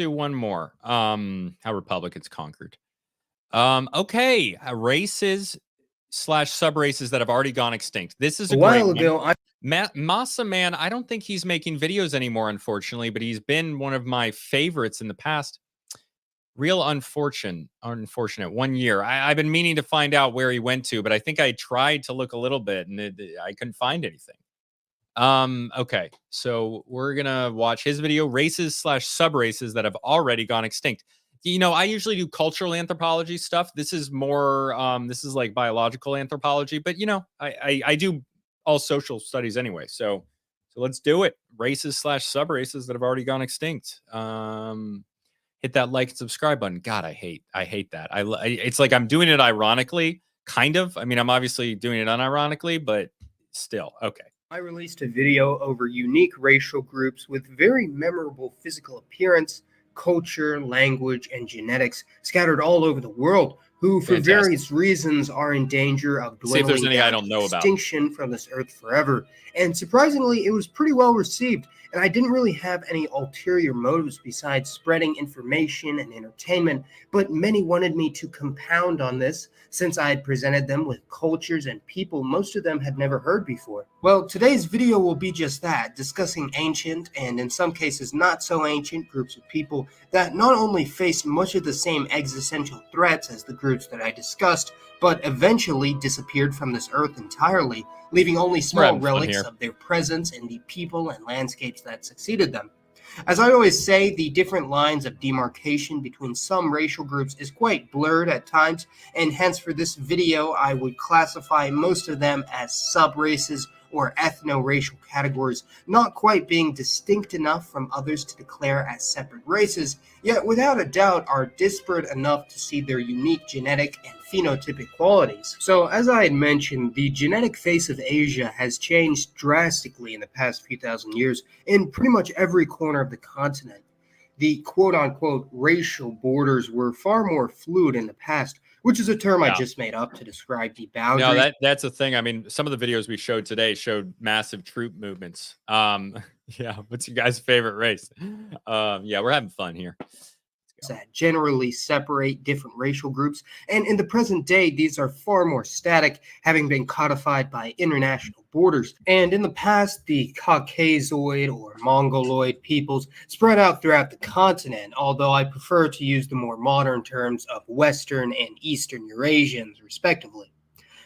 one more. How Republicans conquered. Races / sub races that have already gone extinct. This is a while ago. Masaman, I don't think he's making videos anymore, unfortunately, but he's been one of my favorites in the past. Real unfortunate. 1 year. I've been meaning to find out where he went to, but I think I tried to look a little bit and I couldn't find anything. So we're gonna watch his video, races / sub races that have already gone extinct. You know, I usually do cultural anthropology stuff. This is more, this is like biological anthropology, but you know, I do all social studies anyway. So let's do it. Races / sub races that have already gone extinct. Hit that like and subscribe button. God, I hate that. It's like I'm doing it ironically, kind of. I mean, I'm obviously doing it unironically, but still, okay. I released a video over unique racial groups with very memorable physical appearance, culture, language, and genetics scattered all over the world, who for various reasons are in danger of dwindling down extinction from this earth forever. And surprisingly, it was pretty well received, and I didn't really have any ulterior motives besides spreading information and entertainment, but many wanted me to compound on this since I had presented them with cultures and people most of them had never heard before. Well, today's video will be just that, discussing ancient and in some cases not so ancient groups of people that not only face much of the same existential threats as the groups that I discussed, but eventually disappeared from this earth entirely, leaving only small having fun relics here. of their presence in the people and landscapes that succeeded them. As I always say, the different lines of demarcation between some racial groups is quite blurred at times, and hence for this video I would classify most of them as sub-races or ethno-racial categories, not quite being distinct enough from others to declare as separate races, yet without a doubt are disparate enough to see their unique genetic and phenotypic qualities. So as I had mentioned, the genetic face of Asia has changed drastically in the past few thousand years in pretty much every corner of the continent. The quote-unquote racial borders were far more fluid in the past, which is a term I Yeah. just made up to describe the boundaries. No, that's a thing. I mean, some of the videos we showed today showed massive troop movements. Yeah, what's your guys' favorite race? Yeah, we're having fun here. That generally separate different racial groups, and in the present day these are far more static, having been codified by international borders. And in the past, the Caucasoid or Mongoloid peoples spread out throughout the continent, although I prefer to use the more modern terms of Western and Eastern Eurasians respectively.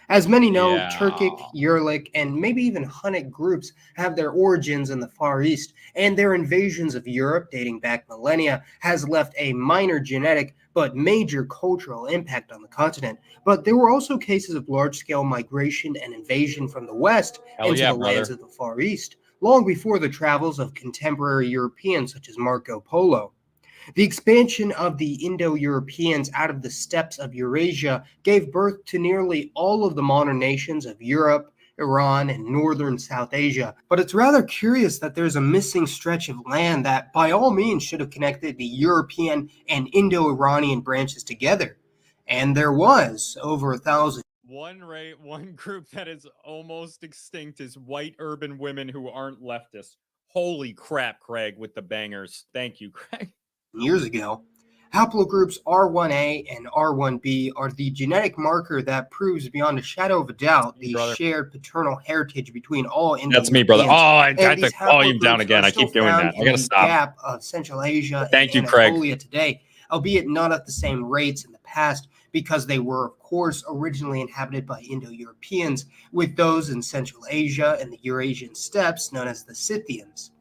As many know, Yeah. Turkic, Uralic, and maybe even Hunnic groups have their origins in the Far East, and their invasions of Europe dating back millennia has left a minor genetic but major cultural impact on the continent. But there were also cases of large-scale migration and invasion from the West Hell into yeah, the lands brother. of the Far East, long before the travels of contemporary Europeans such as Marco Polo. The expansion of the Indo-Europeans out of the steppes of Eurasia gave birth to nearly all of the modern nations of Europe, Iran, and northern South Asia. But it's rather curious that there's a missing stretch of land that by all means should have connected the European and Indo-Iranian branches together. And there was over 1,000. One group that is almost extinct is white urban women who aren't leftists. Holy crap, Craig, with the bangers. Thank you, Craig. Years ago. Haplogroups R1A and R1B are the genetic marker that proves beyond a shadow of a doubt the shared paternal heritage between all Indo-Europeans. That's me, brother. Oh, I got the these volume down haplogroups again. are I keep still doing found that. I in gotta the stop. gap of Central Asia Thank and you, Craig. Anatolia today, albeit not at the same rates in the past, because they were, of course, originally inhabited by Indo-Europeans, with those in Central Asia and the Eurasian steppes known as the Scythians.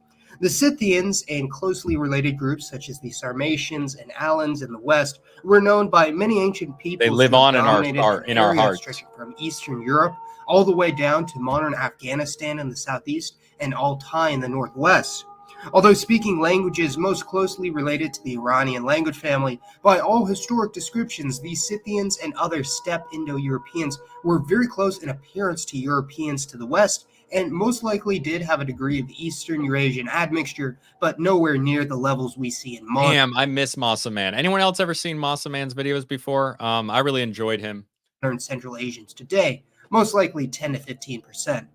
The Scythians and closely related groups such as the Sarmatians and Alans in the West were known by many ancient peoples. They live to have on in our dominated an in our area hearts. stretching from Eastern Europe all the way down to modern Afghanistan in the southeast and Altai in the northwest. Although speaking languages most closely related to the Iranian language family, by all historic descriptions, the Scythians and other steppe Indo-Europeans were very close in appearance to Europeans to the west, and most likely did have a degree of Eastern Eurasian admixture, but nowhere near the levels we see in modern. Damn, I miss Masaman. Anyone else ever seen Masaman's videos before? I really enjoyed him. Central Asians today, most likely 10 to 15%.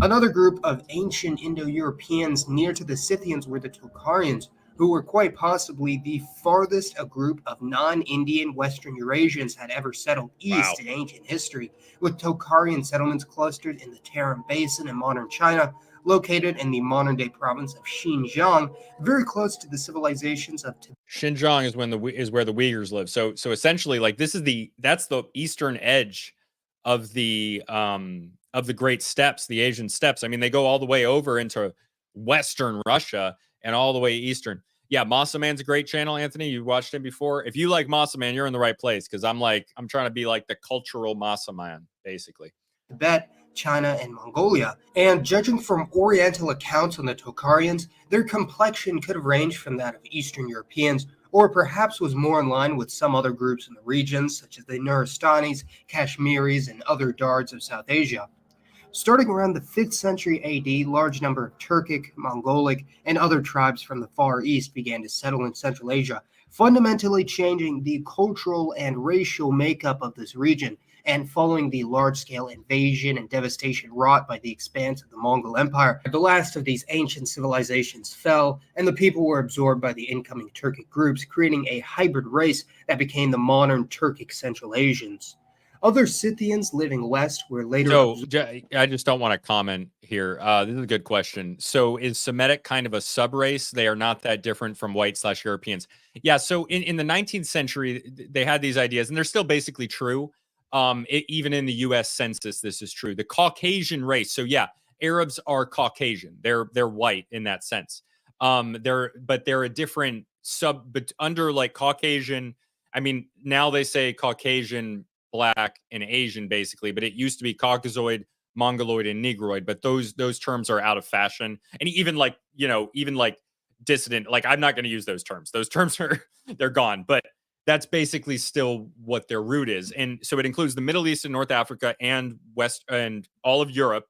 Another group of ancient Indo-Europeans near to the Scythians were the Tocharians, who were quite possibly the farthest a group of non-Indian Western Eurasians had ever settled east in ancient history, with Tocharian settlements clustered in the Tarim Basin in modern China, located in the modern-day province of Xinjiang, very close to the civilizations of Tibet. Xinjiang is where the Uyghurs live. So essentially, like that's the eastern edge of the Great Steppes, the Asian steppes. I mean, they go all the way over into Western Russia and all the way eastern. Yeah, Masaman's a great channel, Anthony. You watched him before. If you like Masaman, you're in the right place, because I'm trying to be like the cultural Masaman, basically. Tibet, China, and Mongolia. And judging from Oriental accounts on the Tocharians, their complexion could have ranged from that of Eastern Europeans, or perhaps was more in line with some other groups in the regions, such as the Nuristanis, Kashmiris, and other Dards of South Asia. Starting around the 5th century AD, large number of Turkic, Mongolic, and other tribes from the Far East began to settle in Central Asia, fundamentally changing the cultural and racial makeup of this region, and following the large-scale invasion and devastation wrought by the expanse of the Mongol Empire. The last of these ancient civilizations fell, and the people were absorbed by the incoming Turkic groups, creating a hybrid race that became the modern Turkic Central Asians. Other Scythians living west were later. So I just don't want to comment here. This is a good question. So is Semitic kind of a subrace? They are not that different from white/Europeans. Yeah. So in the 19th century, they had these ideas, and they're still basically true. Even in the U.S. Census, this is true. The Caucasian race. So yeah, Arabs are Caucasian. They're white in that sense. They're a different but under like Caucasian. I mean, now they say Caucasian, Black, and Asian basically, but it used to be Caucasoid, Mongoloid, and Negroid. But those terms are out of fashion, and even like dissident. Like I'm not going to use those terms. Those terms they're gone. But that's basically still what their root is. And so it includes the Middle East and North Africa and West and all of Europe.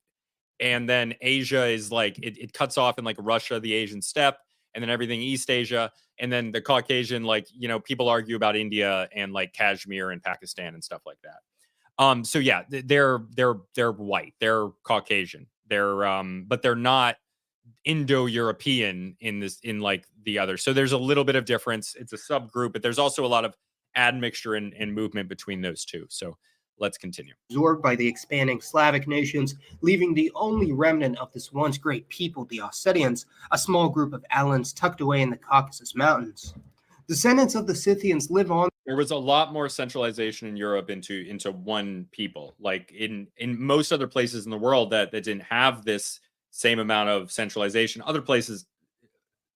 And then Asia is like, it cuts off in like Russia, the Asian steppe, and then everything East Asia. And then the Caucasian, like, people argue about India and like Kashmir and Pakistan and stuff like that. So yeah, they're white, they're Caucasian. But they're not Indo-European in like the other. So there's a little bit of difference. It's a subgroup, but there's also a lot of admixture and movement between those two. So let's continue. Absorbed by the expanding Slavic nations, leaving the only remnant of this once great people, the Ossetians, a small group of Alans tucked away in the Caucasus Mountains. Descendants of the Scythians live on. There was a lot more centralization in Europe into one people. Like in most other places in the world that didn't have this same amount of centralization. Other places,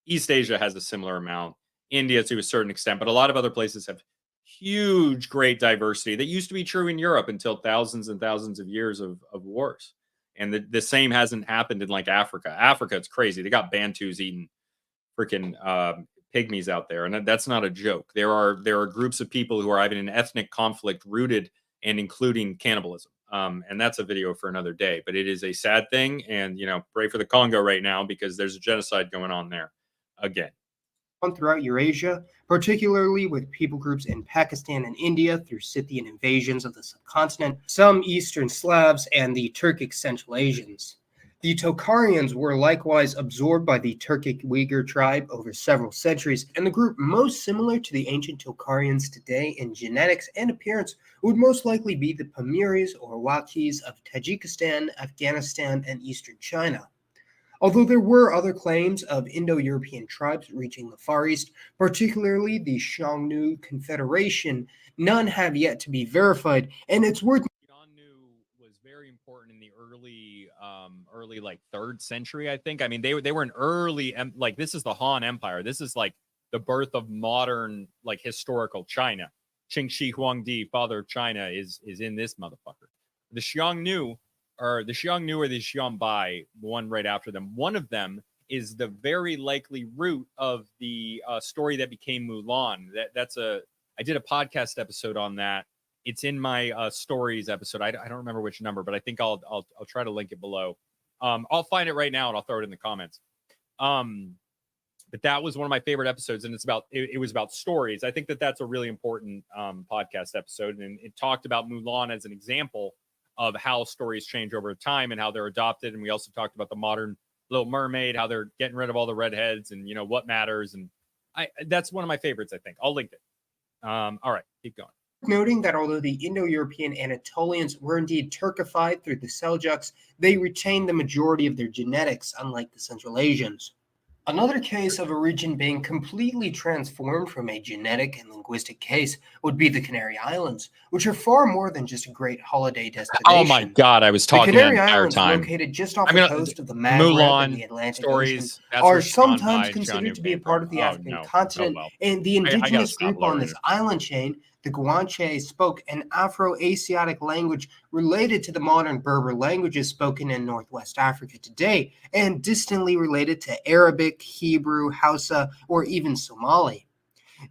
East Asia has a similar amount, India to a certain extent, but a lot of other places have huge, great diversity that used to be true in Europe until thousands and thousands of years of wars. And the same hasn't happened in like Africa. Africa, it's crazy. They got Bantus eating freaking pygmies out there. And that's not a joke. There are groups of people who are having an ethnic conflict rooted and including cannibalism. And that's a video for another day, but it is a sad thing. And, pray for the Congo right now because there's a genocide going on there again. Throughout Eurasia, particularly with people groups in Pakistan and India through Scythian invasions of the subcontinent, some Eastern Slavs, and the Turkic Central Asians. The Tokharians were likewise absorbed by the Turkic Uyghur tribe over several centuries, and the group most similar to the ancient Tokharians today in genetics and appearance would most likely be the Pamiris or Wakis of Tajikistan, Afghanistan, and eastern China. Although there were other claims of Indo-European tribes reaching the Far East, particularly the Xiongnu Confederation, none have yet to be verified, and it's worth important in the early like 3rd century, I think. I mean, they were an early, like, this is the Han Empire. This is like the birth of modern, like, historical China. Qing Shi Huangdi, father of China, is in this motherfucker. The Xiongnu or the Xiongbai, one right after them. One of them is the very likely root of the story that became Mulan. I did a podcast episode on that. It's in my stories episode. I don't remember which number, but I think I'll try to link it below. I'll find it right now and I'll throw it in the comments. But that was one of my favorite episodes, and it was about stories. I think that's a really important podcast episode, and it talked about Mulan as an example of how stories change over time and how they're adopted. And we also talked about the modern Little Mermaid, how they're getting rid of all the redheads and what matters. And that's one of my favorites. I think I'll link it. All right, keep going. Noting that although the Indo-European Anatolians were indeed Turkified through the Seljuks, they retained the majority of their genetics, unlike the Central Asians. Another case of a region being completely transformed from a genetic and linguistic case would be the Canary Islands, which are far more than just a great holiday destination. Oh my God, I was talking the Canary entire Islands, time. located just off the coast of the Maghreb and the Atlantic Ocean, are sometimes considered to be a part of the African continent, and the indigenous group on this island chain, the Guanche, spoke an Afro-Asiatic language related to the modern Berber languages spoken in Northwest Africa today, and distantly related to Arabic, Hebrew, Hausa, or even Somali.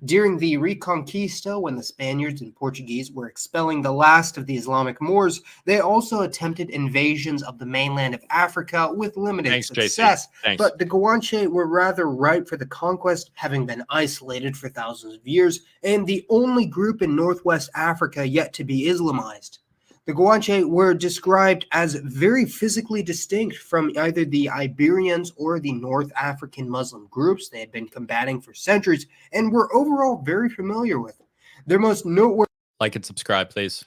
During the Reconquista, when the Spaniards and Portuguese were expelling the last of the Islamic Moors, they also attempted invasions of the mainland of Africa with limited success. But the Guanche were rather ripe for the conquest, having been isolated for thousands of years, and the only group in Northwest Africa yet to be Islamized. The Guanche were described as very physically distinct from either the Iberians or the North African Muslim groups they had been combating for centuries and were overall very familiar with. Their most noteworthy like and subscribe, please.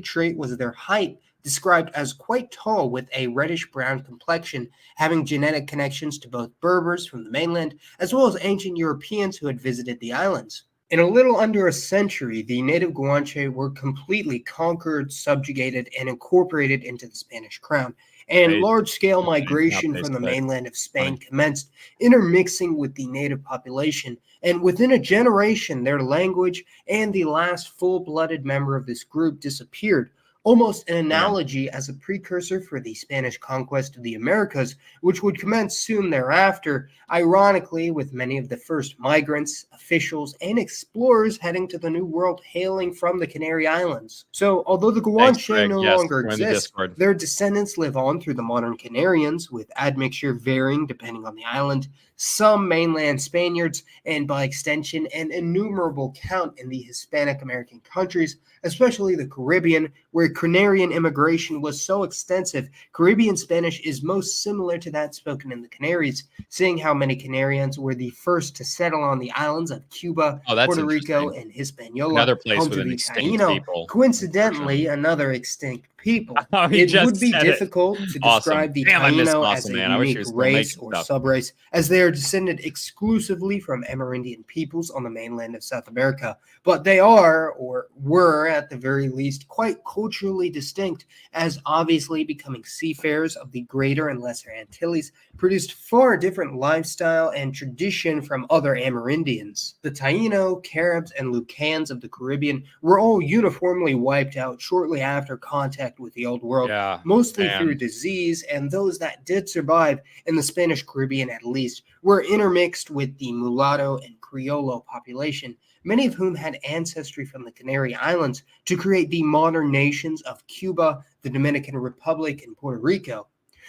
Trait was their height, described as quite tall with a reddish-brown complexion, having genetic connections to both Berbers from the mainland as well as ancient Europeans who had visited the islands. In a little under a century, the native Guanche were completely conquered, subjugated, and incorporated into the Spanish crown, and large-scale migration from the mainland of Spain commenced, intermixing with the native population, and within a generation, their language and the last full-blooded member of this group disappeared, almost an analogy as a precursor for the Spanish conquest of the Americas, which would commence soon thereafter, ironically with many of the first migrants, officials, and explorers heading to the New World hailing from the Canary Islands. So, although the Guanche no longer exist, their descendants live on through the modern Canarians, with admixture varying depending on the island, some mainland Spaniards, and by extension, an innumerable count in the Hispanic American countries, especially the Caribbean, where Canarian immigration was so extensive. Caribbean Spanish is most similar to that spoken in the Canaries, seeing how many Canarians were the first to settle on the islands of Cuba, Puerto Rico, and Hispaniola, Another place home with to an the extinct Taino. people. Coincidentally, another extinct people. He It just would be said it. difficult to Awesome. describe the Damn, I miss Taino as a Masaman. I wish he unique was still making race or stuff. subrace, as they are descended exclusively from Amerindian peoples on the mainland of South America. But they are, or were at the very least, quite culturally distinct, as obviously becoming seafarers of the Greater and Lesser Antilles produced far different lifestyle and tradition from other Amerindians. The Taino, Caribs, and Lucans of the Caribbean were all uniformly wiped out shortly after contact with the Old World, mostly through disease, and those that did survive in the Spanish Caribbean at least were intermixed with the mulatto and Criollo population, many of whom had ancestry from the Canary Islands, to create the modern nations of Cuba, the Dominican Republic, and Puerto Rico.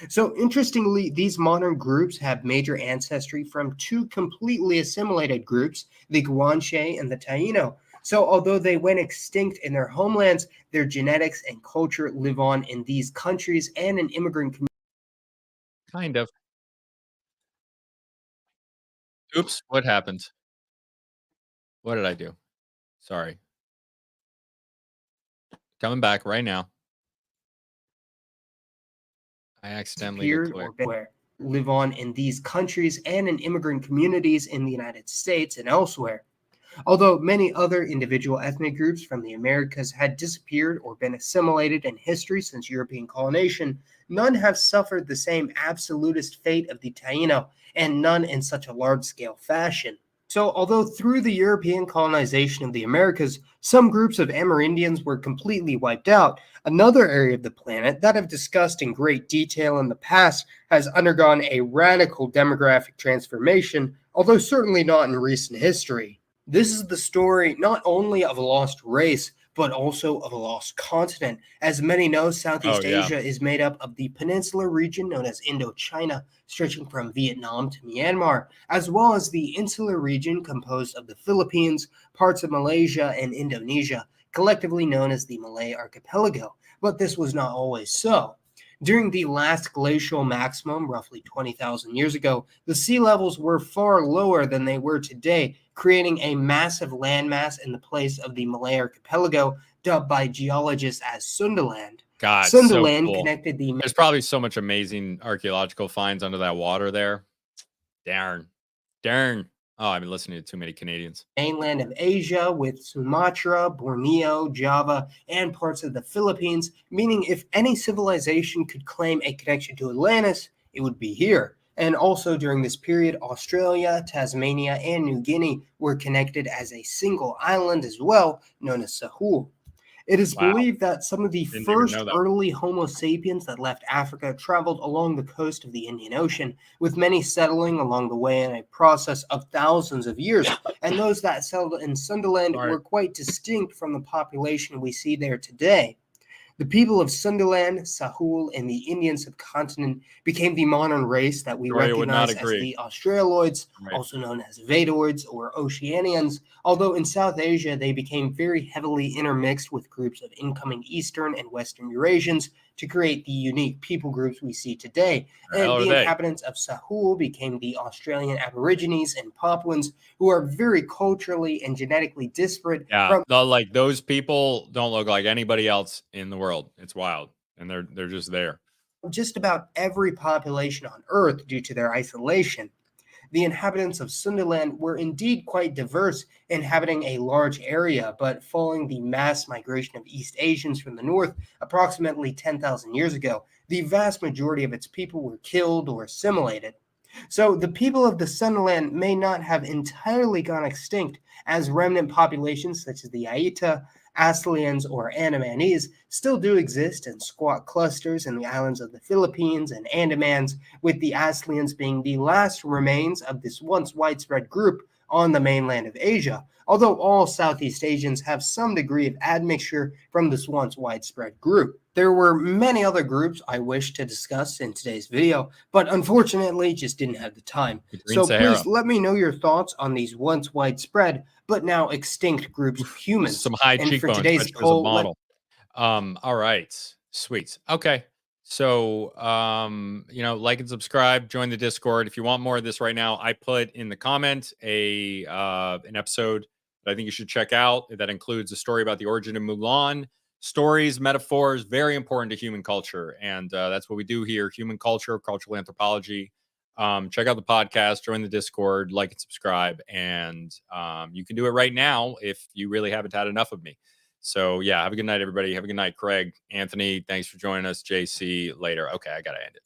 So interestingly, these modern groups have major ancestry from two completely assimilated groups, the Guanche and the Taino. So although they went extinct in their homelands, their genetics and culture live on in these countries and in immigrant communities. Kind of. Oops, what happened? What did I do? Sorry. Coming back right now. I accidentally live on in these countries and in immigrant communities in the United States and elsewhere. Although many other individual ethnic groups from the Americas had disappeared or been assimilated in history since European colonization, none have suffered the same absolutist fate of the Taino, and none in such a large-scale fashion. So, although through the European colonization of the Americas, some groups of Amerindians were completely wiped out, another area of the planet that I've discussed in great detail in the past has undergone a radical demographic transformation, although certainly not in recent history. This is the story not only of a lost race, but also of a lost continent. As many know, Southeast Asia is made up of the peninsular region known as Indochina, stretching from Vietnam to Myanmar, as well as the insular region composed of the Philippines, parts of Malaysia, and Indonesia, collectively known as the Malay Archipelago. But this was not always so. During the last glacial maximum, roughly 20,000 years ago, the sea levels were far lower than they were today, creating a massive landmass in the place of the Malay Archipelago, dubbed by geologists as Sundaland. God, Sundaland so cool. connected the... There's probably so much amazing archaeological finds under that water there. Darn. Oh, I've been listening to too many Canadians. Mainland of Asia with Sumatra, Borneo, Java, and parts of the Philippines, meaning if any civilization could claim a connection to Atlantis, it would be here. And also during this period, Australia, Tasmania, and New Guinea were connected as a single island as well, known as Sahul. It is believed that some of the first early Homo sapiens that left Africa traveled along the coast of the Indian Ocean, with many settling along the way in a process of thousands of years. And those that settled in Sundaland were quite distinct from the population we see there today. The people of Sundaland, Sahul, and the Indian subcontinent became the modern race that we recognize as the Australoids, also known as Vadoids or Oceanians, although in South Asia they became very heavily intermixed with groups of incoming Eastern and Western Eurasians to create the unique people groups we see today. And the inhabitants of Sahul became the Australian Aborigines and Papuans, who are very culturally and genetically disparate from like those people don't look like anybody else in the world. It's wild. And they're just there. just about every population on Earth due to their isolation. the inhabitants of Sundaland were indeed quite diverse, inhabiting a large area, but following the mass migration of East Asians from the north approximately 10,000 years ago, the vast majority of its people were killed or assimilated. So the people of the Sundaland may not have entirely gone extinct, as remnant populations such as the Aita, Aslians, or Andamanese still do exist in squat clusters in the islands of the Philippines and Andamans, with the Aslians being the last remains of this once widespread group on the mainland of Asia, although all Southeast Asians have some degree of admixture from this once widespread group. There were many other groups I wish to discuss in today's video, but unfortunately just didn't have the time. So please let me know your thoughts on these once widespread but now extinct groups of humans. Some high and cheekbones. for today's poll, model. All right. Sweet. Okay. So, like and subscribe, join the Discord. If you want more of this right now, I put in the comment an episode that I think you should check out that includes a story about the origin of Mulan. Stories, metaphors, very important to human culture. And that's what we do here, human culture, cultural anthropology. Check out the podcast, join the Discord, like and subscribe. And you can do it right now if you really haven't had enough of me. So, yeah, have a good night, everybody. Have a good night, Craig. Anthony, thanks for joining us. JC, later. Okay, I got to end it.